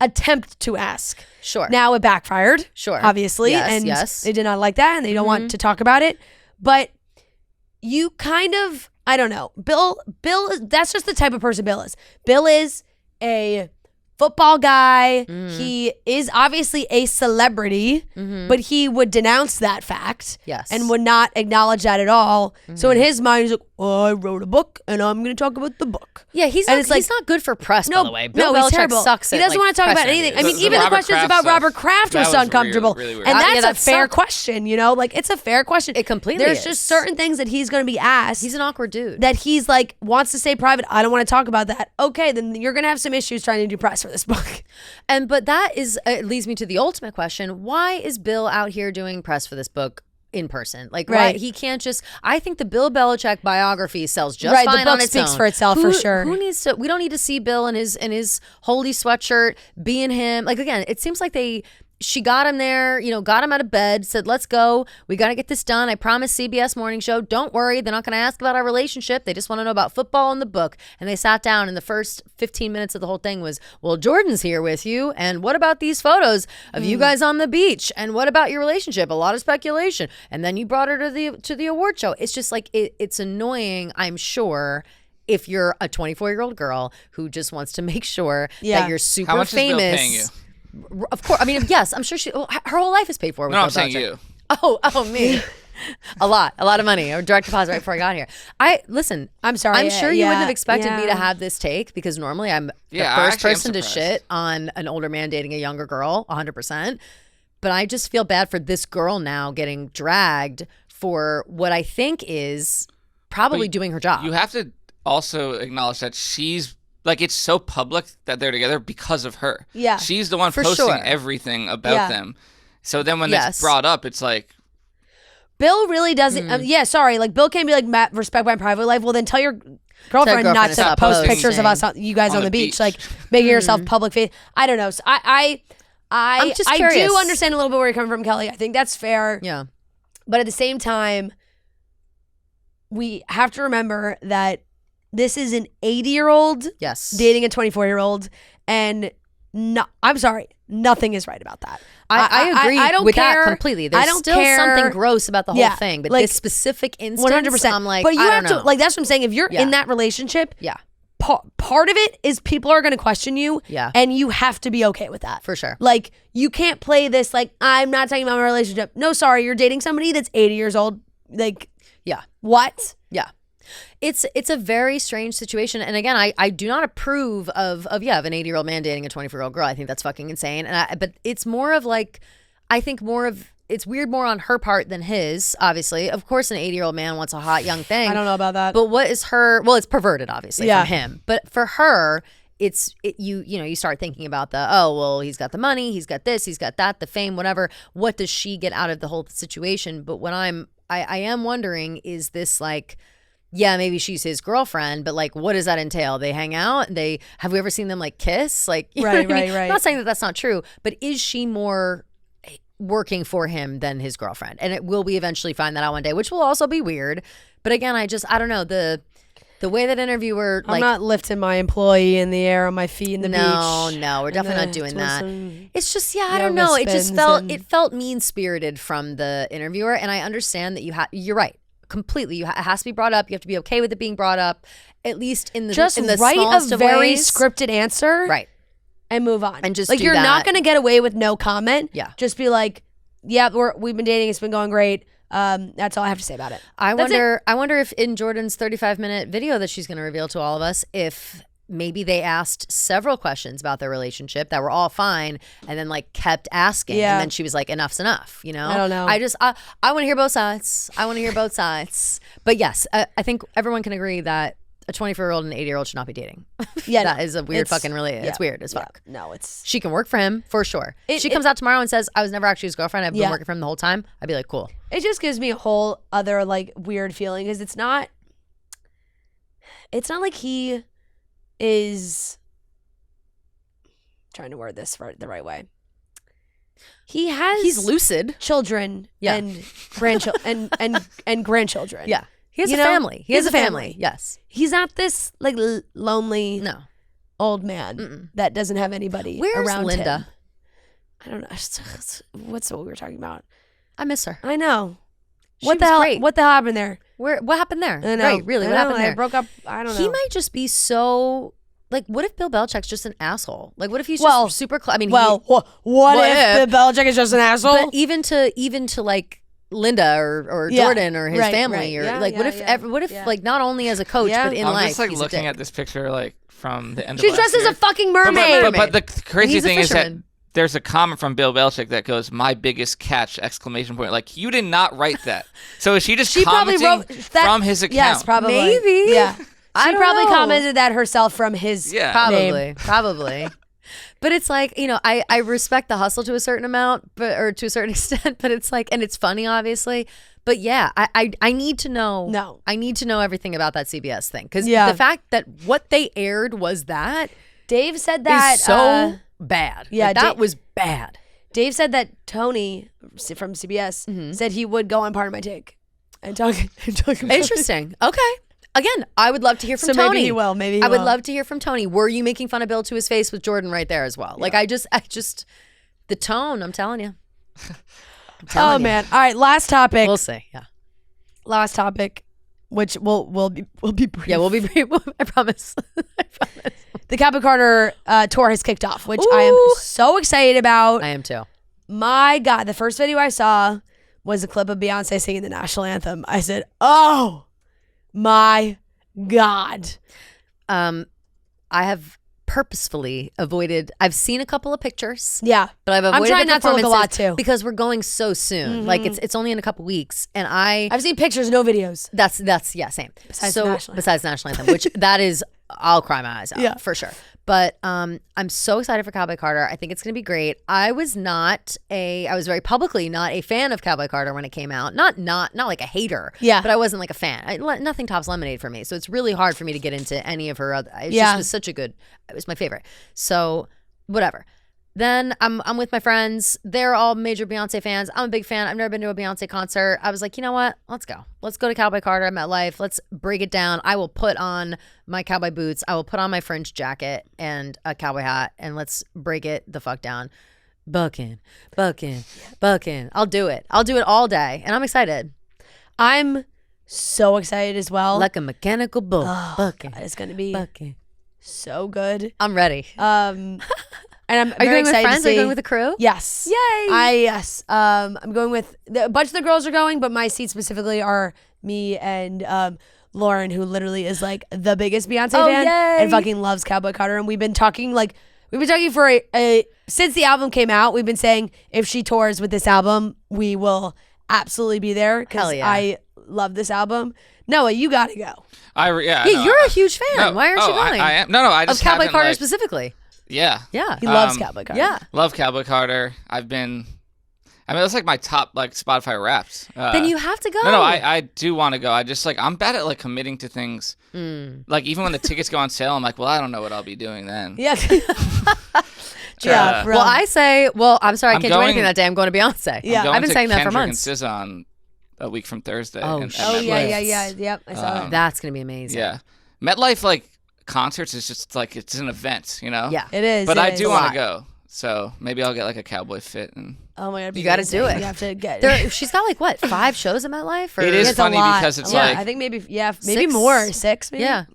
Speaker 1: attempt to ask.
Speaker 2: Sure.
Speaker 1: Now it backfired.
Speaker 2: Sure.
Speaker 1: Obviously.
Speaker 2: Yes,
Speaker 1: they did not like that, and they don't want to talk about it. But you kind of, I don't know. Bill, that's just the type of person Bill is. Bill is a football guy. He is obviously a celebrity, but he would denounce that fact and would not acknowledge that at all. So in his mind, he's like, oh, I wrote a book and I'm going to talk about the book.
Speaker 2: Yeah, he's not good for press, by the way. Bill Belichick sucks at
Speaker 1: He doesn't want to talk about anything. I mean, even the questions about Robert Kraft were so uncomfortable.
Speaker 3: Really weird.
Speaker 1: And that's a fair question, you know? Like, it's a fair question.
Speaker 2: It completely
Speaker 1: There's just certain things that he's going to be asked.
Speaker 2: He's an awkward dude.
Speaker 1: That he's like, wants to stay private. I don't want to talk about that. Okay, then you're going to have some issues trying to do press for this book.
Speaker 2: But that leads me to the ultimate question. Why is Bill out here doing press for this book in person? Like, right. He can't just, I think the Bill Belichick biography sells just fine on its own.
Speaker 1: The book speaks for itself for sure.
Speaker 2: Who needs to, we don't need to see Bill in his holy sweatshirt being him. Like, again, it seems like she got him there, got him out of bed, said, let's go. We got to get this done. I promise CBS Morning Show. Don't worry. They're not going to ask about our relationship. They just want to know about football and the book. And they sat down, and the first 15 minutes of the whole thing was, well, Jordan's here with you. And what about these photos of you guys on the beach? And what about your relationship? A lot of speculation. And then you brought her to the award show. It's just like, it's annoying, I'm sure, if you're a 24-year-old girl who just wants to make sure that you're super
Speaker 3: How much
Speaker 2: famous.
Speaker 3: Is Bill paying you?
Speaker 2: Of course. I mean, yes, I'm sure her whole life is paid for.
Speaker 3: No, I'm saying you.
Speaker 2: Oh, me. A lot of money. A direct deposit right before I got here. Listen, I'm sorry. I'm sure you wouldn't have expected me to have this take, because normally I'm the first person to shit on an older man dating a younger girl, 100%. But I just feel bad for this girl now getting dragged for what I think is probably doing her job.
Speaker 3: You have to also acknowledge that she's, like, it's so public that they're together because of her. Yeah. She's the one posting everything about them. So then when it's brought up, it's like,
Speaker 1: Bill really doesn't. Like, Bill can't be like, Matt, respect my private life. Well, then tell your girlfriend not to post pictures of us, you guys on the beach. Like, making yourself public face. I don't know. So I'm just curious. I do understand a little bit where you're coming from, Kelly. I think that's fair.
Speaker 2: Yeah.
Speaker 1: But at the same time, we have to remember that this is an 80-year-old dating a 24-year-old, and I'm sorry, nothing is right about that.
Speaker 2: I agree with that completely. There's still something gross about the whole thing, but like, this specific instance, 100%. I'm like,
Speaker 1: but you have to, like, that's what I'm saying. If you're in that relationship, part of it is people are going to question you, and you have to be okay with that.
Speaker 2: For sure.
Speaker 1: Like, you can't play this like, I'm not talking about my relationship. No, sorry, you're dating somebody that's 80 years old. Like, what?
Speaker 2: Yeah. It's a very strange situation. And again, I do not approve of an 80-year-old man dating a 24-year-old girl. I think that's fucking insane. But it's more of like, I think it's weird more on her part than his, obviously. Of course, an 80-year-old man wants a hot young thing.
Speaker 1: I don't know about that.
Speaker 2: But what is it's perverted, obviously, from him. But for her, you start thinking about he's got the money, he's got this, he's got that, the fame, whatever. What does she get out of the whole situation? But what I am wondering is this, like, yeah, maybe she's his girlfriend, but like, what does that entail? They hang out. Have we ever seen them like kiss? Like, right. I'm not saying that that's not true, but is she more working for him than his girlfriend? And will we eventually find that out one day, which will also be weird. But again, I don't know the way that interviewer, like,
Speaker 1: I'm not lifting my employee in the air on my feet in the beach.
Speaker 2: No, we're definitely not doing that. It's just, I don't know. It just felt mean spirited from the interviewer, and I understand that you're right. Completely, it has to be brought up. You have to be okay with it being brought up, at least in the
Speaker 1: write
Speaker 2: smallest
Speaker 1: a
Speaker 2: of
Speaker 1: very
Speaker 2: ways.
Speaker 1: Scripted answer,
Speaker 2: right,
Speaker 1: and move on.
Speaker 2: And just
Speaker 1: like, you're not going to get away with no comment.
Speaker 2: Yeah,
Speaker 1: just be like, yeah, we've been dating. It's been going great. That's all I have to say about it.
Speaker 2: I wonder if in Jordon's 35-minute video that she's going to reveal to all of us, if maybe they asked several questions about their relationship that were all fine, and then like kept asking, and then she was like, "Enough's enough," you know.
Speaker 1: I don't know.
Speaker 2: I want to hear both sides. But yes, I think everyone can agree that a 24-year-old and an 80-year-old should not be dating.
Speaker 1: Yeah,
Speaker 2: that is a weird fucking relationship. It's weird as fuck.
Speaker 1: No, it's
Speaker 2: she can work for him for sure. She comes out tomorrow and says, "I was never actually his girlfriend. I've been working for him the whole time." I'd be like, cool.
Speaker 1: It just gives me a whole other like weird feeling because it's not like he is trying to word this the right way. He's
Speaker 2: lucid.
Speaker 1: Children and grandchildren and grandchildren.
Speaker 2: Yeah. He has a family.
Speaker 1: He has a family.
Speaker 2: Yes.
Speaker 1: He's not this like lonely old man
Speaker 2: Mm-mm.
Speaker 1: that doesn't have anybody
Speaker 2: Where's
Speaker 1: around
Speaker 2: Linda?
Speaker 1: him. I don't know. What's what we were talking about?
Speaker 2: I miss her.
Speaker 1: I know.
Speaker 2: What the hell?
Speaker 1: Great. What the hell happened there?
Speaker 2: What happened there?
Speaker 1: I know.
Speaker 2: Right, really, what happened there?
Speaker 1: They broke up. I don't know.
Speaker 2: He might just be so like. What if Bill Belichick's just an asshole? Like, what if he's just super? What if
Speaker 1: Bill Belichick is just an asshole?
Speaker 2: But even to like Linda or Jordon or his family or like what if like not only as a coach but in life.
Speaker 3: I'm just like looking at this picture like from the end of
Speaker 1: She's dressed as a fucking mermaid.
Speaker 3: But the crazy thing is that there's a comment from Bill Belichick that goes, "My biggest catch!" ! Like you did not write that. So is she just commenting from his account?
Speaker 1: Yes, probably.
Speaker 2: Maybe.
Speaker 1: Yeah. She probably
Speaker 2: know.
Speaker 1: commented that herself from his name.
Speaker 2: Probably. But it's like, you know, I respect the hustle to a certain amount, or to a certain extent, but it's like, and it's funny, obviously. But yeah, I need to know.
Speaker 1: No.
Speaker 2: I need to know everything about that CBS thing. Because the fact that what they aired was that.
Speaker 1: Dave said that.
Speaker 2: Is so bad.
Speaker 1: Yeah.
Speaker 2: Like, that was bad.
Speaker 1: Dave said that Tony from CBS said he would go on Part of My Take and talk about
Speaker 2: Interesting. Okay. Again, I would love to hear from Tony.
Speaker 1: Maybe he will.
Speaker 2: I would love to hear from Tony. Were you making fun of Bill to his face with Jordon right there as well? Like I just the tone. I'm telling you.
Speaker 1: Man! All right, last topic.
Speaker 2: We'll see. Yeah.
Speaker 1: Last topic, which we'll be brief.
Speaker 2: Yeah, we'll be brief. I promise.
Speaker 1: The Cowboy Carter tour has kicked off, which I am so excited about.
Speaker 2: I am too.
Speaker 1: My God, the first video I saw was a clip of Beyonce singing the national anthem. I said, "Oh my God."
Speaker 2: I have purposefully avoided. I've seen a couple of pictures.
Speaker 1: Yeah,
Speaker 2: but I've avoided.
Speaker 1: I'm trying not to look a lot too
Speaker 2: because we're going so soon. Mm-hmm. Like it's only in a couple weeks, and I've
Speaker 1: seen pictures, no videos.
Speaker 2: That's same. Besides national anthem, which that is, I'll cry my eyes out for sure. But I'm so excited for Cowboy Carter. I think it's going to be great. I was very publicly not a fan of Cowboy Carter when it came out. Not like a hater. Yeah. But I wasn't like a fan. Nothing tops Lemonade for me. So it's really hard for me to get into any of her other. It was my favorite. So whatever. Then I'm with my friends. They're all major Beyonce fans. I'm a big fan. I've never been to a Beyonce concert. I was like, you know what? Let's go. Let's go to Cowboy Carter at MetLife. Let's break it down. I will put on my cowboy boots. I will put on my fringe jacket and a cowboy hat, and let's break it the fuck down. Bucking. I'll do it. I'll do it all day, and I'm excited.
Speaker 1: I'm so excited as well.
Speaker 2: Like a mechanical bull. Bucking.
Speaker 1: It's going to be so good.
Speaker 2: I'm ready.
Speaker 1: And I'm
Speaker 2: Are you going with friends?
Speaker 1: Are
Speaker 2: you going with the crew?
Speaker 1: Yes.
Speaker 2: Yay.
Speaker 1: Yes. I'm going with a bunch of the girls are going, but my seats specifically are me and Lauren, who literally is like the biggest Beyonce fan and fucking loves Cowboy Carter. And we've been talking for since the album came out. We've been saying if she tours with this album, we will absolutely be there because I love this album. Noah, you gotta go.
Speaker 2: You're a huge fan.
Speaker 3: No,
Speaker 2: Why aren't you going?
Speaker 3: I am. No, I just
Speaker 2: of Cowboy Carter
Speaker 3: like,
Speaker 2: specifically.
Speaker 3: Yeah.
Speaker 1: He loves Cowboy Carter.
Speaker 2: Yeah.
Speaker 3: Love Cowboy Carter. That's like my top Spotify Wrapped.
Speaker 2: Then you have to go.
Speaker 3: No, I do want to go. I just I'm bad at committing to things. Like even when the tickets go on sale, I'm like, well, I don't know what I'll be doing then.
Speaker 1: Yeah.
Speaker 2: Well, I say, I'm sorry, I can't do anything that day. I'm going to Beyonce.
Speaker 3: Yeah.
Speaker 2: I've been saying that for
Speaker 3: Kendrick
Speaker 2: months.
Speaker 3: And SZA on a week from Thursday.
Speaker 1: Yeah. Yep, I saw that.
Speaker 2: That's gonna be amazing.
Speaker 3: Yeah. MetLife concerts is just it's an event, you know?
Speaker 2: Yeah.
Speaker 1: It is.
Speaker 3: But I do want to go. So maybe I'll get a cowboy fit and
Speaker 1: oh my God,
Speaker 2: you got to do it.
Speaker 1: You have to get
Speaker 2: she's got 5 shows in MetLife?
Speaker 3: It is funny because it's
Speaker 1: I think maybe 6? More 6 maybe.
Speaker 2: Yeah.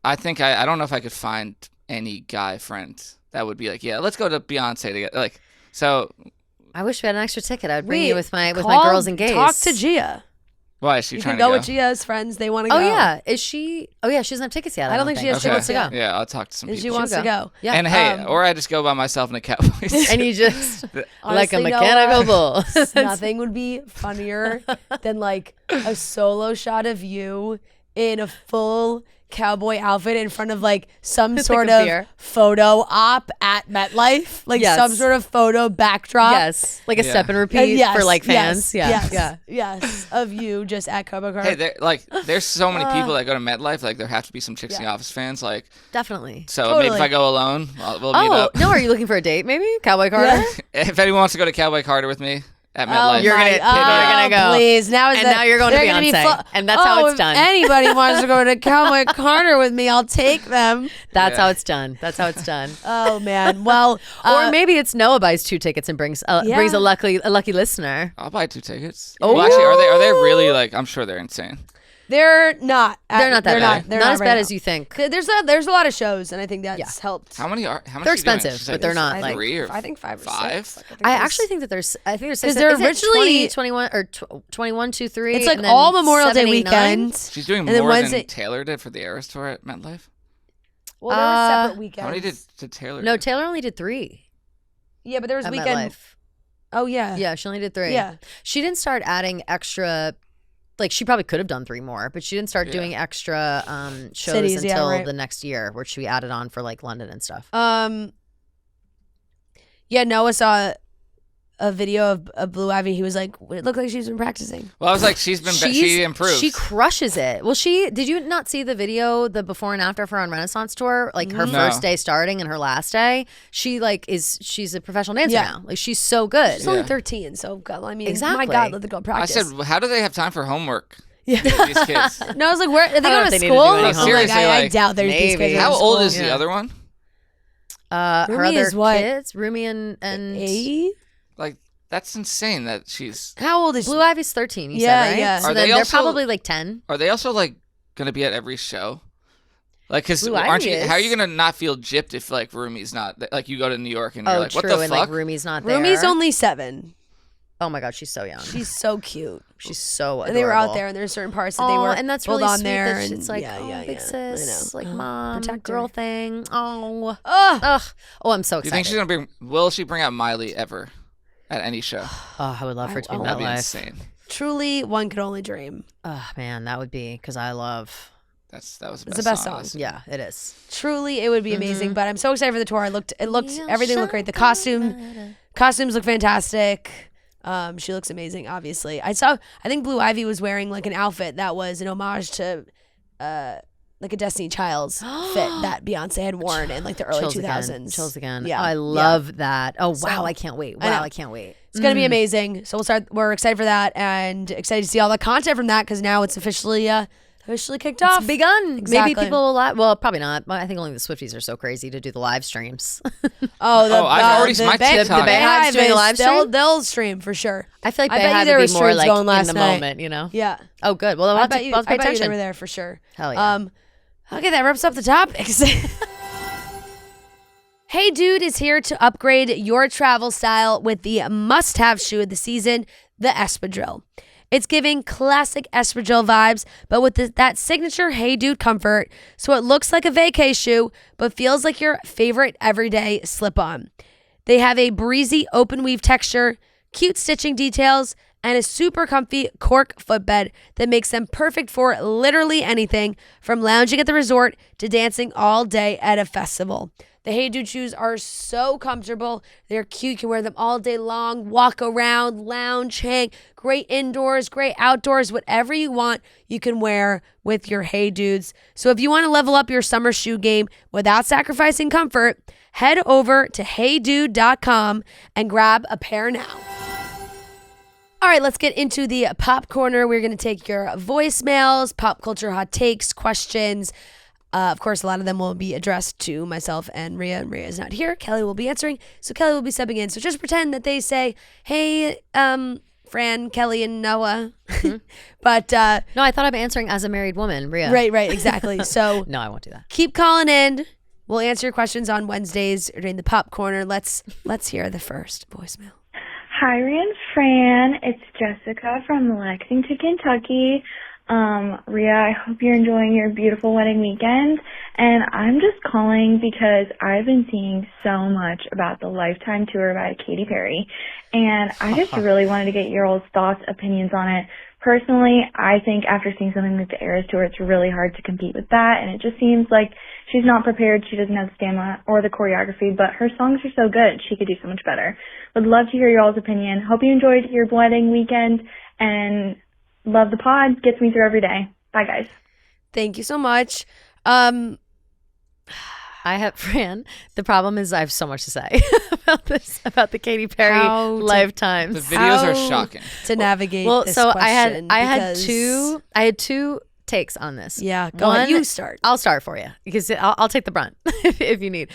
Speaker 3: I think I don't know if I could find any guy friend that would be let's go to Beyonce together. So
Speaker 2: I wish we had an extra ticket. I'd bring you with my girls and gays.
Speaker 1: Talk to Gia.
Speaker 3: Why is she
Speaker 1: you
Speaker 3: trying
Speaker 1: to go?
Speaker 3: You can go
Speaker 1: with Gia's friends. They want to go.
Speaker 2: Oh yeah, is she? Oh yeah, she doesn't have tickets yet.
Speaker 1: I don't think she has tickets
Speaker 2: to go.
Speaker 3: Yeah, I'll talk to some people.
Speaker 1: She wants to go.
Speaker 3: Yeah. And hey, or I just go by myself in a Cowboys.
Speaker 2: And you just
Speaker 1: honestly,
Speaker 2: like a mechanical bull.
Speaker 1: Nothing would be funnier than like a solo shot of you in a full cowboy outfit in front of like some sort of photo op at MetLife, like some sort of photo backdrop.
Speaker 2: Yes, like a step and repeat for like fans.
Speaker 1: Yes, of you just at Cowboy Carter.
Speaker 3: Hey, there's so many people that go to MetLife. Like there have to be some Chicks in the Office fans. Like
Speaker 2: definitely.
Speaker 3: So maybe if I go alone, we'll meet up.
Speaker 2: No, are you looking for a date? Maybe Cowboy Carter.
Speaker 3: If anyone wants to go to Cowboy Carter with me. At MetLife.
Speaker 2: You're gonna go.
Speaker 1: Please, now you're going to
Speaker 2: Beyonce, and that's how it's done.
Speaker 1: If anybody wants to go to Cowboy Carter with me, I'll take them.
Speaker 2: That's how it's done. That's how it's done.
Speaker 1: Oh man, well,
Speaker 2: or maybe it's Noah buys 2 tickets and brings a lucky listener.
Speaker 3: I'll buy 2 tickets. Oh, well, actually, are they really like? I'm sure they're insane.
Speaker 1: They're not.
Speaker 2: They're not that bad. They're not as bad as you think.
Speaker 1: There's a lot of shows, and I think that's helped.
Speaker 3: How many?
Speaker 2: They're expensive, but they're not like
Speaker 3: 3 or
Speaker 1: I think 5 or
Speaker 3: 5.
Speaker 1: 6.
Speaker 2: I actually think that there's 6.
Speaker 1: Because they're originally
Speaker 2: 21 or 21, 2, 3.
Speaker 1: It's like all Memorial Day
Speaker 2: 7, 8,
Speaker 1: weekend.
Speaker 3: She's doing more than Taylor did for the Eras Tour at MetLife.
Speaker 1: Well, there were separate weekends.
Speaker 3: How many did Taylor?
Speaker 2: No, Taylor only did 3.
Speaker 1: Yeah, but there was a weekend. Oh yeah.
Speaker 2: Yeah, she only did 3.
Speaker 1: Yeah.
Speaker 2: She didn't start adding extra. Like she probably could have done 3 more, but she didn't start doing extra shows
Speaker 1: cities,
Speaker 2: until the next year, where she added on for like London and stuff.
Speaker 1: Yeah, Noah saw a video of Blue Ivy. He was like, it looked like she's been practicing.
Speaker 3: Well, I was like, she improved.
Speaker 2: She crushes it. Well, did you not see the video, the before and after for on Renaissance Tour? Like her first day starting and her last day. She's a professional dancer now. Like she's so good.
Speaker 1: She's only 13, so I mean, my God, let the girl practice.
Speaker 3: I said, how do they have time for homework? Yeah. These kids.
Speaker 1: No, I was like, where are they going to school?
Speaker 3: Seriously,
Speaker 1: I doubt there's these kids.
Speaker 3: How old is the other one?
Speaker 2: Her other kids, Rumi and
Speaker 1: 8.
Speaker 3: Like that's insane that she's.
Speaker 1: How old is
Speaker 2: Blue Ivy's 13? You said, right?
Speaker 1: Yeah.
Speaker 2: So they're probably like 10.
Speaker 3: Are they also like gonna be at every show? Like, cause how are you gonna not feel gypped if like Rumi's not? Like you go to New York and you're like, what the fuck?
Speaker 2: And like Rumi's not there.
Speaker 1: Rumi's only 7.
Speaker 2: Oh my God, she's so young.
Speaker 1: She's so cute.
Speaker 2: She's so adorable.
Speaker 1: And they were out there, and there's certain parts that they were
Speaker 2: and that's
Speaker 1: pulled
Speaker 2: really
Speaker 1: on
Speaker 2: sweet
Speaker 1: there.
Speaker 2: That it's like, big sis, like mom, girl
Speaker 1: her.
Speaker 2: thing. Oh, I'm so excited.
Speaker 3: Do you think she's gonna will she bring out Miley ever at any show?
Speaker 2: Oh, I would love for it to be
Speaker 3: That'd be
Speaker 2: MetLife.
Speaker 3: insane.
Speaker 1: Truly, one could only dream.
Speaker 2: Oh man, that would be because I love.
Speaker 3: That was
Speaker 1: the best song.
Speaker 2: Yeah, it is.
Speaker 1: Truly, it would be amazing. But I'm so excited for the tour. Everything looked great. The costumes look fantastic. She looks amazing. Obviously, I think Blue Ivy was wearing like an outfit that was an homage to, like a Destiny Child's fit that Beyonce had worn in like the early 2000s.
Speaker 2: Chills again.
Speaker 1: Yeah,
Speaker 2: I love that. Oh wow, I can't wait. Wow, I can't wait.
Speaker 1: It's gonna be amazing. So we're excited for that and excited to see all the content from that because now it's officially kicked off.
Speaker 2: It's begun.
Speaker 1: Exactly.
Speaker 2: Maybe people will well, probably not. I think only the Swifties are so crazy to do the live streams.
Speaker 3: I've already my TikTok.
Speaker 2: The Bayhive's doing a live stream.
Speaker 1: They'll stream for sure.
Speaker 2: I feel like Bayhive would be more like in the moment, you know?
Speaker 1: Yeah.
Speaker 2: Oh, good. Well, I'll pay attention.
Speaker 1: They were there for sure.
Speaker 2: Hell yeah.
Speaker 1: Okay, that wraps up the topics. Hey Dude is here to upgrade your travel style with the must-have shoe of the season, the Espadrille. It's giving classic Espadrille vibes, but with that signature Hey Dude comfort, so it looks like a vacay shoe, but feels like your favorite everyday slip-on. They have a breezy open weave texture, cute stitching details, and a super comfy cork footbed that makes them perfect for literally anything, from lounging at the resort to dancing all day at a festival. The Hey Dude shoes are so comfortable. They're cute. You can wear them all day long, walk around, lounge, hang. Great indoors, great outdoors, whatever you want, you can wear with your Hey Dudes. So if you want to level up your summer shoe game without sacrificing comfort, head over to heydude.com and grab a pair now. All right, let's get into the pop corner. We're going to take your voicemails, pop culture hot takes, questions. Of course, a lot of them will be addressed to myself and Rhea is not here. Kelly will be answering, so Kelly will be stepping in. So just pretend that they say, hey, Fran, Kelly, and Noah. Mm-hmm. But
Speaker 2: no, I thought I'm answering as a married woman, Rhea.
Speaker 1: Right, exactly. So
Speaker 2: no, I won't do that.
Speaker 1: Keep calling in. We'll answer your questions on Wednesdays during the pop corner. Let's hear the first voicemail.
Speaker 4: Hi, Ryan Fran. It's Jessica from Lexington, Kentucky. Rhea, I hope you're enjoying your beautiful wedding weekend. And I'm just calling because I've been seeing so much about the Lifetime tour by Katy Perry. And I just really wanted to get your old thoughts, opinions on it. Personally, I think after seeing something like the Eras Tour, it's really hard to compete with that. And it just seems like she's not prepared. She doesn't have the stamina or the choreography, but her songs are so good. She could do so much better. Would love to hear your all's opinion. Hope you enjoyed your wedding weekend and love the pod. Gets me through every day. Bye, guys.
Speaker 1: Thank you so much.
Speaker 2: I have, Fran, the problem is I have so much to say about this, about the Katy Perry Lifetimes.
Speaker 3: The videos are shocking.
Speaker 1: To navigate this
Speaker 2: so
Speaker 1: question.
Speaker 2: I had two takes on this.
Speaker 1: Yeah, go ahead. You start.
Speaker 2: I'll start for you because I'll take the brunt if you need.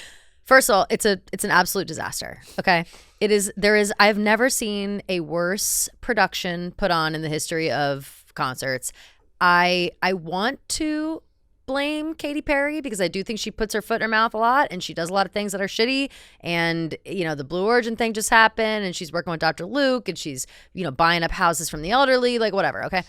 Speaker 2: First of all, it's an absolute disaster. Okay. I've never seen a worse production put on in the history of concerts. I want to blame Katy Perry because I do think she puts her foot in her mouth a lot and she does a lot of things that are shitty. And, the Blue Origin thing just happened and she's working with Dr. Luke and she's, buying up houses from the elderly, like whatever. Okay.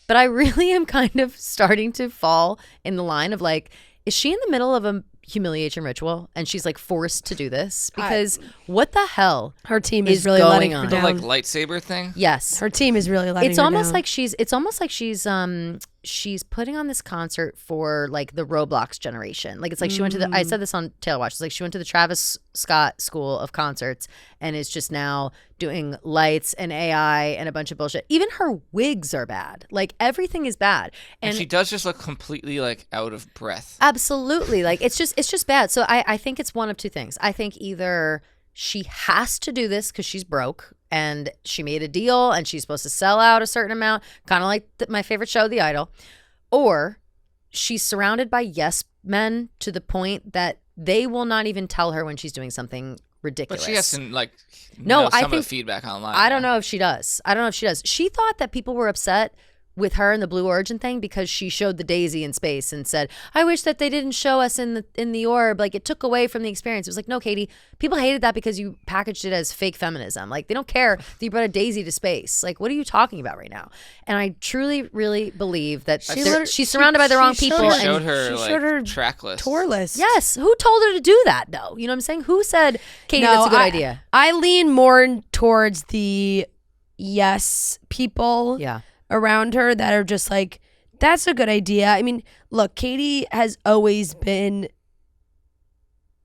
Speaker 2: But I really am kind of starting to fall in the line of like, is she in the middle of a humiliation ritual and she's like forced to do this? Because what the hell?
Speaker 1: Her team is really letting her down.
Speaker 3: The like lightsaber thing?
Speaker 2: Yes.
Speaker 1: Her team is really letting her down.
Speaker 2: It's almost like she's putting on this concert for like the Roblox generation. Like it's like she went to I said this on Taylor Watch. It's like she went to the Travis Scott School of Concerts and is just now doing lights and AI and a bunch of bullshit. Even her wigs are bad. Like everything is bad. And
Speaker 3: she does just look completely like out of breath.
Speaker 2: Absolutely. Like it's just bad. So I think it's one of two things. I think either she has to do this because she's broke and she made a deal and she's supposed to sell out a certain amount, kind of like my favorite show, The Idol, or she's surrounded by yes men to the point that they will not even tell her when she's doing something ridiculous.
Speaker 3: But she has to know some of the feedback online.
Speaker 2: I don't know if she does. She thought that people were upset with her and the Blue Origin thing because she showed the daisy in space and said, I wish that they didn't show us in the orb. Like it took away from the experience. It was like, no, Katy, people hated that because you packaged it as fake feminism. Like they don't care that you brought a daisy to space. Like what are you talking about right now? And I truly, really believe that she's surrounded by the wrong people.
Speaker 3: She showed her track list.
Speaker 1: Tour list.
Speaker 2: Yes. Who told her to do that though? You know what I'm saying? Who said, Katy, that's a good idea?
Speaker 1: I lean more towards the yes people.
Speaker 2: Yeah.
Speaker 1: Around her that are just like, that's a good idea. I mean, look, Katy has always been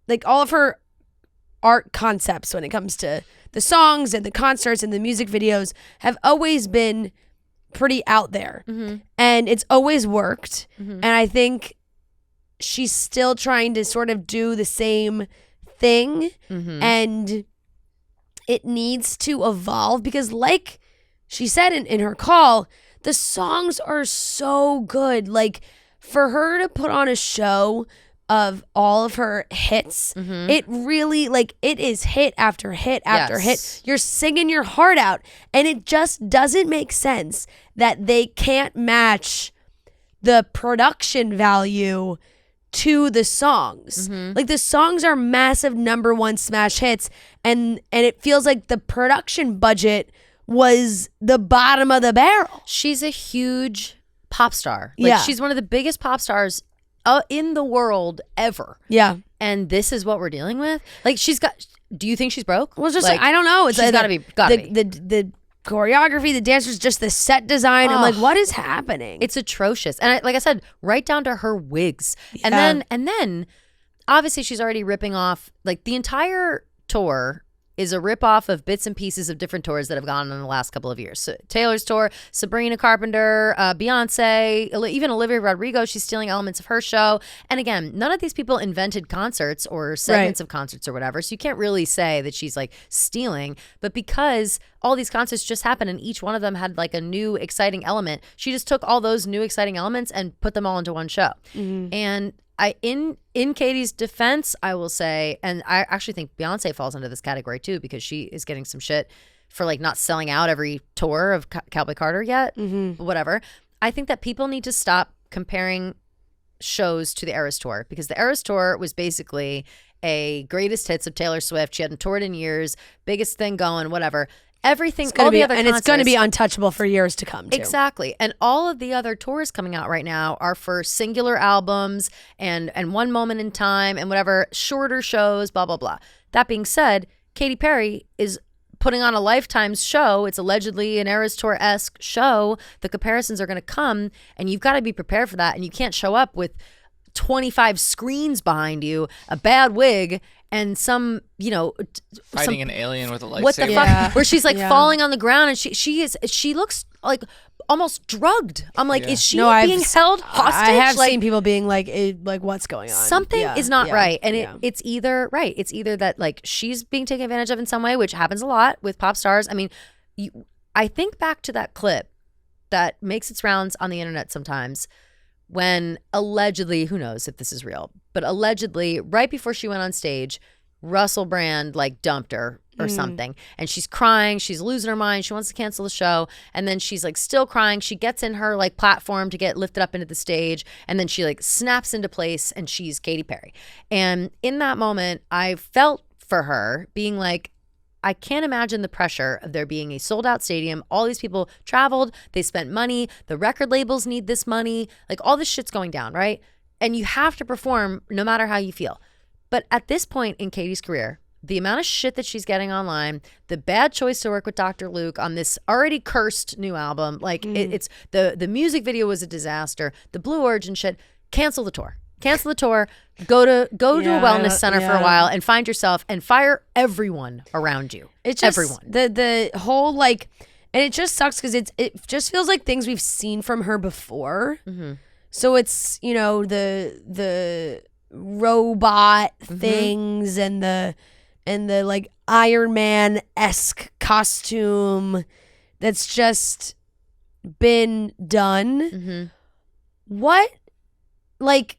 Speaker 1: like all of her art concepts when it comes to the songs and the concerts and the music videos have always been pretty out there. Mm-hmm. And it's always worked. Mm-hmm. And I think she's still trying to sort of do the same thing. Mm-hmm. And it needs to evolve because like she said in her call, the songs are so good. Like for her to put on a show of all of her hits, it really it is hit after hit after hit. You're singing your heart out. And it just doesn't make sense that they can't match the production value to the songs. Like the songs are massive number one smash hits and it feels like the production budget was the bottom of the barrel.
Speaker 2: She's a huge pop star. She's one of the biggest pop stars in the world ever.
Speaker 1: Yeah.
Speaker 2: And this is what we're dealing with. Like do you think she's broke?
Speaker 1: Well, just I don't know. It's
Speaker 2: she's gotta be.
Speaker 1: The choreography, the dancers, just the set design. I'm like, what is happening?
Speaker 2: It's atrocious. And like I said, right down to her wigs. Yeah. And then obviously she's already ripping off like the entire tour is a ripoff of bits and pieces of different tours that have gone on in the last couple of years. So Taylor's tour, Sabrina Carpenter, Beyonce, even Olivia Rodrigo, she's stealing elements of her show. And again, none of these people invented concerts or segments of concerts or whatever. So you can't really say that she's like stealing. But because all these concerts just happened and each one of them had like a new exciting element, she just took all those new exciting elements and put them all into one show. Mm-hmm. And in Katy's defense, I will say, and I actually think Beyonce falls into this category too because she is getting some shit for like not selling out every tour of Cowboy Carter yet, whatever. I think that people need to stop comparing shows to the Eras Tour because the Eras Tour was basically a greatest hits of Taylor Swift. She hadn't toured in years, biggest thing going, whatever. everything, all the other concerts.
Speaker 1: And it's going to be untouchable for years to come, too.
Speaker 2: Exactly. And all of the other tours coming out right now are for singular albums and one moment in time and whatever, shorter shows, blah, blah, blah. That being said, Katy Perry is putting on a Lifetime's show. It's allegedly an Eras Tour-esque show. The comparisons are going to come, and you've got to be prepared for that. And you can't show up with 25 screens behind you, a bad wig, and some,
Speaker 3: fighting an alien with a lightsaber.
Speaker 2: What the fuck? Where she's like falling on the ground, and she looks like almost drugged. I'm like, is she being held hostage?
Speaker 1: I have seen people being like, what's going on?
Speaker 2: Something is not right, and it's either right. It's either that like she's being taken advantage of in some way, which happens a lot with pop stars. I mean, I think back to that clip that makes its rounds on the internet sometimes, when allegedly, who knows if this is real, but allegedly right before she went on stage, Russell Brand like dumped her or something. And she's crying. She's losing her mind. She wants to cancel the show. And then she's like still crying. She gets in her like platform to get lifted up into the stage. And then she like snaps into place and she's Katy Perry. And in that moment, I felt for her being like, I can't imagine the pressure of there being a sold out stadium. All these people traveled, they spent money, the record labels need this money, like all this shit's going down, right? And you have to perform no matter how you feel. But at this point in Katy's career, the amount of shit that she's getting online, the bad choice to work with Dr. Luke on this already cursed new album, like it's the music video was a disaster, the Blue Origin shit, cancel the tour. Cancel the tour, go to a wellness center for a while and find yourself and fire everyone around you.
Speaker 1: It's just everyone. The whole like, and it just sucks because it just feels like things we've seen from her before. Mm-hmm. So it's, the robot things and the like Iron Man-esque costume that's just been done. Mm-hmm. What, like,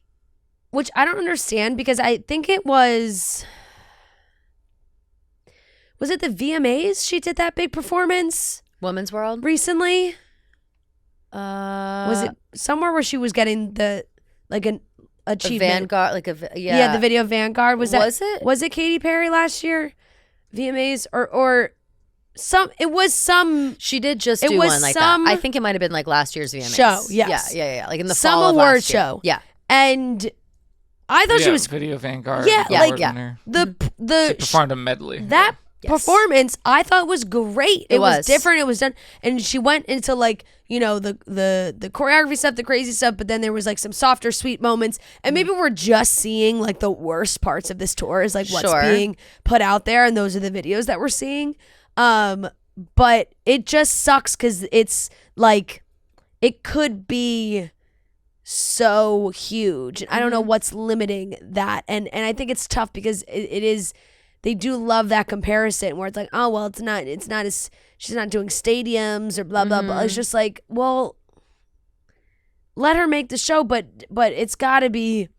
Speaker 1: which I don't understand because I think it was it the VMAs she did that big performance?
Speaker 2: Women's World?
Speaker 1: Recently? Was it somewhere where she was getting the, like an achievement?
Speaker 2: Vanguard,
Speaker 1: the video of Vanguard. Was
Speaker 2: it?
Speaker 1: Was it Katy Perry last year? VMAs or some, it was some.
Speaker 2: She did just do one like that. I think it might have been like last year's VMAs.
Speaker 1: Show, yes.
Speaker 2: Yeah. Like in the
Speaker 1: some
Speaker 2: fall of
Speaker 1: award
Speaker 2: last year.
Speaker 1: show.
Speaker 2: Yeah.
Speaker 1: And I thought she was
Speaker 3: video Vanguard.
Speaker 1: Yeah, like
Speaker 3: the she performed a medley.
Speaker 1: That performance I thought was great. It was different. It was done, and she went into like the choreography stuff, the crazy stuff. But then there was like some softer, sweet moments, and maybe we're just seeing like the worst parts of this tour is like what's being put out there, and those are the videos that we're seeing. But it just sucks because it's like it could be so huge. I don't know what's limiting that, and I think it's tough because it is. They do love that comparison where it's like, oh well, it's not as she's not doing stadiums or blah blah blah. It's just like, well, let her make the show, but it's got to be.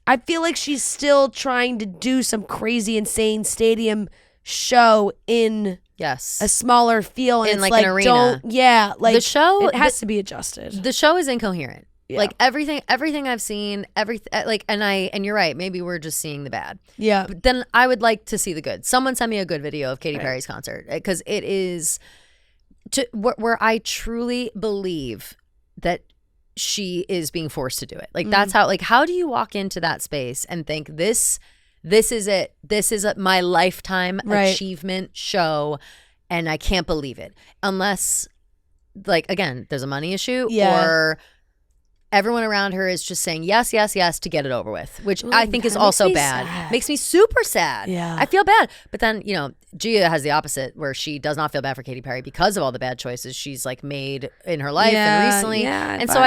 Speaker 1: I feel like she's still trying to do some crazy, insane stadium show in a smaller feel, and
Speaker 2: in
Speaker 1: it's
Speaker 2: like an arena.
Speaker 1: The
Speaker 2: show
Speaker 1: it has to be adjusted.
Speaker 2: The show is incoherent. Yeah. Like everything I've seen, and you're right. Maybe we're just seeing the bad.
Speaker 1: Yeah.
Speaker 2: But then I would like to see the good. Someone send me a good video of Katy Perry's concert because it is where I truly believe that she is being forced to do it. Like that's how. Like how do you walk into that space and think this is it? This is my lifetime achievement show, and I can't believe it unless, like again, there's a money issue or. Everyone around her is just saying yes, yes, yes to get it over with, which I think is also bad. Sad. Makes me super sad.
Speaker 1: Yeah.
Speaker 2: I feel bad. But then, Gia has the opposite where she does not feel bad for Katy Perry because of all the bad choices she's like made in her life and recently.
Speaker 1: Yeah,
Speaker 2: and so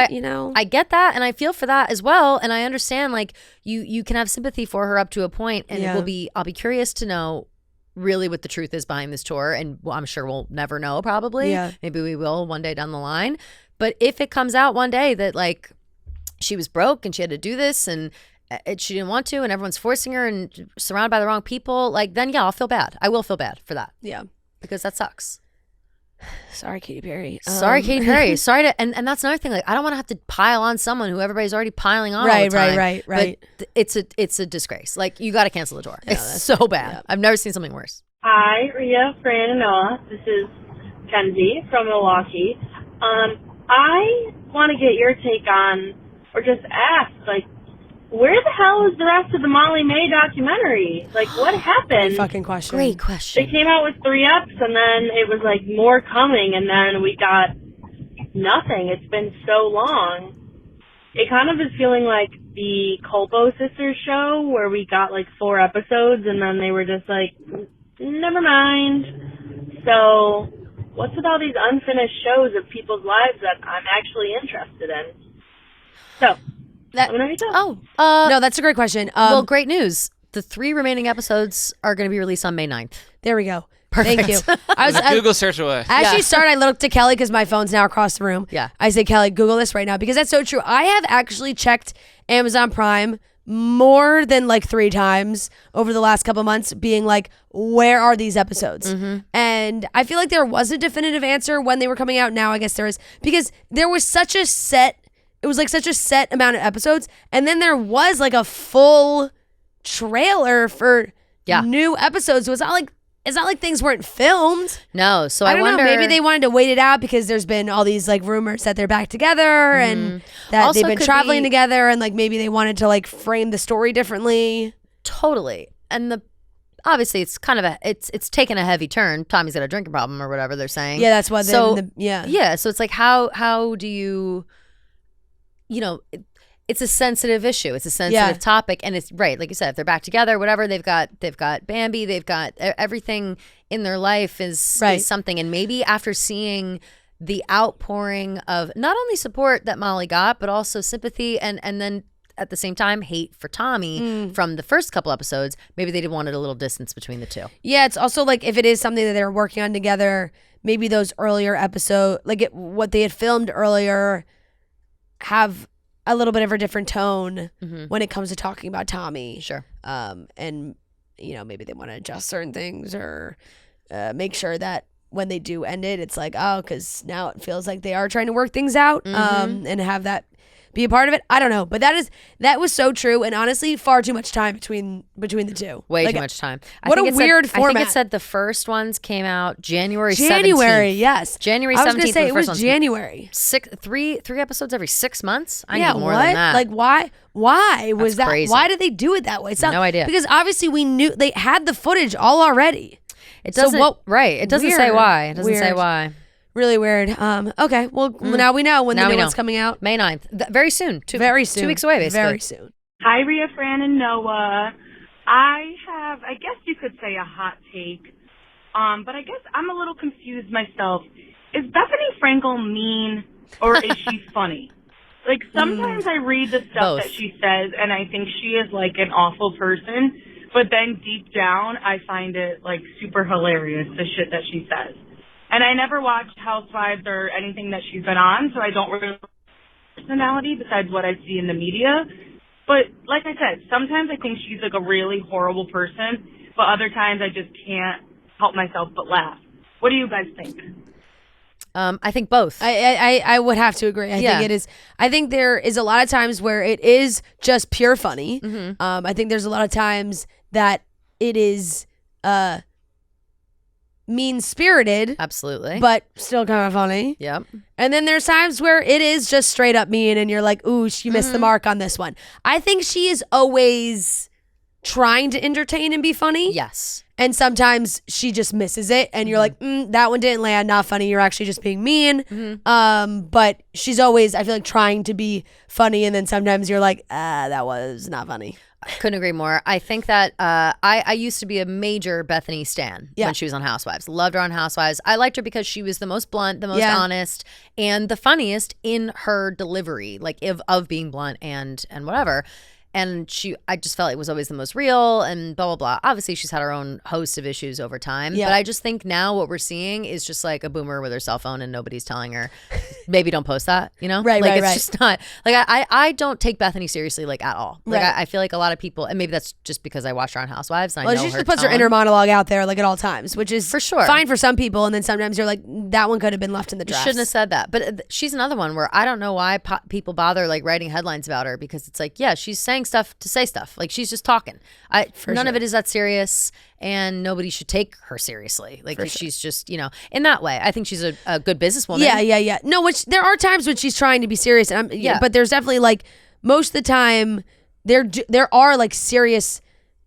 Speaker 2: I get that and I feel for that as well. And I understand like you can have sympathy for her up to a point, and I'll be curious to know really what the truth is behind this tour. And I'm sure we'll never know probably. Yeah. Maybe we will one day down the line. But if it comes out one day that like she was broke and she had to do this and she didn't want to and everyone's forcing her and surrounded by the wrong people, like then I'll feel bad. I will feel bad for that.
Speaker 1: Yeah.
Speaker 2: Because that sucks.
Speaker 1: Sorry, Katy Perry.
Speaker 2: Sorry, Katy Perry. Sorry to and that's another thing. Like I don't want to have to pile on someone who everybody's already piling on all the time.
Speaker 1: Right.
Speaker 2: But it's a disgrace. Like you got to cancel the tour. It's so bad. Yeah. I've never seen something worse.
Speaker 5: Hi, Rhea, Fran, and Noah. This is Kenzie from Milwaukee. I want to get your take on, or just ask, like, where the hell is the rest of the Molly May documentary? Like, what happened?
Speaker 1: Great fucking question.
Speaker 2: Great question.
Speaker 5: They came out with 3 eps, and then it was, like, more coming, and then we got nothing. It's been so long. It kind of is feeling like the Culpo Sisters show, where we got, like, 4 episodes, and then they were just like, never mind. So, what's with all these unfinished shows of people's lives that I'm actually interested in? So,
Speaker 1: no, that's a great question.
Speaker 2: Well, great news. The 3 remaining episodes are going to be released on May 9th.
Speaker 1: There we go.
Speaker 2: Perfect.
Speaker 1: Thank you.
Speaker 3: I was Google search away.
Speaker 1: I actually started. I looked to Kelly because my phone's now across the room.
Speaker 2: Yeah.
Speaker 1: I say, Kelly, Google this right now because that's so true. I have actually checked Amazon Prime more than like 3 times over the last couple months, being like, where are these episodes? Mm-hmm. And I feel like there was a definitive answer when they were coming out. Now I guess there is, because there was such a set. It was like such a set amount of episodes, and then there was like a full trailer for new episodes. So it's not like things weren't filmed.
Speaker 2: No, so
Speaker 1: I don't
Speaker 2: wonder,
Speaker 1: know. Maybe they wanted to wait it out because there's been all these like rumors that they're back together and that
Speaker 2: Also
Speaker 1: they've been traveling together, and like maybe they wanted to like frame the story differently.
Speaker 2: Totally. And obviously it's kind of it's taken a heavy turn. Tommy's got a drinking problem or whatever they're saying.
Speaker 1: Yeah, that's what. So
Speaker 2: it's like how do you know, it's a sensitive issue. It's a sensitive topic, and it's right, like you said, if they're back together, whatever, they've got Bambi, they've got everything in their life is something. And maybe after seeing the outpouring of not only support that Molly got, but also sympathy and then at the same time hate for Tommy from the first couple episodes, maybe they wanted a little distance between the two.
Speaker 1: Yeah, it's also like if it is something that they're working on together, maybe those earlier episodes, like what they had filmed earlier, have a little bit of a different tone when it comes to talking about Tommy.
Speaker 2: Sure.
Speaker 1: And, you know, maybe they want to adjust certain things or make sure that when they do end it, it's like, oh, because now it feels like they are trying to work things out and have that be a part of it. I don't know. But that was so true. And honestly, far too much time between the two.
Speaker 2: Way too much time.
Speaker 1: What a weird format.
Speaker 2: I think it said the first ones came out January 17th.
Speaker 1: January, yes.
Speaker 2: January 17th.
Speaker 1: I was going to say it was January.
Speaker 2: Three episodes every 6 months? I need more
Speaker 1: what?
Speaker 2: than that.
Speaker 1: Like, why was that?
Speaker 2: Crazy.
Speaker 1: Why did they do it that way? It's
Speaker 2: no idea.
Speaker 1: Because obviously we knew they had the footage all already.
Speaker 2: It doesn't, it doesn't say why. It doesn't say why.
Speaker 1: Really weird. Okay. Well, now we know when the new one's coming out.
Speaker 2: May 9th. Very soon.
Speaker 1: Very soon.
Speaker 2: 2 weeks away, basically.
Speaker 1: Very soon.
Speaker 5: Hi, Rhea, Fran, and Noah. I have, I guess you could say, a hot take. But I guess I'm a little confused myself. Is Bethenny Frankel mean, or is she funny? Like, sometimes I read the stuff that she says, and I think she is, like, an awful person. But then deep down, I find it, like, super hilarious, the shit that she says. And I never watched Housewives or anything that she's been on, so I don't really know her personality besides what I see in the media. But like I said, sometimes I think she's like a really horrible person, but other times I just can't help myself but laugh. What do you guys think?
Speaker 2: I think both.
Speaker 1: I would have to agree. I think it is. I think there is a lot of times where it is just pure funny. I think there's a lot of times that it is mean-spirited,
Speaker 2: absolutely,
Speaker 1: but still kind of funny.
Speaker 2: Yep.
Speaker 1: And then there's times where it is just straight up mean, and you're like, "Ooh, she missed the mark on this one." I think she is always trying to entertain and be funny.
Speaker 2: Yes.
Speaker 1: And sometimes she just misses it, and you're like, "That one didn't land. Not funny. You're actually just being mean." But she's always, I feel like, trying to be funny, and then sometimes you're like, "That was not funny."
Speaker 2: Couldn't agree more. I think that I used to be a major Bethenny stan when she was on Housewives. Loved her on Housewives. I liked her because she was the most blunt, the most honest, and the funniest in her delivery, like of being blunt and whatever. And I just felt it was always the most real and blah, blah, blah. Obviously, she's had her own host of issues over time. Yeah. But I just think now what we're seeing is just like a boomer with her cell phone and nobody's telling her, maybe don't post that, you know?
Speaker 1: Right,
Speaker 2: like, it's just not, like, I don't take Bethenny seriously, like, at all. Like, I feel like a lot of people, and maybe that's just because I watch her on Housewives. And I know
Speaker 1: she just puts her inner monologue out there, like, at all times, which is
Speaker 2: for sure
Speaker 1: fine for some people. And then sometimes you're like, that one could have been left in the draft.
Speaker 2: Shouldn't have said that. But she's another one where I don't know why people bother, like, writing headlines about her, because it's like, yeah, she's saying saying stuff to say stuff. Like she's just talking. None of it is that serious, and nobody should take her seriously. Like she's just, in that way. I think she's a good businesswoman.
Speaker 1: Yeah. No, which there are times when she's trying to be serious, and but there's definitely like most of the time there are like serious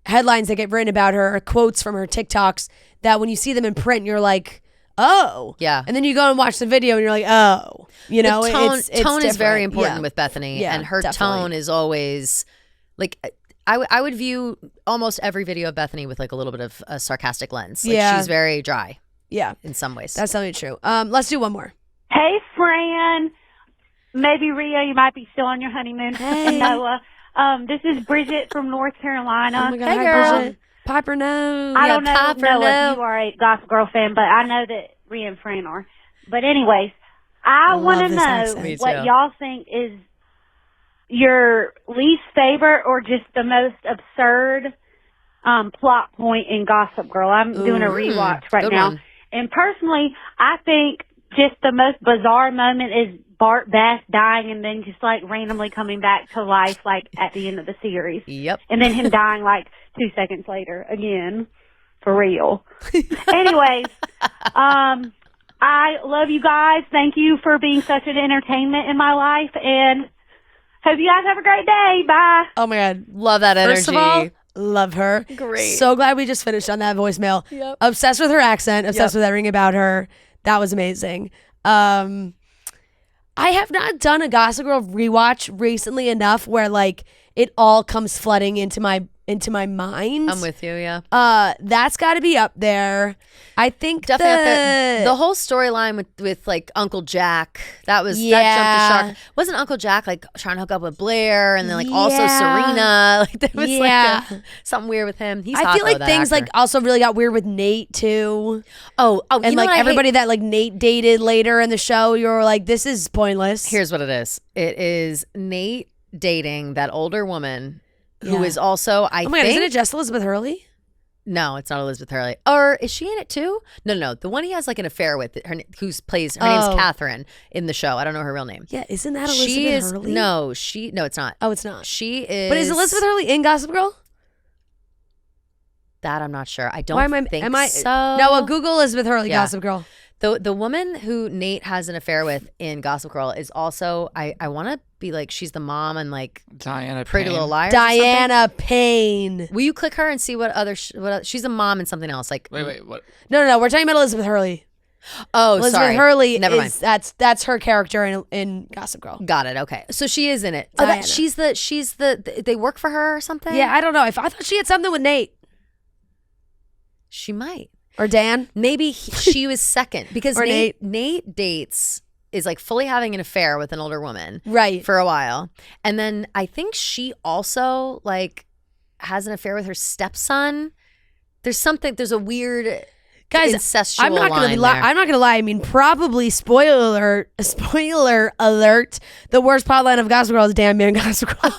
Speaker 1: headlines that get written about her or quotes from her TikToks that when you see them in print, you're like, oh.
Speaker 2: Yeah.
Speaker 1: And then you go and watch the video and you're like, oh.
Speaker 2: The tone is very important with Bethenny.
Speaker 1: Yeah,
Speaker 2: and her
Speaker 1: definitely.
Speaker 2: tone is always like, I would view almost every video of Bethenny with like a little bit of a sarcastic lens. Like she's very dry.
Speaker 1: Yeah.
Speaker 2: In some ways.
Speaker 1: That's totally true. Let's do one more.
Speaker 6: Hey, Fran. Maybe Rhea, you might be still on your honeymoon.
Speaker 1: Hey.
Speaker 6: And Noah. This is Bridget from North Carolina.
Speaker 1: Oh my God,
Speaker 2: hey,
Speaker 1: hi,
Speaker 2: girl.
Speaker 1: Bridget. Piper, no.
Speaker 6: I don't know,
Speaker 2: Piper,
Speaker 6: Noah,
Speaker 2: no.
Speaker 6: if you are a Gossip Girl fan, but I know that Rhea and Fran are. But anyways, I want to
Speaker 1: love this accent.
Speaker 6: know
Speaker 2: Me
Speaker 6: what
Speaker 2: too.
Speaker 6: y'all think is your least favorite or just the most absurd plot point in Gossip Girl. I'm doing a rewatch right
Speaker 2: good
Speaker 6: now.
Speaker 2: one.
Speaker 6: And personally, I think just the most bizarre moment is Bart Bass dying and then just like randomly coming back to life like at the end of the series.
Speaker 2: Yep.
Speaker 6: And then him dying like 2 seconds later again. For real. Anyways, I love you guys. Thank you for being such an entertainment in my life, and hope you guys have a great day. Bye.
Speaker 1: Oh my God.
Speaker 2: Love that energy.
Speaker 1: First of all, love her.
Speaker 2: Great.
Speaker 1: So glad we just finished on that voicemail.
Speaker 2: Yep.
Speaker 1: Obsessed with her accent. Obsessed with everything about her. That was amazing. I have not done a Gossip Girl rewatch recently enough where like it all comes flooding into my mind.
Speaker 2: I'm with you, yeah.
Speaker 1: That's got to be up there. I think
Speaker 2: Definitely the whole storyline with like Uncle Jack, that jumped the shark. Wasn't Uncle Jack like trying to hook up with Blair and then like also Serena? Like there was like something weird with him. He's
Speaker 1: I
Speaker 2: hot,
Speaker 1: feel like
Speaker 2: though,
Speaker 1: things
Speaker 2: that actor.
Speaker 1: like also really got weird with Nate too.
Speaker 2: Oh,
Speaker 1: And
Speaker 2: you know
Speaker 1: like
Speaker 2: what I
Speaker 1: everybody
Speaker 2: hate?
Speaker 1: that like Nate dated later in the show, you were like, this is pointless.
Speaker 2: Here's what it is. It is Nate dating that older woman who
Speaker 1: Yeah.
Speaker 2: is also, I
Speaker 1: Oh my God,
Speaker 2: think.
Speaker 1: isn't it just Elizabeth Hurley?
Speaker 2: No, it's not Elizabeth Hurley. Or is she in it too? No. The one he has like an affair with, her name's Catherine in the show. I don't know her real name.
Speaker 1: Yeah, isn't that Elizabeth Hurley?
Speaker 2: No, it's not.
Speaker 1: Oh, it's not.
Speaker 2: She is.
Speaker 1: But is Elizabeth Hurley in Gossip Girl?
Speaker 2: That I'm not sure. I don't think so.
Speaker 1: No, well, Google Elizabeth Hurley,
Speaker 2: Yeah.
Speaker 1: Gossip Girl.
Speaker 2: The woman who Nate has an affair with in Gossip Girl is also, I want to be like, she's the mom and like
Speaker 3: Diana
Speaker 2: Pretty
Speaker 3: Payne.
Speaker 2: Little Liars.
Speaker 1: Diana Payne.
Speaker 2: Will you click her and see what other she's a mom and something else? Like
Speaker 3: Wait, what?
Speaker 1: No, we're talking about Elizabeth Hurley.
Speaker 2: Oh,
Speaker 1: Elizabeth
Speaker 2: sorry.
Speaker 1: Hurley
Speaker 2: Never
Speaker 1: is that's her character in Gossip Girl.
Speaker 2: Got it. Okay, so she is in it.
Speaker 1: Diana.
Speaker 2: She's the. They work for her or something.
Speaker 1: Yeah, I don't know. I thought she had something with Nate
Speaker 2: she might.
Speaker 1: or Dan.
Speaker 2: Maybe she was second because
Speaker 1: Or
Speaker 2: Nate dates is like fully having an affair with an older woman,
Speaker 1: Right.
Speaker 2: for a while, and then I think she also like has an affair with her stepson. There's a weird.
Speaker 1: Guys,
Speaker 2: incestual
Speaker 1: I'm not gonna
Speaker 2: line
Speaker 1: be lie.
Speaker 2: there.
Speaker 1: I'm not gonna lie. I mean, probably spoiler alert. The worst plotline of Gossip Girl is damn man Gossip Girl.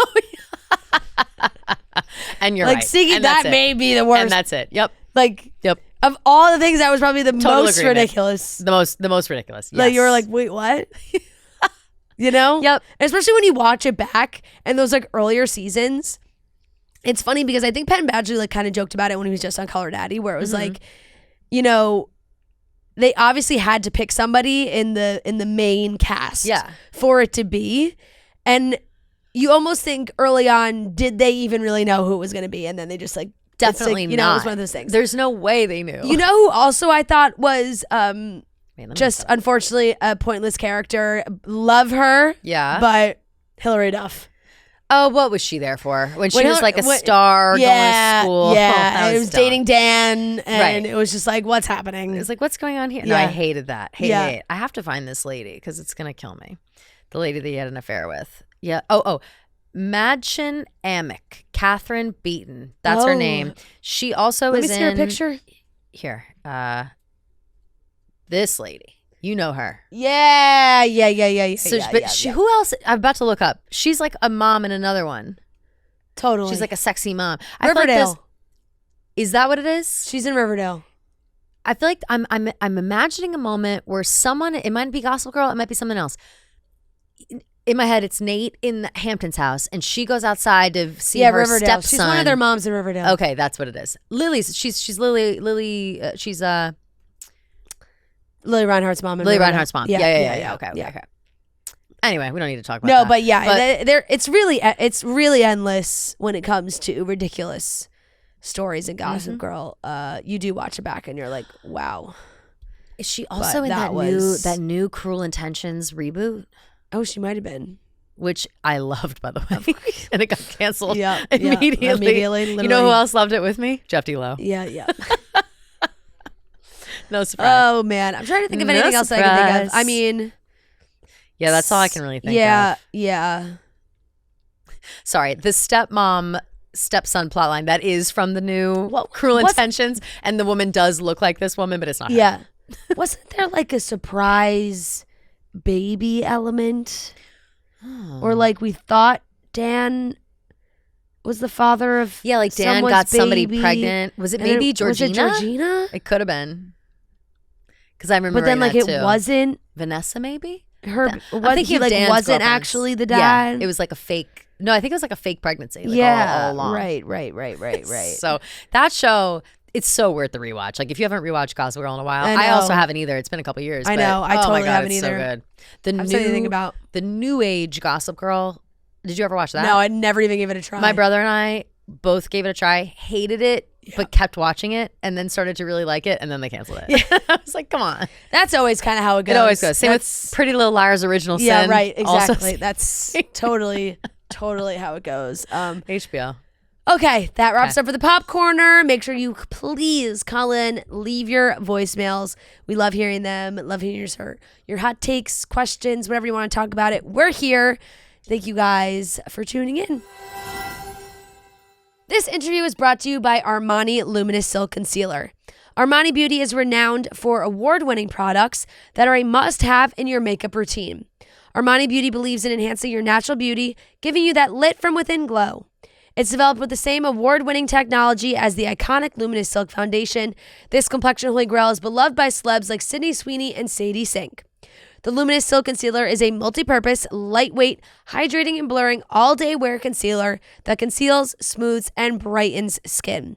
Speaker 2: And you're
Speaker 1: like
Speaker 2: right.
Speaker 1: Siggy,
Speaker 2: And
Speaker 1: that
Speaker 2: that's it.
Speaker 1: may be the worst.
Speaker 2: And that's it. Yep.
Speaker 1: Like,
Speaker 2: Yep.
Speaker 1: of all the things, that was probably the
Speaker 2: Total
Speaker 1: most
Speaker 2: agreement.
Speaker 1: ridiculous.
Speaker 2: The most ridiculous. Yes.
Speaker 1: Like you were like, wait, what? You know?
Speaker 2: Yep.
Speaker 1: Especially when you watch it back and those like earlier seasons. It's funny because I think Penn Badgley like kind of joked about it when he was just on Color Daddy, where it was like, you know, they obviously had to pick somebody in the main cast for it to be. And you almost think early on, did they even really know who it was going to be? And then they just like,
Speaker 2: definitely
Speaker 1: not. You know, it was one of those things.
Speaker 2: There's no way they knew.
Speaker 1: You know who also I thought was just
Speaker 2: stop.
Speaker 1: unfortunately a pointless character. Love her.
Speaker 2: Yeah.
Speaker 1: But Hilary Duff.
Speaker 2: Oh, what was she there for? When she
Speaker 1: When
Speaker 2: was
Speaker 1: Hil-
Speaker 2: like a
Speaker 1: when-
Speaker 2: star going to school.
Speaker 1: Yeah.
Speaker 2: that
Speaker 1: And it was
Speaker 2: dumb.
Speaker 1: dating Dan. And
Speaker 2: Right.
Speaker 1: it was just like, what's happening?
Speaker 2: It was like, what's going on here? No,
Speaker 1: Yeah.
Speaker 2: I hated that. Hate
Speaker 1: Yeah.
Speaker 2: it. I have to find this lady because it's going to kill me. The lady that he had an affair with. Yeah. Oh. Madchen Amick. Catherine Beaton. That's her
Speaker 1: Oh.
Speaker 2: name. She also
Speaker 1: Let
Speaker 2: is
Speaker 1: me see
Speaker 2: in.
Speaker 1: her picture.
Speaker 2: Here. This lady. You know her.
Speaker 1: Yeah.
Speaker 2: Who else? I'm about to look up. She's like a mom in another one.
Speaker 1: Totally.
Speaker 2: She's like a sexy mom. I feel
Speaker 1: Riverdale.
Speaker 2: like is that what it is?
Speaker 1: She's in Riverdale.
Speaker 2: I feel like I'm imagining a moment where someone, it might be Gossip Girl, it might be someone else. in my head, it's Nate in Hampton's house, and she goes outside to see her
Speaker 1: Riverdale.
Speaker 2: stepson.
Speaker 1: She's one of their moms in Riverdale.
Speaker 2: Okay, that's what it is. Lily's. She's Lily. She's
Speaker 1: Lily Reinhardt's mom.
Speaker 2: Lily Reinhardt's mom. Yeah. Okay. Anyway, we don't need to talk about that.
Speaker 1: No, but yeah, it's really endless when it comes to ridiculous stories in Gossip Girl. You do watch it back and you're like, wow.
Speaker 2: Is she also in that new Cruel Intentions reboot?
Speaker 1: Oh, she might have been.
Speaker 2: Which I loved, by the way. And it got canceled
Speaker 1: immediately. Literally.
Speaker 2: You know who else loved it with me? Jeff D. Lowe.
Speaker 1: Yeah.
Speaker 2: No surprise.
Speaker 1: Oh, man. I'm trying to think of anything else I can think of. I mean...
Speaker 2: Yeah, that's all I can really think of.
Speaker 1: Yeah.
Speaker 2: Sorry, the stepson plotline that is from the new Cruel Intentions, and the woman does look like this woman, but it's not her.
Speaker 1: Yeah. Wasn't there like a surprise baby element? Or like we thought Dan was the father of
Speaker 2: like Dan got somebody pregnant. Was it maybe Georgina?
Speaker 1: Was it Georgina?
Speaker 2: It could have been. Because I remember.
Speaker 1: But then like it wasn't
Speaker 2: Vanessa maybe?
Speaker 1: I'm thinking of Dan's wasn't actually the dad.
Speaker 2: Yeah, it was like a fake. No, I think it was like a fake pregnancy. Like all along.
Speaker 1: Right.
Speaker 2: So that show, it's so worth the rewatch. Like if you haven't rewatched Gossip Girl in a while, I also haven't either. It's been a couple years.
Speaker 1: I know. I totally haven't
Speaker 2: it's
Speaker 1: either.
Speaker 2: So good. The new age Gossip Girl. Did you ever watch that?
Speaker 1: No, I never even gave it a try.
Speaker 2: My brother and I both gave it a try, hated it, but kept watching it, and then started to really like it, and then they canceled it. Yeah. I was like, come on.
Speaker 1: That's always kind of how it goes.
Speaker 2: It always goes. Same with Pretty Little Liars Original Sin.
Speaker 1: Yeah, right, exactly. That's totally how it goes.
Speaker 2: HBO.
Speaker 1: Okay, that wraps up for the Pop Corner. Make sure you please call in, leave your voicemails. We love hearing them, love hearing your hot takes, questions, whatever you want to talk about it. We're here. Thank you guys for tuning in. This interview is brought to you by Armani Luminous Silk Concealer. Armani Beauty is renowned for award-winning products that are a must-have in your makeup routine. Armani Beauty believes in enhancing your natural beauty, giving you that lit from within glow. It's developed with the same award-winning technology as the iconic Luminous Silk Foundation. This complexion holy grail is beloved by celebs like Sydney Sweeney and Sadie Sink. The Luminous Silk Concealer is a multi-purpose, lightweight, hydrating and blurring all-day wear concealer that conceals, smooths, and brightens skin.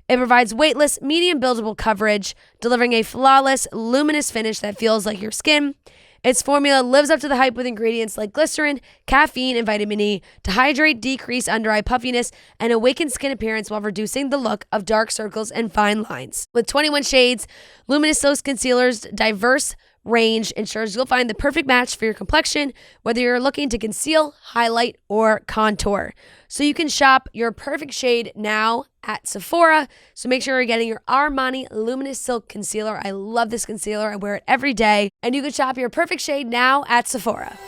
Speaker 1: It provides weightless, medium buildable coverage, delivering a flawless, luminous finish that feels like your skin. Its formula lives up to the hype with ingredients like glycerin, caffeine, and vitamin E to hydrate, decrease under-eye puffiness, and awaken skin appearance while reducing the look of dark circles and fine lines. With 21 shades, Luminous Silk Concealer's diverse range ensures you'll find the perfect match for your complexion, whether you're looking to conceal, highlight, or contour. So you can shop your perfect shade now at Sephora. So make sure you're getting your Armani Luminous Silk Concealer. I love this concealer. I wear it every day. And you can shop your perfect shade now at Sephora.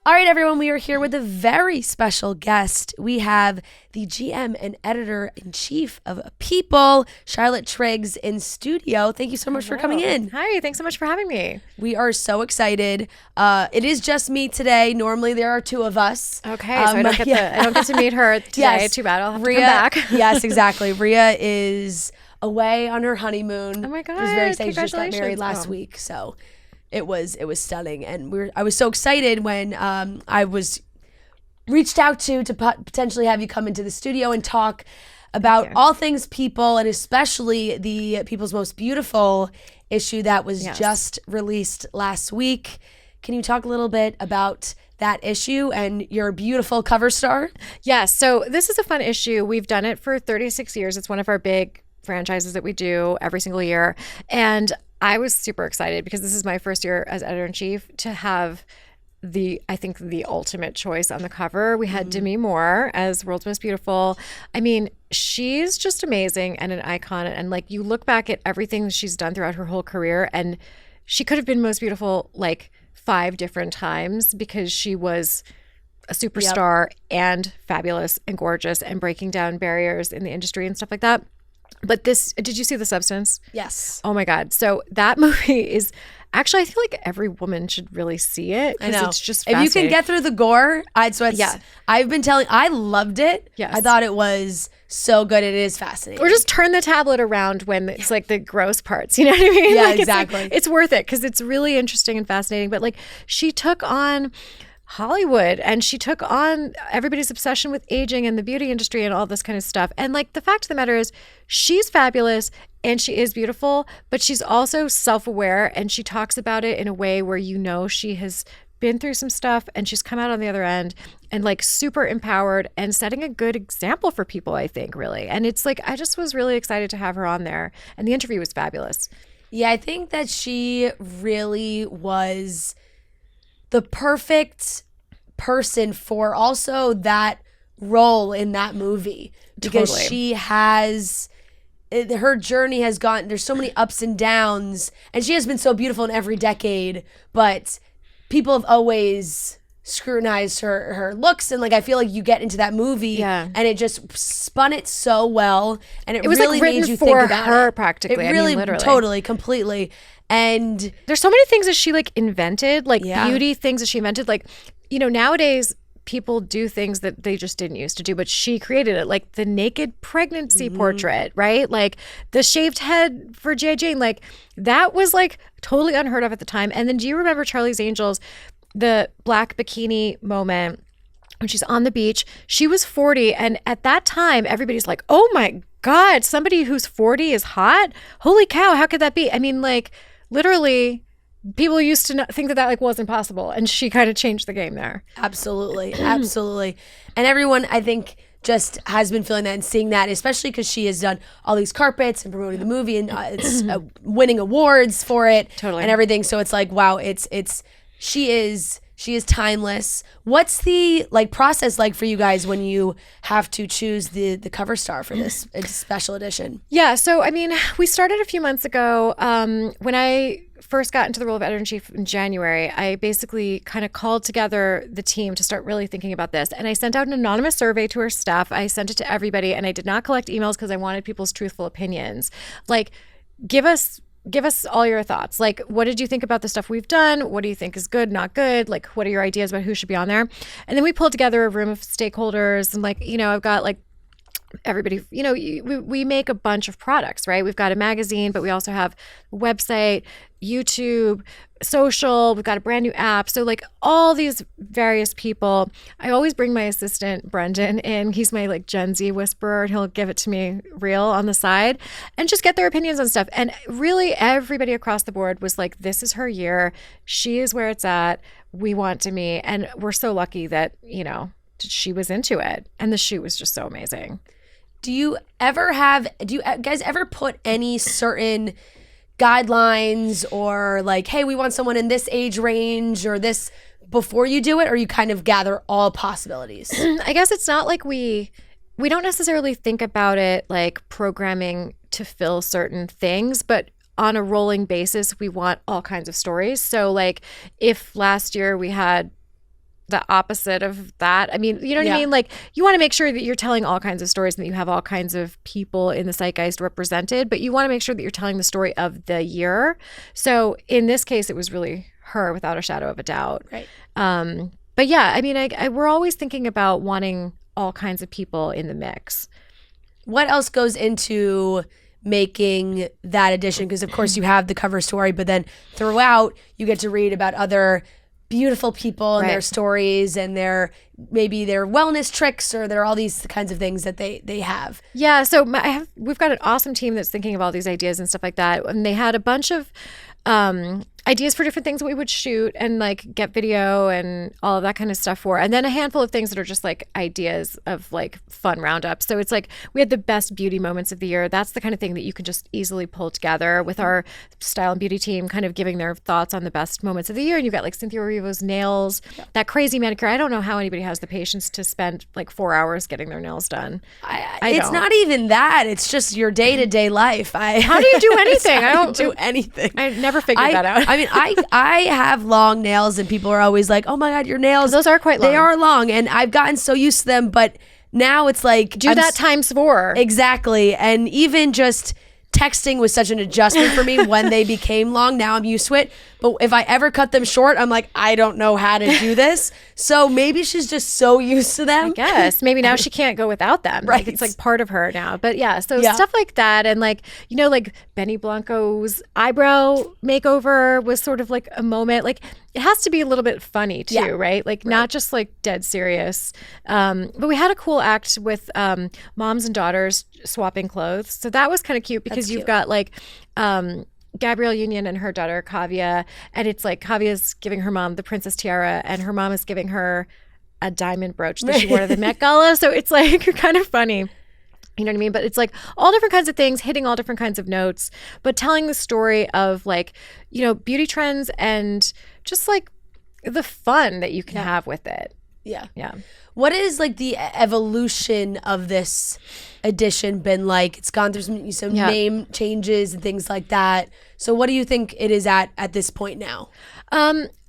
Speaker 1: All right, everyone, we are here with a very special guest. We have the GM and editor-in-chief of People, Charlotte Triggs, in studio. Thank you so much for coming in.
Speaker 7: Hi, thanks so much for having me.
Speaker 1: We are so excited. It is just me today. Normally, there are two of us.
Speaker 7: Okay, so I don't get to meet her today. Yes. Too bad. I'll have to come back.
Speaker 1: Yes, exactly. Rhea is away on her honeymoon.
Speaker 7: Oh my God!
Speaker 1: She was very excited. She just got married last week, so it was stunning, and I was so excited when I was reached out to potentially have you come into the studio and talk about all things People, and especially the People's Most Beautiful issue that was just released last week. Can you talk a little bit about that issue and your beautiful cover star?
Speaker 7: Yes. So this is a fun issue. We've done it for 36 years. It's one of our big franchises that we do every single year, and I was super excited because this is my first year as editor-in-chief to have I think the ultimate choice on the cover. We had Demi Moore as World's Most Beautiful. I mean, she's just amazing and an icon. And like, you look back at everything she's done throughout her whole career, and she could have been most beautiful like 5 different times because she was a superstar and fabulous and gorgeous and breaking down barriers in the industry and stuff like that. But did you see The Substance?
Speaker 1: Yes.
Speaker 7: Oh my God. So that movie is actually, I feel like every woman should really see it.
Speaker 1: I know.
Speaker 7: It's just
Speaker 1: if you can get through the gore, I loved it.
Speaker 7: Yes.
Speaker 1: I thought it was so good. It is fascinating.
Speaker 7: Or just turn the tablet around when it's like the gross parts. You know what I mean?
Speaker 1: Yeah,
Speaker 7: like,
Speaker 1: exactly.
Speaker 7: It's worth it because it's really interesting and fascinating. But like she took on Hollywood and she took on everybody's obsession with aging and the beauty industry and all this kind of stuff. And like the fact of the matter is she's fabulous and she is beautiful, but she's also self-aware and she talks about it in a way where she has been through some stuff and she's come out on the other end and like super empowered and setting a good example for people, I think, really. And it's like I just was really excited to have her on there and the interview was fabulous.
Speaker 1: Yeah, I think that she really was the perfect person for also that role in that movie because she has her journey has gotten, there's so many ups and downs and she has been so beautiful in every decade, but people have always scrutinized her looks and like I feel like you get into that movie and it just spun it so well and it
Speaker 7: was
Speaker 1: really
Speaker 7: like
Speaker 1: made you
Speaker 7: for
Speaker 1: think about
Speaker 7: her
Speaker 1: it.
Speaker 7: Practically.
Speaker 1: It really,
Speaker 7: literally.
Speaker 1: totally, completely. And
Speaker 7: there's so many things that she like invented, like beauty things that she invented. Like, nowadays people do things that they just didn't used to do, but she created it, like the naked pregnancy portrait, right? Like the shaved head for J. Jane, like that was like totally unheard of at the time. And then do you remember Charlie's Angels, the black bikini moment when she's on the beach? She was 40. And at that time, everybody's like, oh my God, somebody who's 40 is hot? Holy cow, how could that be? I mean, like literally people used to think that like wasn't possible. And she kind of changed the game there.
Speaker 1: Absolutely. Absolutely. And everyone, I think, just has been feeling that and seeing that, especially because she has done all these carpets and promoting the movie and it's winning awards for it and everything. So it's like, wow, she is timeless. What's the like process like for you guys when you have to choose the cover star for this special edition?
Speaker 7: Yeah, so I mean, we started a few months ago. When I first got into the role of editor-in-chief in January, I basically kind of called together the team to start really thinking about this. And I sent out an anonymous survey to our staff. I sent it to everybody, and I did not collect emails because I wanted people's truthful opinions. Like, give us all your thoughts. Like, what did you think about the stuff we've done? What do you think is good, not good? Like, what are your ideas about who should be on there? And then we pulled together a room of stakeholders and like, I've got like everybody, we make a bunch of products, right? We've got a magazine, but we also have a website, YouTube, social, we've got a brand new app. So like all these various people. I always bring my assistant, Brendan, in. He's my like Gen Z whisperer. And he'll give it to me real on the side and just get their opinions on stuff. And really everybody across the board was like, this is her year. She is where it's at. We want to meet. And we're so lucky that, she was into it. And the shoot was just so amazing.
Speaker 1: Do you guys ever put any certain guidelines or like, hey, we want someone in this age range or this before you do it, or you kind of gather all possibilities?
Speaker 7: I guess it's not like we don't necessarily think about it like programming to fill certain things, but on a rolling basis, we want all kinds of stories. So like if last year we had the opposite of that. I mean, you know what I mean? Like you want to make sure that you're telling all kinds of stories and that you have all kinds of people in the zeitgeist represented, but you want to make sure that you're telling the story of the year. So in this case, it was really her without a shadow of a doubt.
Speaker 1: Right.
Speaker 7: But yeah, I mean, we're always thinking about wanting all kinds of people in the mix.
Speaker 1: What else goes into making that edition? Because of course you have the cover story, but then throughout you get to read about other beautiful people and their stories and maybe their wellness tricks, or there are all these kinds of things that they have.
Speaker 7: Yeah, so we've got an awesome team that's thinking of all these ideas and stuff like that. And they had a bunch of ideas for different things that we would shoot and like get video and all of that kind of stuff for. And then a handful of things that are just like ideas of like fun roundups. So it's like we had the best beauty moments of the year. That's the kind of thing that you can just easily pull together with our style and beauty team kind of giving their thoughts on the best moments of the year. And you've got like Cynthia Erivo's nails, that crazy manicure. I don't know how anybody has the patience to spend like 4 hours getting their nails done.
Speaker 1: It's not even that. It's just your day-to-day life.
Speaker 7: How do you do anything? I don't
Speaker 1: do anything.
Speaker 7: I never figured that out.
Speaker 1: I mean, I have long nails and people are always like, oh my God, your nails.
Speaker 7: Those are quite long.
Speaker 1: They are long and I've gotten so used to them, but now it's like.
Speaker 7: Do that times 4.
Speaker 1: Exactly. And even just texting was such an adjustment for me when they became long. Now I'm used to it. But if I ever cut them short, I'm like, I don't know how to do this. So maybe she's just so used to them.
Speaker 7: I guess. Maybe now she can't go without them.
Speaker 1: Right.
Speaker 7: Like, it's like part of her now. But yeah, so stuff like that. And like, you know, like Benny Blanco's eyebrow makeover was sort of like a moment. Like it has to be a little bit funny too, right? Like not just like dead serious. But we had a cool act with moms and daughters swapping clothes. So that was kind of cute because you've got like Gabrielle Union and her daughter Kavya, and it's like Kavia's giving her mom the princess tiara and her mom is giving her a diamond brooch that she wore to the Met Gala. So it's like kind of funny. You know what I mean? But it's like all different kinds of things, hitting all different kinds of notes, but telling the story of like, you know, beauty trends and just like the fun that you can have with it.
Speaker 1: Yeah.
Speaker 7: Yeah.
Speaker 1: What is like the evolution of this edition been like? It's gone through some name changes and things like that. So what do you think it is at this point now?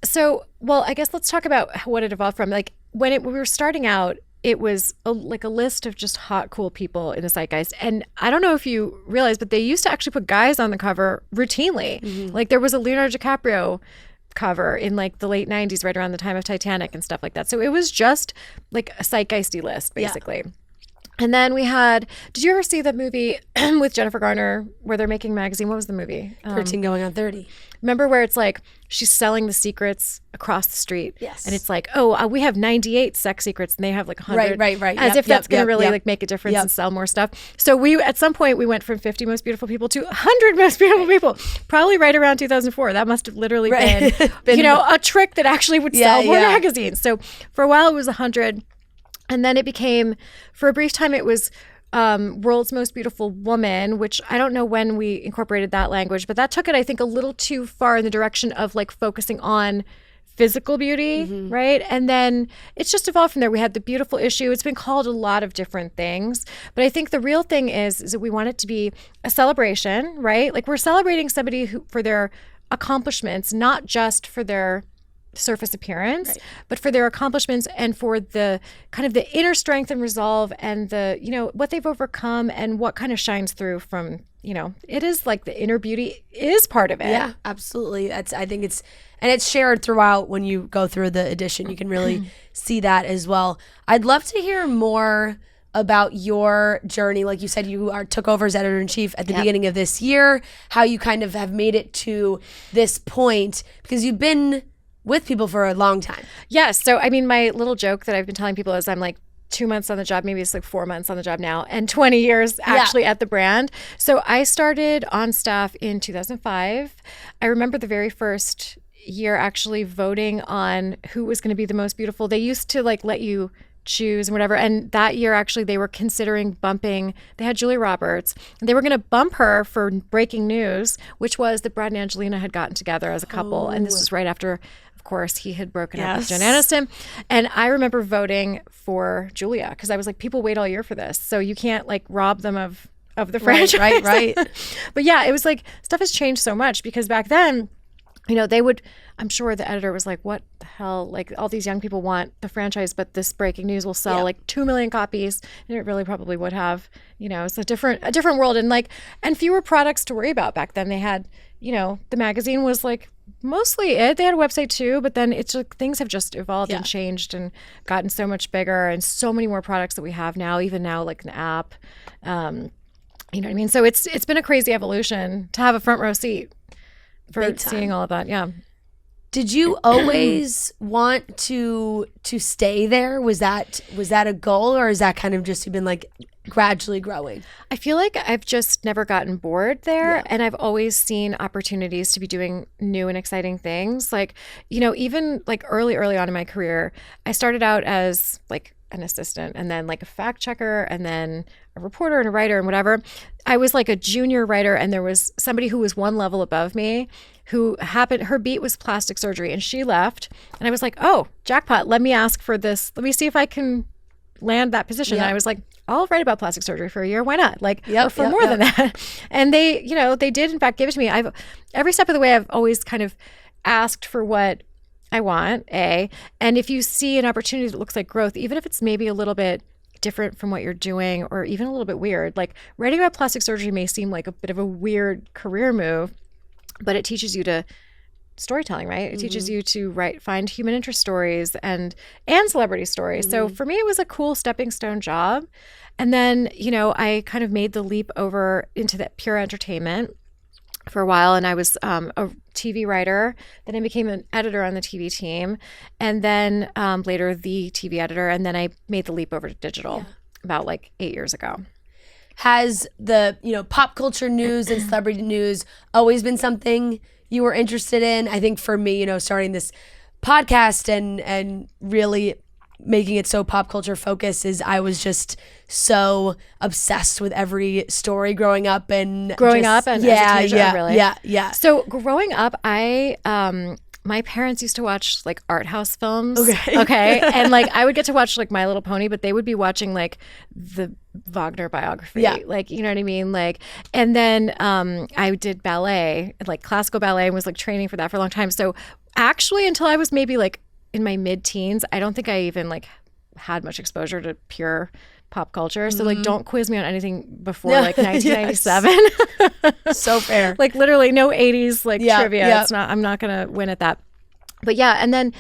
Speaker 7: So, well, I guess let's talk about what it evolved from. Like when we were starting out, it was like a list of just hot, cool people in the zeitgeist. And I don't know if you realize, but they used to actually put guys on the cover routinely. Mm-hmm. Like there was a Leonardo DiCaprio cover in like the late 90s, right around the time of Titanic and stuff like that. So it was just like a zeitgeisty list, basically. Yeah. And then we had, did you ever see the movie with Jennifer Garner where they're making a magazine? What was the movie?
Speaker 1: 13 Going on 30.
Speaker 7: Remember where it's like she's selling the secrets across the street?
Speaker 1: Yes.
Speaker 7: And it's like, oh, we have 98 sex secrets and they have like 100.
Speaker 1: Right.
Speaker 7: As if that's going to really like make a difference and sell more stuff. So we, at some point, we went from 50 most beautiful people to 100 most beautiful people. Probably right around 2004. That must have literally been, you know, a trick that actually would sell more magazines. So for a while it was 100. And then it became, for a brief time, it was World's Most Beautiful Woman, which I don't know when we incorporated that language, but that took it, I think, a little too far in the direction of like focusing on physical beauty, right? And then it's just evolved from there. We had the beautiful issue. It's been called a lot of different things, but I think the real thing is that we want it to be a celebration, right? Like we're celebrating somebody who for their accomplishments, not just for their surface appearance, but for their accomplishments and for the kind of the inner strength and resolve and the, you know, what they've overcome and what kind of shines through from, you know, it is like the inner beauty is part of it.
Speaker 1: Yeah, absolutely. I think it's, and it's shared throughout when you go through the edition. You can really see that as well. I'd love to hear more about your journey. Like you said, you took over as editor-in-chief at the beginning of this year, how you kind of have made it to this point, because you've been with people for a long time.
Speaker 7: Yes. So, I mean, my little joke that I've been telling people is I'm like 2 months on the job, maybe it's like 4 months on the job now, and 20 years actually at the brand. So I started on staff in 2005. I remember the very first year actually voting on who was going to be the most beautiful. They used to like let you choose and whatever. And that year, actually, they were considering bumping, they had Julia Roberts. They were going to bump her for breaking news, which was that Brad and Angelina had gotten together as a couple. Oh. And this was right after, of course, he had broken up with Jen Aniston. And I remember voting for Julia because I was like, people wait all year for this. So you can't like rob them of the franchise.
Speaker 1: Right.
Speaker 7: But yeah, it was like stuff has changed so much because back then, you know, they would, I'm sure the editor was like, what the hell? Like all these young people want the franchise, but this breaking news will sell like 2 million copies. And it really probably would have, you know, it's a different world and fewer products to worry about back then. They had, you know, the magazine was like mostly it. They had a website too, but then it's like things have just evolved and changed and gotten so much bigger and so many more products that we have now, even now like an app. You know what I mean? So it's been a crazy evolution to have a front row seat for seeing all of that. Yeah.
Speaker 1: Did you always want to stay there? Was that a goal, or is that kind of just you've been like gradually growing?
Speaker 7: I feel like I've just never gotten bored there, and I've always seen opportunities to be doing new and exciting things. Like, you know, even like early on in my career, I started out as like an assistant and then like a fact checker and then a reporter and a writer and whatever. I was like a junior writer, and there was somebody who was one level above me who her beat was plastic surgery, and she left, and I was like, oh, jackpot, let me ask for this. Let me see if I can land that position. And I was like, I'll write about plastic surgery for a year. Why not? Like, or for more than that. And they, you know, they did in fact give it to me. Every step of the way, I've always kind of asked for what I want, and if you see an opportunity that looks like growth, even if it's maybe a little bit different from what you're doing or even a little bit weird, like writing about plastic surgery may seem like a bit of a weird career move, but it teaches you to storytelling, right? It teaches you to find human interest stories and celebrity stories. So for me, it was a cool stepping stone job. And then, I kind of made the leap over into that pure entertainment for a while. And I was a TV writer. Then I became an editor on the TV team. And then later the TV editor. And then I made the leap over to digital about 8 years ago.
Speaker 1: Has the, pop culture news and celebrity news always been something you were interested in? I think for me, starting this podcast and really making it so pop culture focused is I was just so obsessed with every story growing up and
Speaker 7: really.
Speaker 1: Yeah.
Speaker 7: So growing up, my parents used to watch art house films. Okay. And I would get to watch My Little Pony, but they would be watching the Wagner biography. Yeah. You know what I mean? And then I did ballet, classical ballet, and was training for that for a long time. So actually until I was maybe in my mid-teens, I don't think I even had much exposure to pure pop culture. So don't quiz me on anything before 1997.
Speaker 1: So fair.
Speaker 7: Literally no 80s trivia. Yeah. I'm not going to win at that. But yeah, and then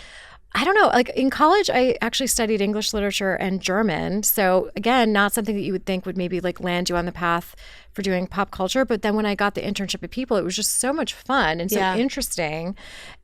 Speaker 7: I don't know, in college I actually studied English literature and German. So again, not something that you would think would maybe land you on the path for doing pop culture. But then when I got the internship at People, it was just so much fun and so interesting.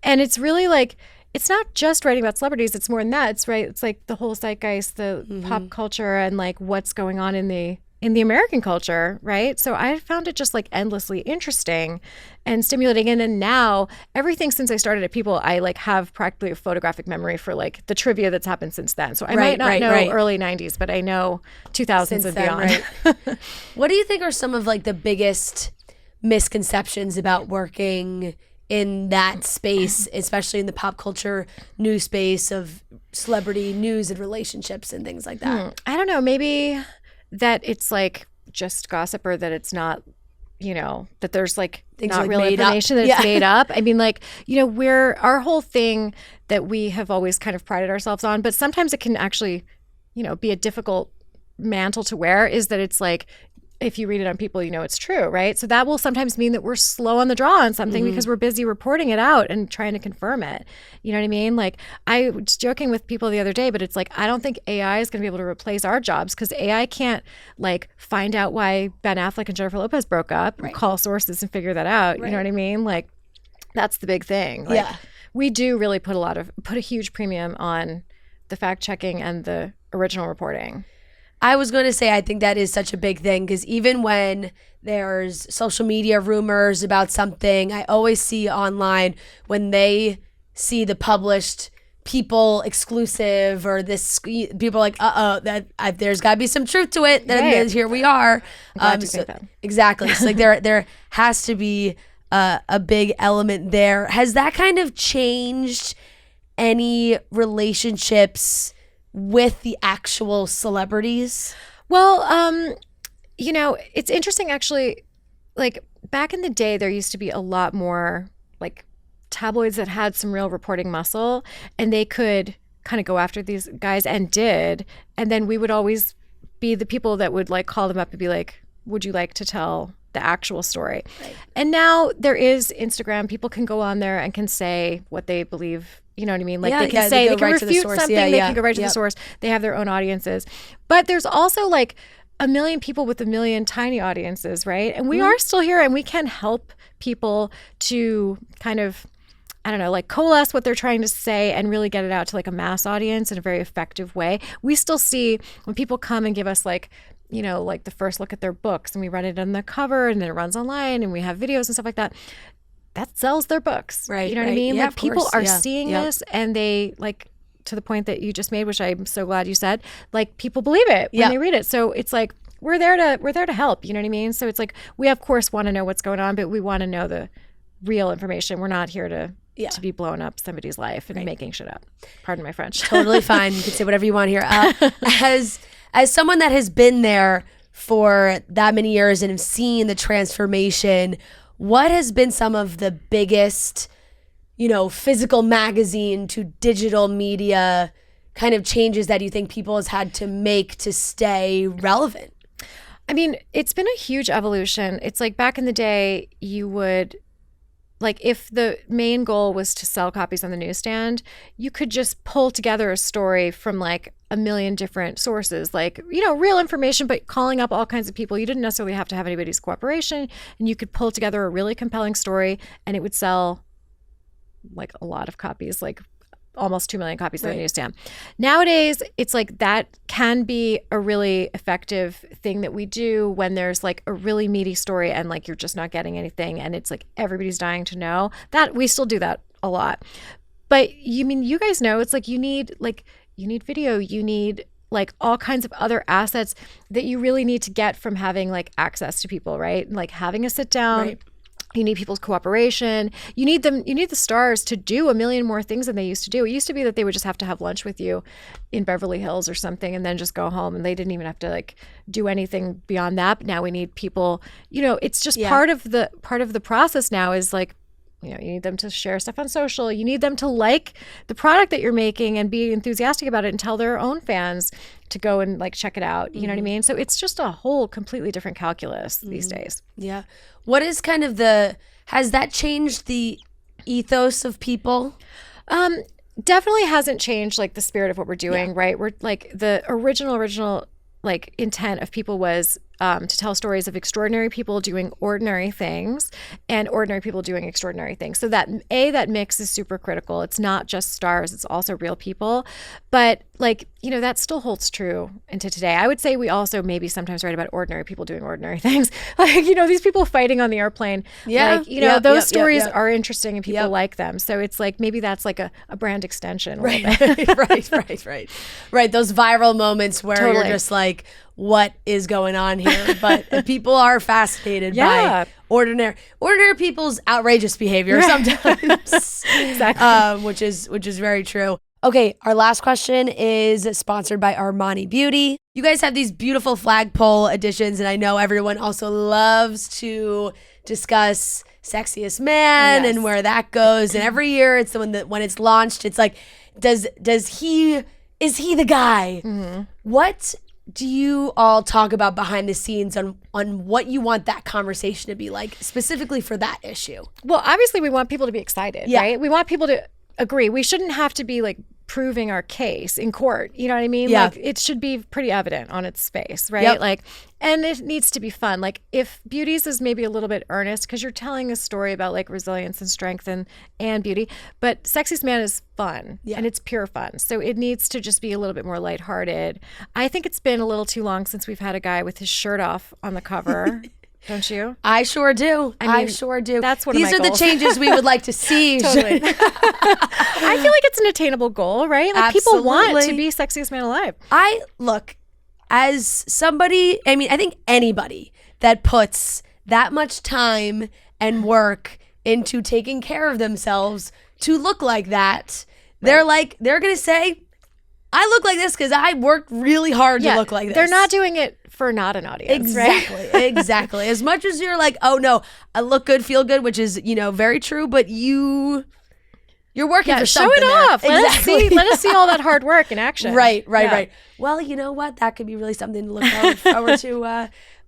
Speaker 7: And it's really it's not just writing about celebrities. It's more than that. It's It's the whole zeitgeist, the pop culture, and what's going on in the American culture, right? So I found it just endlessly interesting and stimulating. And then now everything since I started at People, I have practically a photographic memory for the trivia that's happened since then. So I might not know early 90s, but I know 2000s since and beyond.
Speaker 1: Right. What do you think are some of the biggest misconceptions about working in that space, especially in the pop culture news space of celebrity news and relationships and things like that?
Speaker 7: I don't know. Maybe that it's just gossip, or that it's not, that there's things not real information, that it's made up. I mean, our whole thing that we have always kind of prided ourselves on, but sometimes it can actually, be a difficult mantle to wear, is that it's if you read it on People, it's true, right? So that will sometimes mean that we're slow on the draw on something because we're busy reporting it out and trying to confirm it. You know what I mean? I was joking with people the other day, but it's I don't think AI is going to be able to replace our jobs, because AI can't find out why Ben Affleck and Jennifer Lopez broke up, call sources and figure that out. You know what I mean? That's the big thing. We do really put a huge premium on the fact checking and the original reporting.
Speaker 1: I was going to say, I think that is such a big thing, because even when there's social media rumors about something, I always see online when they see the published People exclusive or this, people are there's got to be some truth to it. Then here we are. Exactly. So there has to be a big element there. Has that kind of changed any relationships with the actual celebrities?
Speaker 7: Well, it's interesting actually. Back in the day, there used to be a lot more tabloids that had some real reporting muscle, and they could kind of go after these guys, and did. And then we would always be the people that would call them up and be would you like to tell the actual story? Right. And now there is Instagram. People can go on there and can say what they believe. You know what I mean? They can say, they can refute something, they can go right to the source. They have their own audiences. But there's also a million people with a million tiny audiences, right? And we are still here, and we can help people to kind of, I don't know, coalesce what they're trying to say and really get it out to a mass audience in a very effective way. We still see when people come and give us the first look at their books, and we run it on the cover, and then it runs online, and we have videos and stuff like that. That sells their books. Right. You know what I mean?
Speaker 1: Yeah,
Speaker 7: people are seeing this, and they to the point that you just made, which I'm so glad you said, people believe it when they read it. So it's we're there to help. You know what I mean? So it's we of course want to know what's going on, but we want to know the real information. We're not here to be blowing up somebody's life and making shit up. Pardon my French.
Speaker 1: Totally fine. You can say whatever you want here. As someone that has been there for that many years and have seen the transformation, what has been some of the biggest, physical magazine to digital media kind of changes that you think People has had to make to stay relevant?
Speaker 7: I mean, it's been a huge evolution. It's back in the day, you would like if the main goal was to sell copies on the newsstand, you could just pull together a story from like a million different sources, like, you know, real information, but calling up all kinds of people. You didn't necessarily have to have anybody's cooperation, and you could pull together a really compelling story and it would sell like a lot of copies, like almost 2 million copies on the newsstand. Nowadays, it's like that can be a really effective thing that we do when there's like a really meaty story and like you're just not getting anything and it's like everybody's dying to know. That we still do that a lot. But you guys know it's like you need video, you need like all kinds of other assets that you really need to get from having like access to people, right? Like having a sit down. Right. You need people's cooperation. You need the stars to do a million more things than they used to do. It used to be that they would just have to have lunch with you in Beverly Hills or something and then just go home, and they didn't even have to like do anything beyond that. But now we need people, you know, it's just part of the process now is like, you know, you need them to share stuff on social. You need them to like the product that you're making and be enthusiastic about it and tell their own fans to go and like check it out. You know what I mean? So it's just a whole completely different calculus these days.
Speaker 1: Yeah. What is kind of has that changed the ethos of people?
Speaker 7: Definitely hasn't changed like the spirit of what we're doing, right? We're like the original like intent of people was to tell stories of extraordinary people doing ordinary things and ordinary people doing extraordinary things. So that mix is super critical. It's not just stars, it's also real people. But like, you know, that still holds true into today. I would say we also maybe sometimes write about ordinary people doing ordinary things. Like, you know, these people fighting on the airplane. Yeah. Like, you know, those stories are interesting and people like them. So it's like maybe that's like a brand extension.
Speaker 1: Right. Right. Those viral moments where you're just like, what is going on here? But people are fascinated by ordinary people's outrageous behavior sometimes.
Speaker 7: Exactly.
Speaker 1: Which is very true. Okay, our last question is sponsored by Armani Beauty. You guys have these beautiful flagpole editions, and I know everyone also loves to discuss Sexiest Man and where that goes. And every year it's the one that when it's launched, it's like, is he the guy? Mm-hmm. What do you all talk about behind the scenes on what you want that conversation to be like, specifically for that issue?
Speaker 7: Well, obviously we want people to be excited, right? We want people to agree. We shouldn't have to be like proving our case in court. You know what I mean? Yeah. Like it should be pretty evident on its face, right? Yep. Like, and it needs to be fun. Like if Beauties is maybe a little bit earnest because you're telling a story about like resilience and strength and beauty, but Sexiest Man is fun and it's pure fun. So it needs to just be a little bit more lighthearted. I think it's been a little too long since we've had a guy with his shirt off on the cover. Don't you?
Speaker 1: I sure do. I sure do.
Speaker 7: That's one
Speaker 1: These
Speaker 7: of my
Speaker 1: are
Speaker 7: goals.
Speaker 1: The changes we would like to see.
Speaker 7: Totally. I feel like it's an attainable goal, right? Like people want to be Sexiest Man Alive.
Speaker 1: As somebody, I mean, I think anybody that puts that much time and work into taking care of themselves to look like that, they're going to say, I look like this because I worked really hard to look like this.
Speaker 7: They're not doing it for not an audience,
Speaker 1: right? Exactly. As much as you're like, oh no, I look good, feel good, which is, you know, very true, but you're working for something.
Speaker 7: Show it off. Let us see all that hard work in action.
Speaker 1: Right. Well, you know what? That could be really something to look forward to.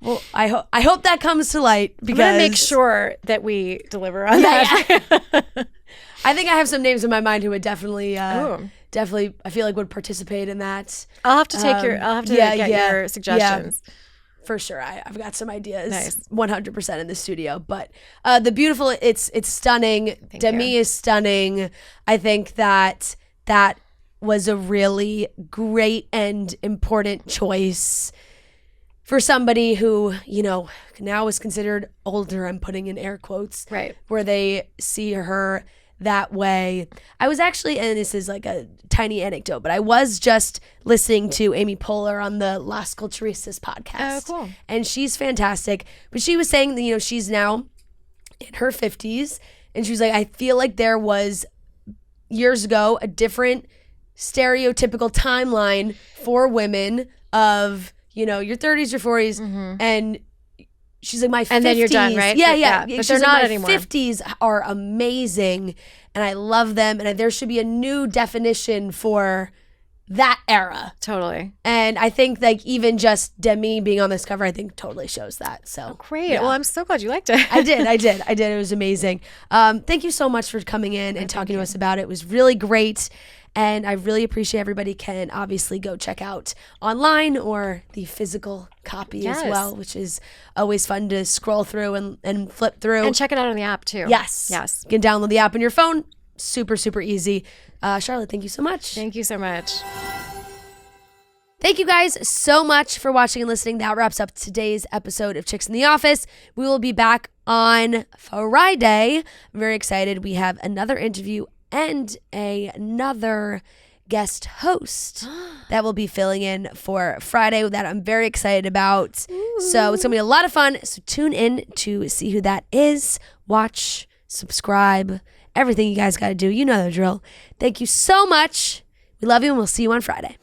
Speaker 1: Well, I hope that comes to light because
Speaker 7: I'm gonna make sure that we deliver on that.
Speaker 1: Yeah. I think I have some names in my mind who would definitely, I feel like would participate in that.
Speaker 7: I'll have to get your suggestions.
Speaker 1: Yeah, for sure. I've got some ideas. Nice. 100% in the studio. But the beautiful, it's stunning. Demi is stunning. I think that was a really great and important choice for somebody who, you know, now is considered older. I'm putting in air quotes.
Speaker 7: Right.
Speaker 1: Where they see her that way. I was actually, and this is like a tiny anecdote, but I was just listening to Amy Poehler on the Las Culturistas podcast.
Speaker 7: Oh, cool.
Speaker 1: And she's fantastic. But she was saying that, you know, she's now in her 50s. And she was like, I feel like there was years ago a different stereotypical timeline for women of, you know, your 30s, your 40s. Mm-hmm. And she's like, my 50s.
Speaker 7: And then you're done, right?
Speaker 1: Yeah.
Speaker 7: But
Speaker 1: she's
Speaker 7: they're
Speaker 1: like,
Speaker 7: not
Speaker 1: my
Speaker 7: anymore.
Speaker 1: 50s are amazing, and I love them, and there should be a new definition for that era.
Speaker 7: Totally.
Speaker 1: And I think like even just Demi being on this cover, I think totally shows that. So
Speaker 7: great. Yeah. Well, I'm so glad you liked it.
Speaker 1: I did. It was amazing. Thank you so much for coming in and talking to us about it. It was really great. And I really appreciate everybody can obviously go check out online or the physical copy as well, which is always fun to scroll through and flip through.
Speaker 7: And check it out on the app too.
Speaker 1: Yes. You can download the app on your phone. Super, super easy. Charlotte, thank you so much.
Speaker 7: Thank you so much.
Speaker 1: Thank you guys so much for watching and listening. That wraps up today's episode of Chicks in the Office. We will be back on Friday. I'm very excited. We have another interview and another guest host that will be filling in for Friday that I'm very excited about. Ooh. So it's going to be a lot of fun. So tune in to see who that is. Watch, subscribe, everything you guys got to do. You know the drill. Thank you so much. We love you and we'll see you on Friday.